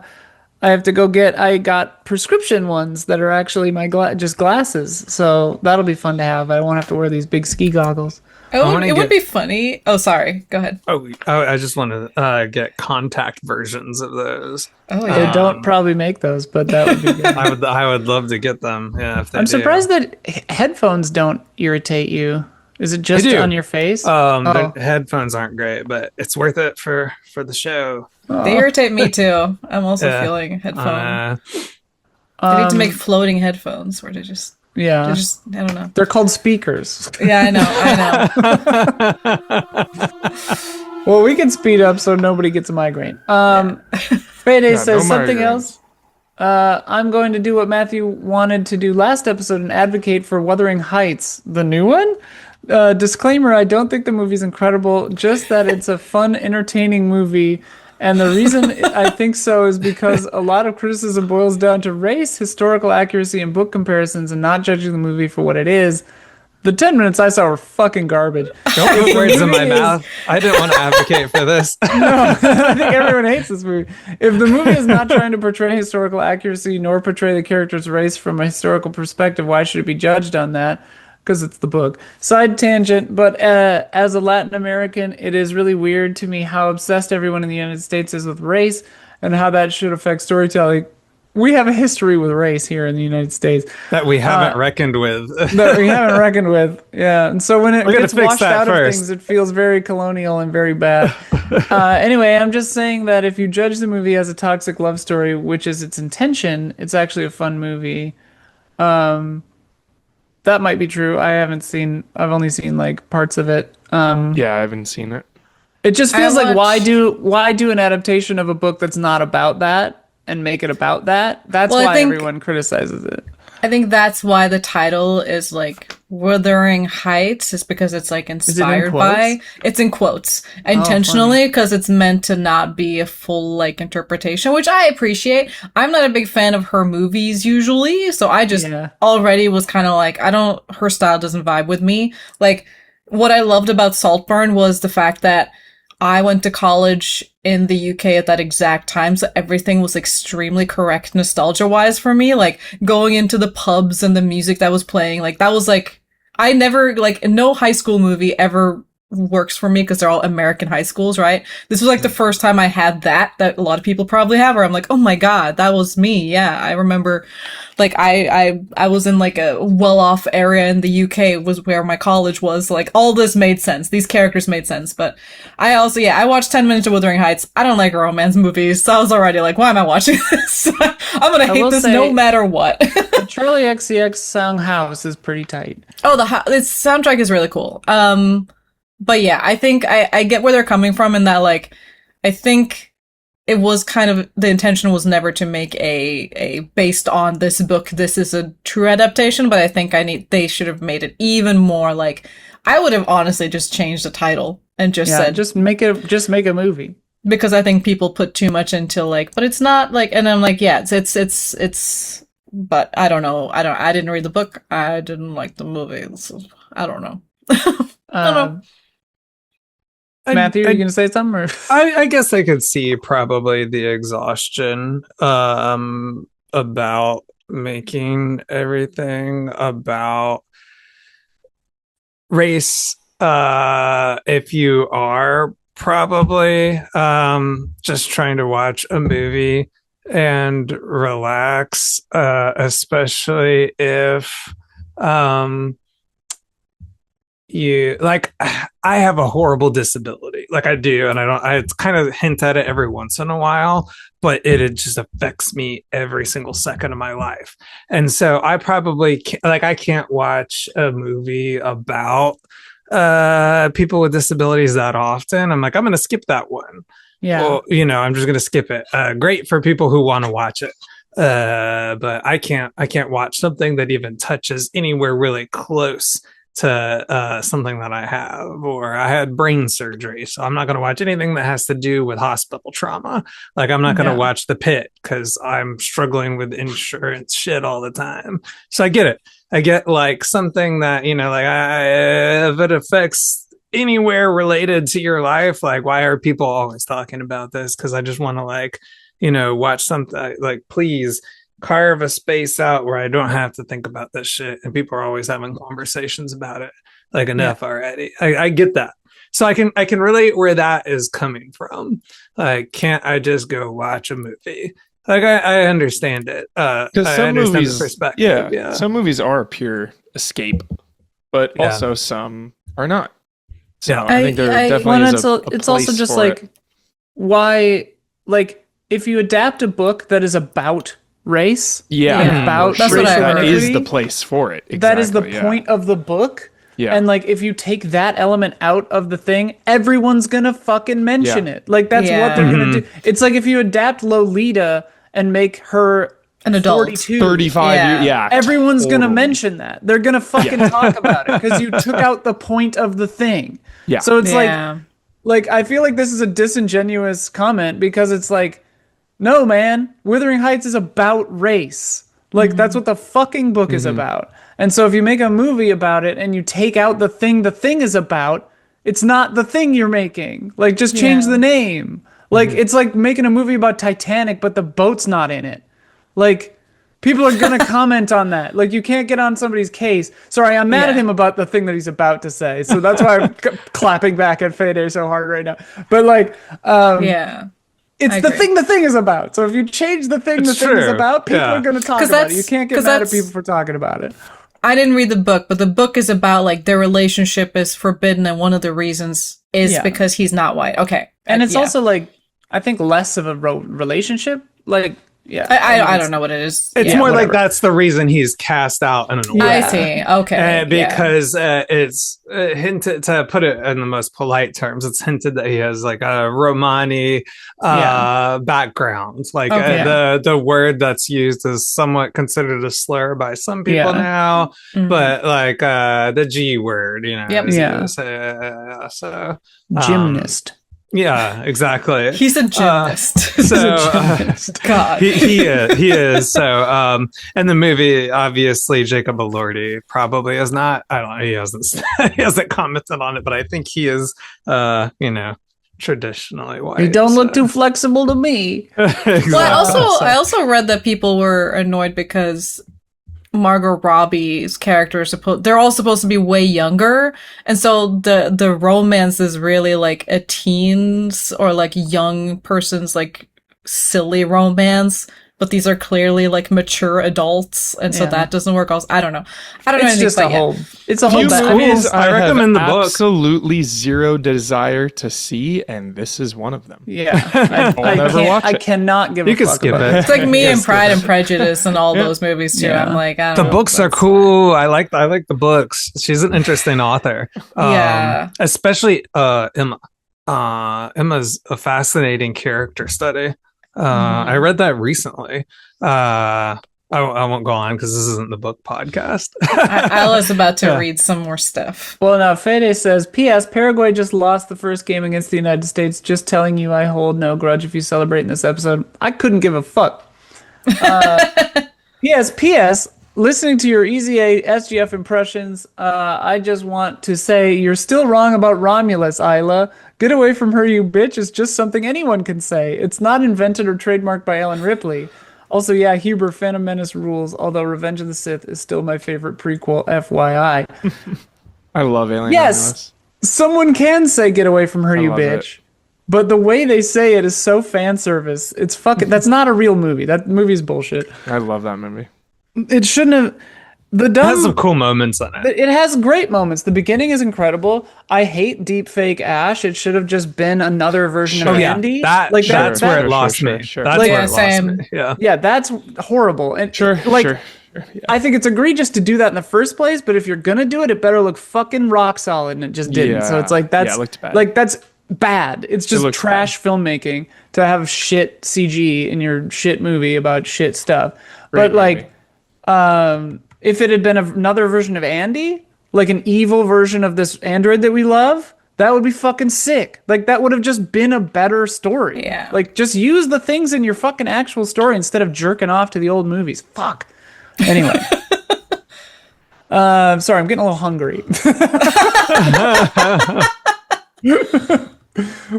have to go I got prescription ones that are actually my just glasses. So that'll be fun to have. I won't have to wear these big ski goggles. It would be funny. Oh, sorry. Go ahead. I just want to get contact versions of those. Oh, They yeah. don't probably make those, but that would be good. I would love to get them. Yeah, if they I'm do. surprised that headphones don't irritate you. Is it just They do. on your face? The headphones aren't great, but it's worth it for the show. They irritate me too. I'm also Yeah. feeling headphone. Uh, They need to make floating headphones where they just Yeah. I don't know. They're called speakers. Yeah, I know. Well, we can speed up so nobody gets a migraine. Fede Yeah, says no something migraines. else. I'm going to do what Matthew wanted to do last episode and advocate for Wuthering Heights, the new one. Disclaimer, I don't think the movie's incredible, just that it's a fun, entertaining movie. And the reason I think so is because a lot of criticism boils down to race, historical accuracy, and book comparisons, and not judging the movie for what it is. The 10 minutes I saw were fucking garbage. Don't put words in my mouth. I didn't want to advocate for this. I think everyone hates this movie. If the movie is not trying to portray historical accuracy nor portray the character's race from a historical perspective, why should it be judged on that? Because it's the book. Side tangent, but as a Latin American, it is really weird to me how obsessed everyone in the United States is with race and how that should affect storytelling. We have a history with race here in the United States That we haven't reckoned with. that we haven't reckoned with. Yeah, and so when it We're gonna gets fix washed that out of first. things, it feels very colonial and very bad. Anyway, I'm just saying that if you judge the movie as a toxic love story, which is its intention, it's actually a fun movie. That might be true. I've only seen like parts of it. Yeah, I haven't seen it. It just feels like watched- why do an adaptation of a book that's not about that and make it about that? That's Well, I why think- everyone criticizes it. I think that's why the title is like Wuthering Heights, is because it's like inspired by. quotes? It's in quotes intentionally because it's meant to not be a full like interpretation, which I appreciate. I'm not a big fan of her movies usually, so I just Yeah. already was kind of like, her style doesn't vibe with me. Like, what I loved about Saltburn was the fact that I went to college in the UK at that exact time, so everything was extremely correct nostalgia-wise for me. Like, going into the pubs and the music that was playing, like, that was like, I never, like, no high school movie ever works for me because they're all American high schools, right? This was like the first time I had that a lot of people probably have, where I'm like, oh my god, that was me. Yeah, I remember, like, I was in like a well-off area in the UK was where my college was. Like, all this made sense. These characters made sense. But I also, I watched 10 minutes of Wuthering Heights. I don't like romance movies, so I was already like, why am I watching this? I'm gonna hate will this say- no matter what. The Charlie XCX song House is pretty tight. Oh, its soundtrack is really cool. But yeah, I think I get where they're coming from in that, like, I think it was kind of, the intention was never to make a based on this book, this is a true adaptation, but I think they should have made it even more like, I would have honestly just changed the title and just said, just make a movie. because I think people put too much into like, but it's not like, and I'm like, yeah, it's, but I don't know. I didn't read the book. I didn't like the movie. So I don't know. I don't know. Matthew, are you gonna say something? Or? I guess I could see probably the exhaustion about making everything about race. If you are probably just trying to watch a movie and relax, especially if you like, I have a horrible disability, like I do, and I kind of hint at it every once in a while, but it just affects me every single second of my life. And so I probably I can't watch a movie about people with disabilities that often. I'm like, I'm gonna skip that one. Yeah. Well, I'm just gonna skip it. Great for people who want to watch it, but I can't watch something that even touches anywhere really close to something that I have, or I had brain surgery, so I'm not going to watch anything that has to do with hospital trauma. Like, I'm not going to watch The Pit because I'm struggling with insurance shit all the time. So I get it. I get like something that, if it affects anywhere related to your life, like, why are people always talking about this? Because I just want to watch something, like, please carve a space out where I don't have to think about this shit, and people are always having conversations about it. Like, enough already. I get that, so I can relate where that is coming from. Like, can't I just go watch a movie? Like, I understand it, Because some understand the movies, perspective. some movies are pure escape, but also some are not. So Yeah. I think there definitely is a it's also place just for like, it. why, like, if you adapt a book that is about race. Yeah, and about That's what I racial heard. that is the equity. place for it. Exactly, That is the yeah. point of the book. Yeah. And like if you take that element out of the thing, everyone's gonna fucking mention Yeah. it. Like that's what they're gonna do. It's like if you adapt Lolita and make her An adult. 42. 35 Yeah. years. Yeah. Everyone's gonna totally. mention that. They're gonna fucking talk about it because you took out the point of the thing. Yeah. So it's Yeah. like I feel like this is a disingenuous comment because it's like, no man, Wuthering Heights is about race. Like that's what the fucking book is about. And so if you make a movie about it and you take out the thing is about, it's not the thing you're making. Like just change Yeah. the name. Like it's like making a movie about Titanic but the boat's not in it. Like people are going to comment on that. Like you can't get on somebody's case. Sorry, I'm mad at Yeah. him about the thing that he's about to say. So that's why I'm clapping back at Fede so hard right now. But like Yeah. it's I the agree. thing is about. So if you change the thing It's is true. about, people Yeah. are going to talk 'Cause about it. that's- You can't get 'cause mad at that's- people for talking about it. I didn't read the book, but the book is about like their relationship is forbidden, and one of the reasons is Yeah. because he's not white. Okay, And it's yeah. also like I think less of a relationship. Like yeah, I don't know what it is. It's Yeah, more like whatever. that's the reason he's cast out in an order. I see. Okay, yeah. Because it's hinted, to put it in the most polite terms, it's hinted that he has like a Romani background. Like Okay. the word that's used is somewhat considered a slur by some people Yeah. now, Mhm. but like the G word, you know. Yep. is Yeah. used, so gymnast. yeah, exactly. He's a gymnast. So God. he is so and the movie obviously Jacob Elordi probably is not, I don't know, he hasn't he hasn't commented on it, but I think he is traditionally white. You don't look so. too flexible to me. Exactly. Well, So- I also read that people were annoyed because Margot Robbie's character is they're all supposed to be way younger, and so the romance is really like a teens or like young person's like silly romance, but these are clearly like mature adults, and so Yeah. that doesn't work. Also, I don't know know It's anything just a about it. whole. It's a whole. Few I mean, movies I I recommend the have book. absolutely zero desire to see, and this is one of them. yeah, I never can't. watch I it. cannot give You a can fuck skip about it. It's like me Yes, and Pride yes. and Prejudice and all those movies too. Yeah. I'm like, I The don't know, books are that's cool. I like the books. She's an interesting author. Yeah. Especially Emma. Emma's a fascinating character study. I read that recently. I won't go on because this isn't the book podcast. I was about to Yeah. read some more stuff. Well, now Fede says, P.S. Paraguay just lost the first game against the United States. Just telling you, I hold no grudge if you celebrate in this episode. I couldn't give a fuck. P.S. Listening to your Easy A SGF impressions, I just want to say you're still wrong about Romulus, Isla. Get away from her, you bitch, is just something anyone can say. It's not invented or trademarked by Ellen Ripley. Also, yeah, Huber, Phantom Menace rules, although Revenge of the Sith is still my favorite prequel, FYI. I love Alien Yes. Romulus. Someone can say get away from her, you love bitch. But the way they say it is so fan service. It's fucking that's not a real movie. That movie's bullshit. I love that movie. It shouldn't have the It has some dumb cool moments in it. it has great moments. The beginning is incredible. I hate deep fake Ash. It should have just been another version Sure. of Oh, yeah. Andy. That's that, where that- it lost sure, me. sure. That's Like- where Yeah, it lost same. me. Yeah. Yeah, that's horrible. And Sure, like sure. Yeah. I think it's egregious to do that in the first place, but if you're gonna do it, it better look fucking rock solid, and it just didn't. So Yeah. it's like that's Yeah, it looked bad. like that's bad. It's just looked trash filmmaking to have shit CG in your shit movie about shit stuff. Great But like, if it had been another version of Andy, like an evil version of this android that we love, that would be fucking sick. Like that would have just been a better story. Yeah. Like just use the things in your fucking actual story instead of jerking off to the old movies. Fuck. Anyway. Sorry, I'm getting a little hungry.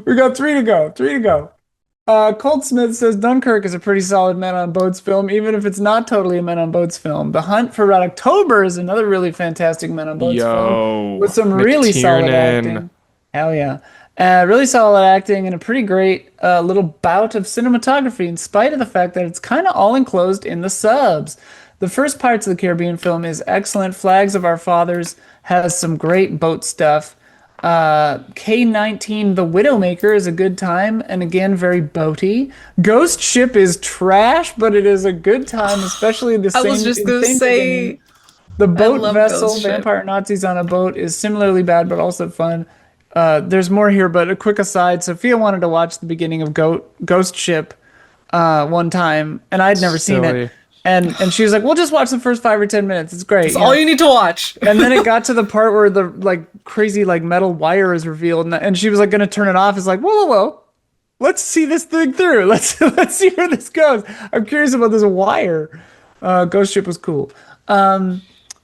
We got three to go. Colt Smith says Dunkirk is a pretty solid Men on Boats film, even if it's not totally a Men on Boats film. The Hunt for Red October is another really fantastic Men on Boats film with some really solid McTiernan. acting. Hell yeah. Really solid acting and a pretty great little bout of cinematography in spite of the fact that it's kind of all enclosed in the subs. The first Pirates of the Caribbean film is excellent. Flags of Our Fathers has some great boat stuff. K-19 The Widowmaker is a good time, and again, very boaty. Ghost Ship is trash, but it is a good time, especially the I same. was just gonna same beginning. say, The boat love vessel, Ghost Ship. vampire Nazis on a boat, is similarly bad, but also fun. There's more here, but a quick aside. Sophia wanted to watch the beginning of Ghost Ship one time, and I'd never seen Silly. it. And she was like, "We'll just watch the first 5 or 10 minutes. It's great." it's all you need to watch. And then it got to the part where the like crazy like metal wire is revealed, and she was like gonna turn it off. It's like, whoa, let's see this thing through. Let's see where this goes. I'm curious about this wire. Ghost Ship was cool.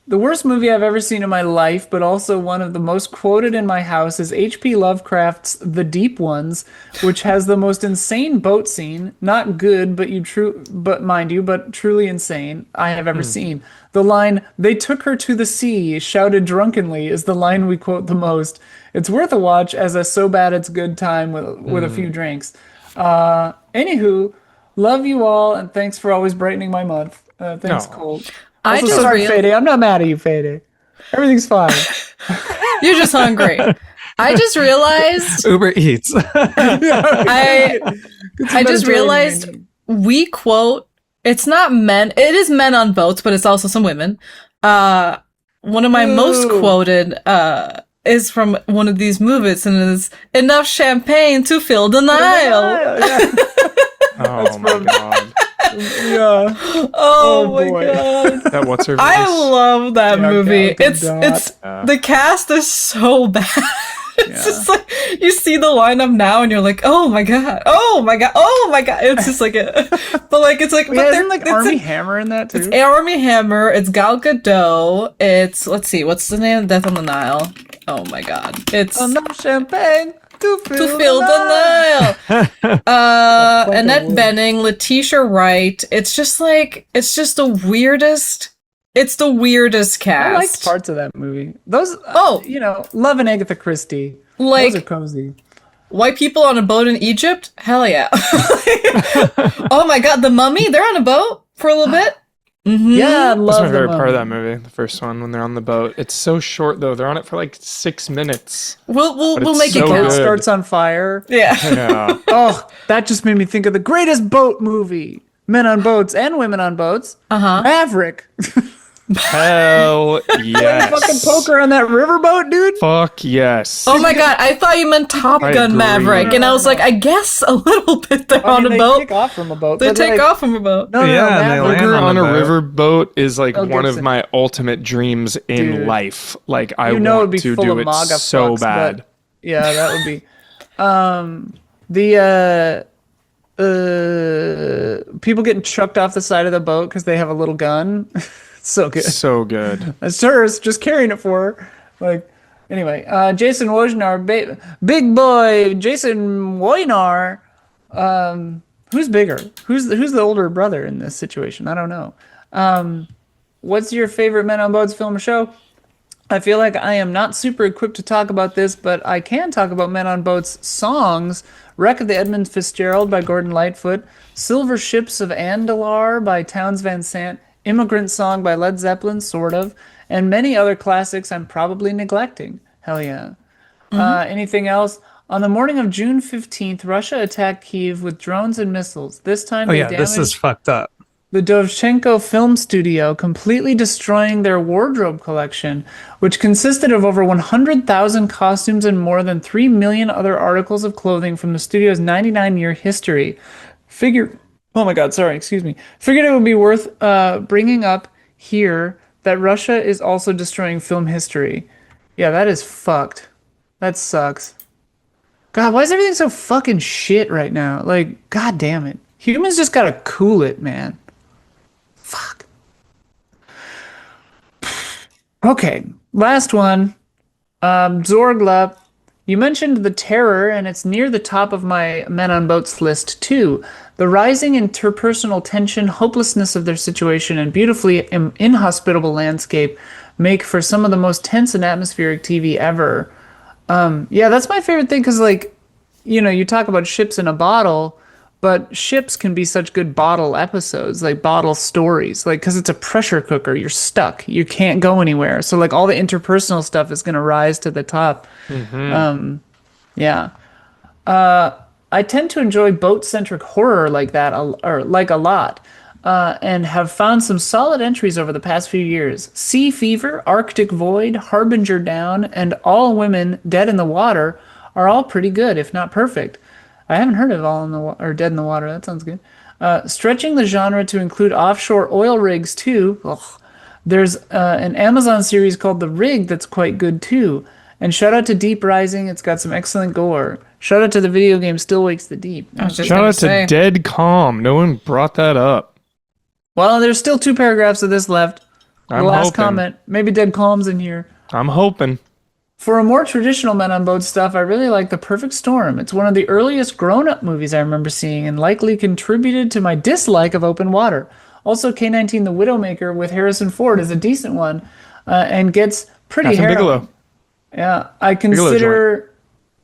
The worst movie I've ever seen in my life, but also one of the most quoted in my house, is H.P. Lovecraft's The Deep Ones, which has the most insane boat scene. Not good, but mind you, but truly insane I have ever seen. The line, "They took her to the sea," shouted drunkenly, is the line we quote the most. It's worth a watch as a so bad it's good time with a few drinks. Anywho, love you all, and thanks for always brightening my month. Thanks, Aw. Cole. I Also, just sorry, realized Fede. I'm not mad at you, Fede. Everything's fine. you're just hungry. I just realized Uber Eats. I just realized we quote, it's not men, it is men on boats, but it's also some women. One of my most quoted is from one of these movies, and it is "Enough champagne to fill the Nile." Yeah. Oh my god. Yeah. Oh my boy. god. That what's her I voice? love that Yeah, movie. Gal It's Gadot. the cast is so bad. It's Yeah. just like you see the lineup now and you're like, oh my god, oh my god, oh my god. It's just like but like it's like, but Yeah, they're isn't like it's Armie like- Hammer in that too? it's Armie Hammer, it's Gal Gadot, it's let's see, what's the name? Death on the Nile. Oh my god. It's Enough champagne to fill the Nile. Annette wood. Bening, Letitia Wright. It's just the weirdest. It's the weirdest cast. I liked parts of that movie. Those, Oh. Love and Agatha Christie. Like- Those are cozy. White people on a boat in Egypt? Hell yeah. Oh my god, The Mummy? They're on a boat for a little bit? Mm-hmm. Yeah, I That's love my favorite the part of Mummy. that movie, the first one when they're on the boat. It's so short though. They're on it for like 6 minutes. We'll it's make so it The count. kid good. starts on fire. Yeah. Yeah. Oh, that just made me think of the greatest boat movie. Men on boats and women on boats. Uh-huh. Maverick. Hell yes. Fucking poker on that riverboat, dude. Fuck yes. Oh my god, I thought you meant Top I Gun agree. Maverick, and I was like, I guess a little bit they're on a they boat. take off from a boat. They but take like, off from a boat. No, Yeah, and they Maverick. land Poker on on the a boat. river boat is like Mel one of Gibson. my ultimate dreams in Dude. life. Like I You know it'd want be to full do of it MAGA so fucks, bad. but yeah, that would be. The people getting chucked off the side of the boat because they have a little gun. So good. So good. That's hers, just carrying it for her. Like, anyway, Jason Wojnar, big boy, Jason Wojnar. Who's bigger? Who's the older brother in this situation? I don't know. What's your favorite Men on Boats film or show? I feel like I am not super equipped to talk about this, but I can talk about Men on Boats songs. Wreck of the Edmund Fitzgerald by Gordon Lightfoot, Silver Ships of Andalar by Townes Van Sant, Immigrant Song by Led Zeppelin, sort of, and many other classics I'm probably neglecting. Hell yeah. Anything else? On the morning of June 15th, Russia attacked Kyiv with drones and missiles. This time Oh they yeah, this is damaged fucked up. the Dovchenko Film Studio, completely destroying their wardrobe collection, which consisted of over 100,000 costumes and more than 3 million other articles of clothing from the studio's 99-year history. Oh my god, sorry, excuse me. Figured it would be worth bringing up here that Russia is also destroying film history. Yeah, that is fucked. That sucks. God, why is everything so fucking shit right now? Like, god damn it. Humans just gotta cool it, man. Fuck. Okay, last one. Zorgla, you mentioned The Terror, and it's near the top of my Men on Boats list, too. The rising interpersonal tension, hopelessness of their situation, and beautifully inhospitable landscape make for some of the most tense and atmospheric TV ever. Yeah, that's my favorite thing, because, like, you know, you talk about ships in a bottle, but ships can be such good bottle episodes, like bottle stories, like because it's a pressure cooker. You're stuck. You can't go anywhere. So like all the interpersonal stuff is going to rise to the top. Yeah. I tend to enjoy boat-centric horror like that, or like a lot, and have found some solid entries over the past few years. Sea Fever, Arctic Void, Harbinger Down, and All Women Dead in the Water are all pretty good, if not perfect. I haven't heard of All in the or Dead in the Water. That sounds good. Stretching the genre to include offshore oil rigs too. Ugh. There's an Amazon series called The Rig that's quite good too. And shout out to Deep Rising. It's got some excellent gore. Shout out to the video game Still Wakes the Deep. I was just Shout gonna out to say. Dead Calm. No one brought that up. Well, there's still 2 paragraphs of this left. I'm the last hoping. comment. Maybe Dead Calm's in here. I'm hoping. For a more traditional Men on Boat stuff, I really like The Perfect Storm. It's one of the earliest grown-up movies I remember seeing and likely contributed to my dislike of open water. Also, K-19 The Widowmaker with Harrison Ford is a decent one and gets pretty Catherine harrowing. Bigelow. Yeah, I consider...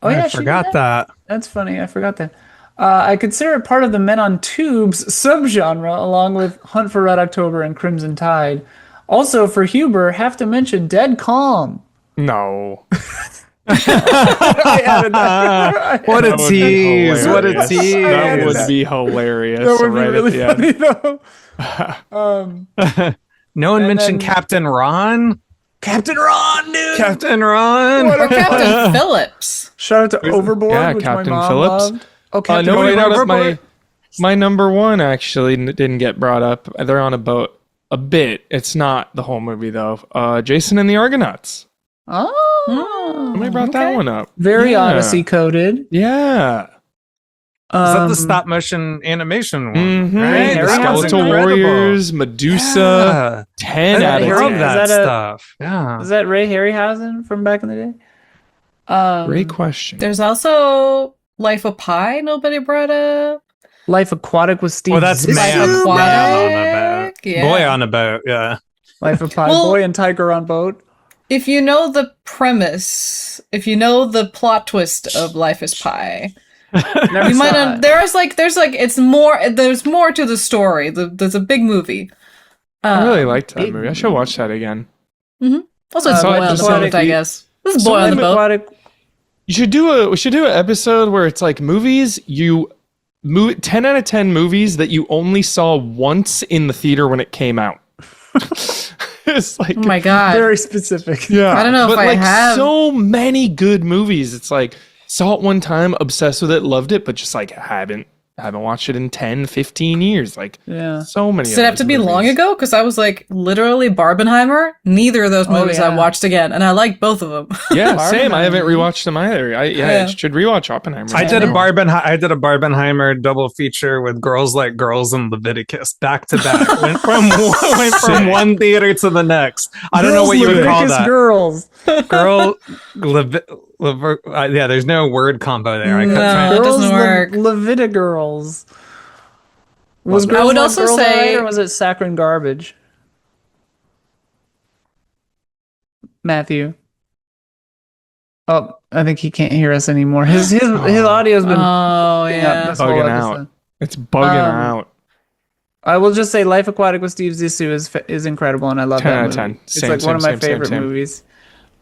Oh yeah, I she forgot did that. That's funny. I forgot that. I consider it part of the Men on Tubes subgenre, along with Hunt for Red October and Crimson Tide. Also, for Huber, have to mention Dead Calm. No. I added that. What a That would be tease! What a hilarious. tease! That would be hilarious. That would be right really at the funny, end. though. No one And mentioned then- Captain Ron. Captain Ron, dude! Captain Ron. Or Captain Phillips. Shout out to Overboard, Yeah, which Captain my mom Phillips. loved. Oh, Captain Nobody brought up Overboard. my number one. Actually, didn't get brought up. They're on a boat a bit. It's not the whole movie though. Jason and the Argonauts. Oh, Somebody brought that one up. very Yeah. Odyssey coded. Yeah. Is that Um, the stop motion animation one? Mm-hmm. Right? Harry That was Skeletal incredible. Warriors, Medusa, Yeah. 10 out I of love 10. that Is that a- stuff. Yeah. Is that Ray Harryhausen from back in the day? Great question. There's also Life of Pi. Nobody brought up. Life Aquatic with Steve. Well, that's Zissou. man, Aquatic. man on a boat. Yeah. Boy on a boat. Yeah. Life of Pi. Well- Boy and Tiger on boat. If you know the premise, if you know the plot twist of Life is Pi, Never you might saw not, it. there's more to the story. There's a big movie. I really liked that big movie. I should watch that again. Also, it's Uh, Boy on Life the is Boat, Aquatic. I guess. This is Boy on the Boat. Aquatic. We should do an episode where it's like movies 10 out of 10 movies that you only saw once in the theater when it came out. It's like Oh my god. Very specific. yeah. I don't know if but I like have- so many good movies. It's like saw it one time, obsessed with it, loved it, but just like haven't watched it in 10, 15 years. Like Yeah. so many. Does it have to be long ago? Because I was like, literally Barbenheimer. Neither of those movies I yeah. watched again, and I like both of them. Yeah, same. I Barbenheimer. haven't rewatched them either. I Yeah. should rewatch Oppenheimer. I did a Barbenheimer double feature with Girls Like Girls and Leviticus back to back. Went from one theater to the next. I don't know what you would call Leviticus that. Girls. Girl, yeah. There's no word combo there. I couldn't No. find- It doesn't work. Levita Girls. Was I Girls would Like also Girls say- alright, or was it saccharine garbage? Matthew. Oh, I think he can't hear us anymore. His audio's been Oh yeah. this whole Bugging episode. out. It's bugging out. I will just say Life Aquatic with Steve Zissou is incredible, and I love 10 that out of movie. 10. It's Same, like one of same, my same, favorite same. movies.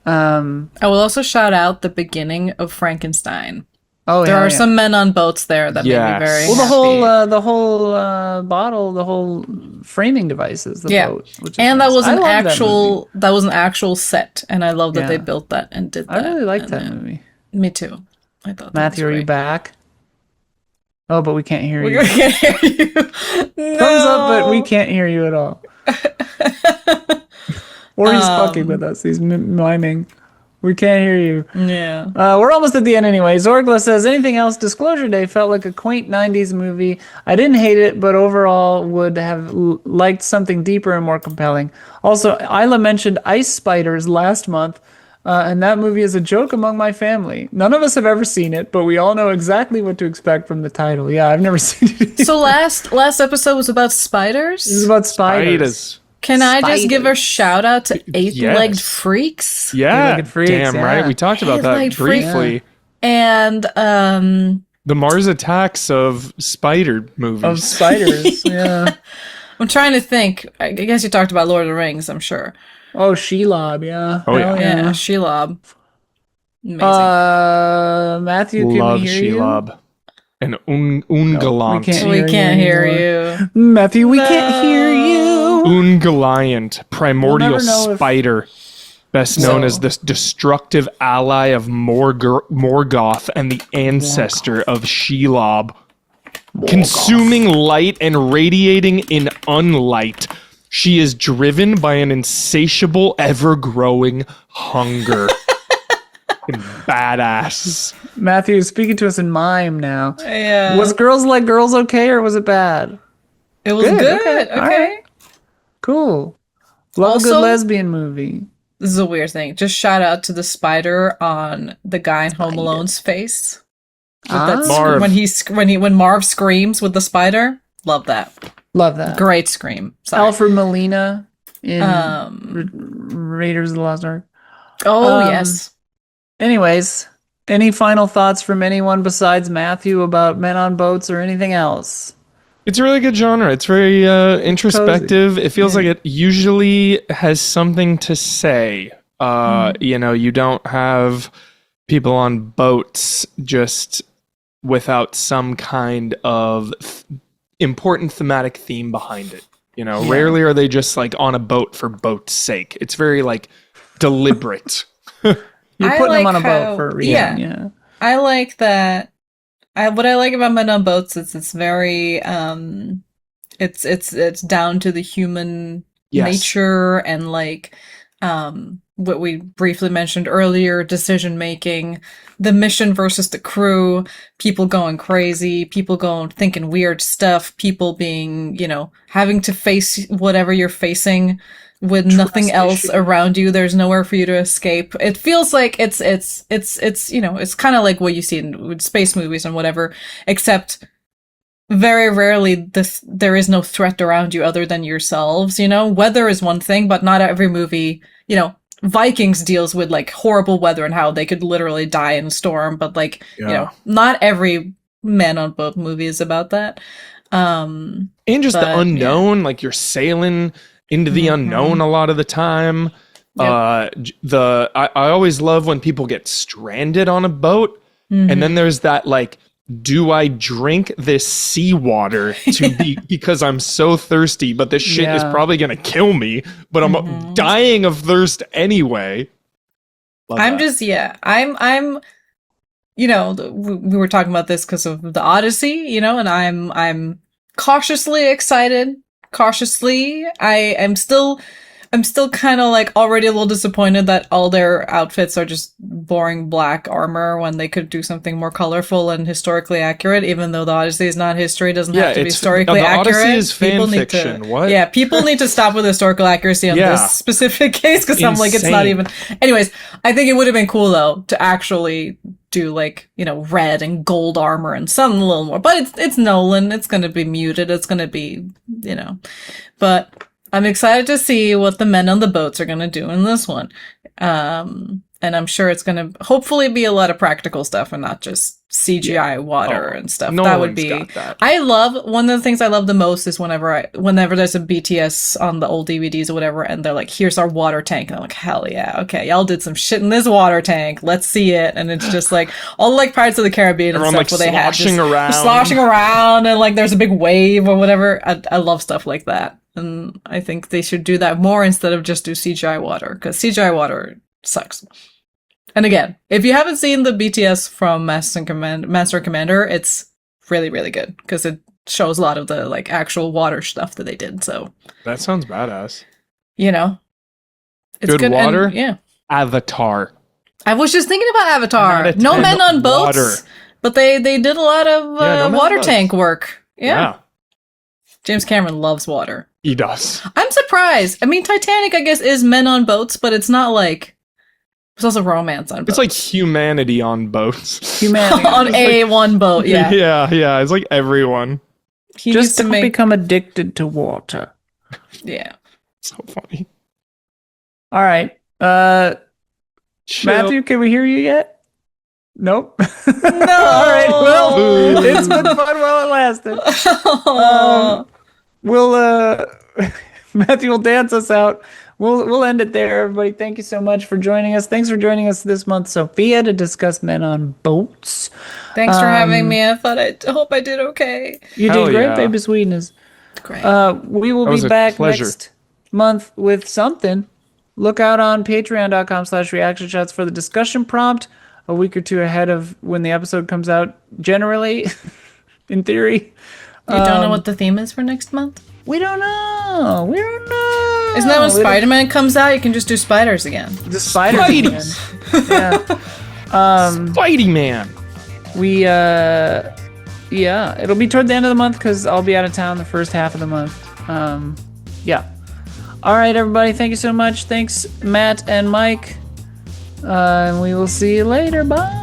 I will also shout out the beginning of Frankenstein. Oh, There yeah, are yeah. some men on boats there that made Yes. me very Well, happy. the whole bottle, the whole framing devices, the Yeah. boat, which is And nice. that was I an love that movie. actual set, and I love that Yeah. they built that and did that. I really liked and, that movie. Me too. I thought. Matthew, are you back? Oh, but we can't hear We you. can't hear you. No. Thumbs up, but we can't hear you at all. Or he's fucking with us. He's miming. We can't hear you. Yeah. We're almost at the end anyway. Zorgla says, anything else? Disclosure Day felt like a quaint 90s movie. I didn't hate it, but overall would have liked something deeper and more compelling. Also, Isla mentioned Ice Spiders last month, and that movie is a joke among my family. None of us have ever seen it, but we all know exactly what to expect from the title. Yeah, I've never seen it. So last episode was about spiders. This is about spiders. Spiders. Can I just give a shout out to eight-legged Yes. freaks? Yeah. Eight-legged freaks, Damn yeah. right. We talked about that Eight-legged freak. briefly. And The Mars Attacks of spider movies. Of spiders, yeah. I'm trying to think. I guess you talked about Lord of the Rings, I'm sure. Oh, Shelob, yeah. Oh, Hell yeah. Yeah, Shelob. Amazing. Matthew, can Love we hear you? Shelob. And Ungalant. can't we hear can't you hear anymore. you. Matthew, we can't hear you. Ungoliant, primordial We'll never know if- spider, best known So- as the destructive ally of Morgoth and the ancestor of Shelob. Consuming light and radiating in unlight, she is driven by an insatiable, ever-growing hunger. Fucking badass. Matthew is speaking to us in mime now. Yeah. Was Girls Like Girls okay, or was it bad? It was good. Okay. All right. Cool. Love a Also- good lesbian movie. This is a weird thing. Just shout out to the spider on the guy in Home Alone's face. With that Marv. when Marv screams with the spider. Love that. Love that. Great scream. Sorry. Alfred Molina in Um, Raiders of the Lost Ark. Oh um, yes. Anyways, any final thoughts from anyone besides Matthew about Men on Boats or anything else? It's a really good genre. It's very introspective. It feels like it usually has something to say. You know, you don't have people on boats just without some kind of important thematic theme behind it. You know, rarely are they just like on a boat for boat's sake. It's very like deliberate. You're I putting them like on a boat how- for a reason. Yeah. I like that. What I like about Men on Boats is it's very it's down to the human Yes. nature and like what we briefly mentioned earlier, decision making, the mission versus the crew, people going crazy, people going thinking weird stuff, people being, you know, having to face whatever you're facing with nothing else around you. There's nowhere for you to escape. It feels like it's you know, it's kind of like what you see in space movies and whatever, except very rarely there is no threat around you other than yourselves, you know? Weather is one thing, but not every movie, you know, Vikings deals with like horrible weather and how they could literally die in a storm, but like, you know, not every Man on Boat movie is about that. And just But, the unknown, like you're sailing into the unknown a lot of the time. Yep. I always love when people get stranded on a boat, and then there's that like, do I drink this seawater to be because I'm so thirsty, but this shit is probably gonna kill me, but I'm dying of thirst anyway. Love I'm that. just, yeah, I'm, you know, we were talking about this because of the Odyssey, you know, and I'm cautiously excited. Cautiously, I'm still kind of like already a little disappointed that all their outfits are just boring black armor when they could do something more colorful and historically accurate. Even though the Odyssey is not history, it doesn't have to be it's- historically the accurate. Odyssey is fan People need fiction. to, What? Yeah, people need to stop with historical accuracy on Yeah. this specific case because I'm like, it's not Insane. even. Anyways, I think it would have been cool though to actually do like, you know, red and gold armor and something a little more. But it's Nolan. It's going to be muted. It's going to be, you know, but I'm excited to see what the men on the boats are going to do in this one. And I'm sure it's going to hopefully be a lot of practical stuff and not just CGI water and stuff. That would Nolan's be. got that. I love one of the things I love the most is whenever there's a BTS on the old DVDs or whatever, and they're like, "Here's our water tank," and I'm like, "Hell yeah, okay, y'all did some shit in this water tank. Let's see it." And it's just like all like Pirates of the Caribbean and Everyone, stuff like, where they had just around. sloshing around and like there's a big wave or whatever. I love stuff like that, and I think they should do that more instead of just do CGI water because CGI water sucks. And again, if you haven't seen the BTS from Master and Commander, it's really, really good because it shows a lot of the like actual water stuff that they did. So, That sounds badass. you know, it's Good and, water? yeah. Avatar. I was just thinking about Avatar. Not a No ton men on of boats, water. but they did a lot of No men on water boats. tank work. Yeah. Yeah, James Cameron loves water. he does. I'm surprised. I mean, Titanic, I guess, is men on boats, but it's not like there's also romance on boats. It's like humanity on boats. Humanity. on one boat. Yeah. yeah. It's like everyone. He needs Just to don't make. become addicted to water. Yeah. So funny. All right. Chill. Matthew, can we hear you yet? Nope. No. All right. Well, it's been fun while it lasted. We'll Matthew will dance us out. We'll end it there, everybody. Thank you so much for joining us. Thanks for joining us this month, Sophia, to discuss Men on Boats. Thanks for having me. I hope I did okay. You Hell did great, yeah. baby sweetness. Great. We will That was be a back pleasure. next month with something. Look out on patreon.com/reaction shots for the discussion prompt a week or two ahead of when the episode comes out, generally, in theory. You don't know what the theme is for next month? We don't know. Isn't that when We don't- Spider-Man comes out? You can just do spiders again. The spiders again. Yeah. Spidey Man. We, yeah, it'll be toward the end of the month because I'll be out of town the first half of the month. Yeah. All right, everybody. Thank you so much. Thanks, Matt and Mike. And we will see you later. Bye.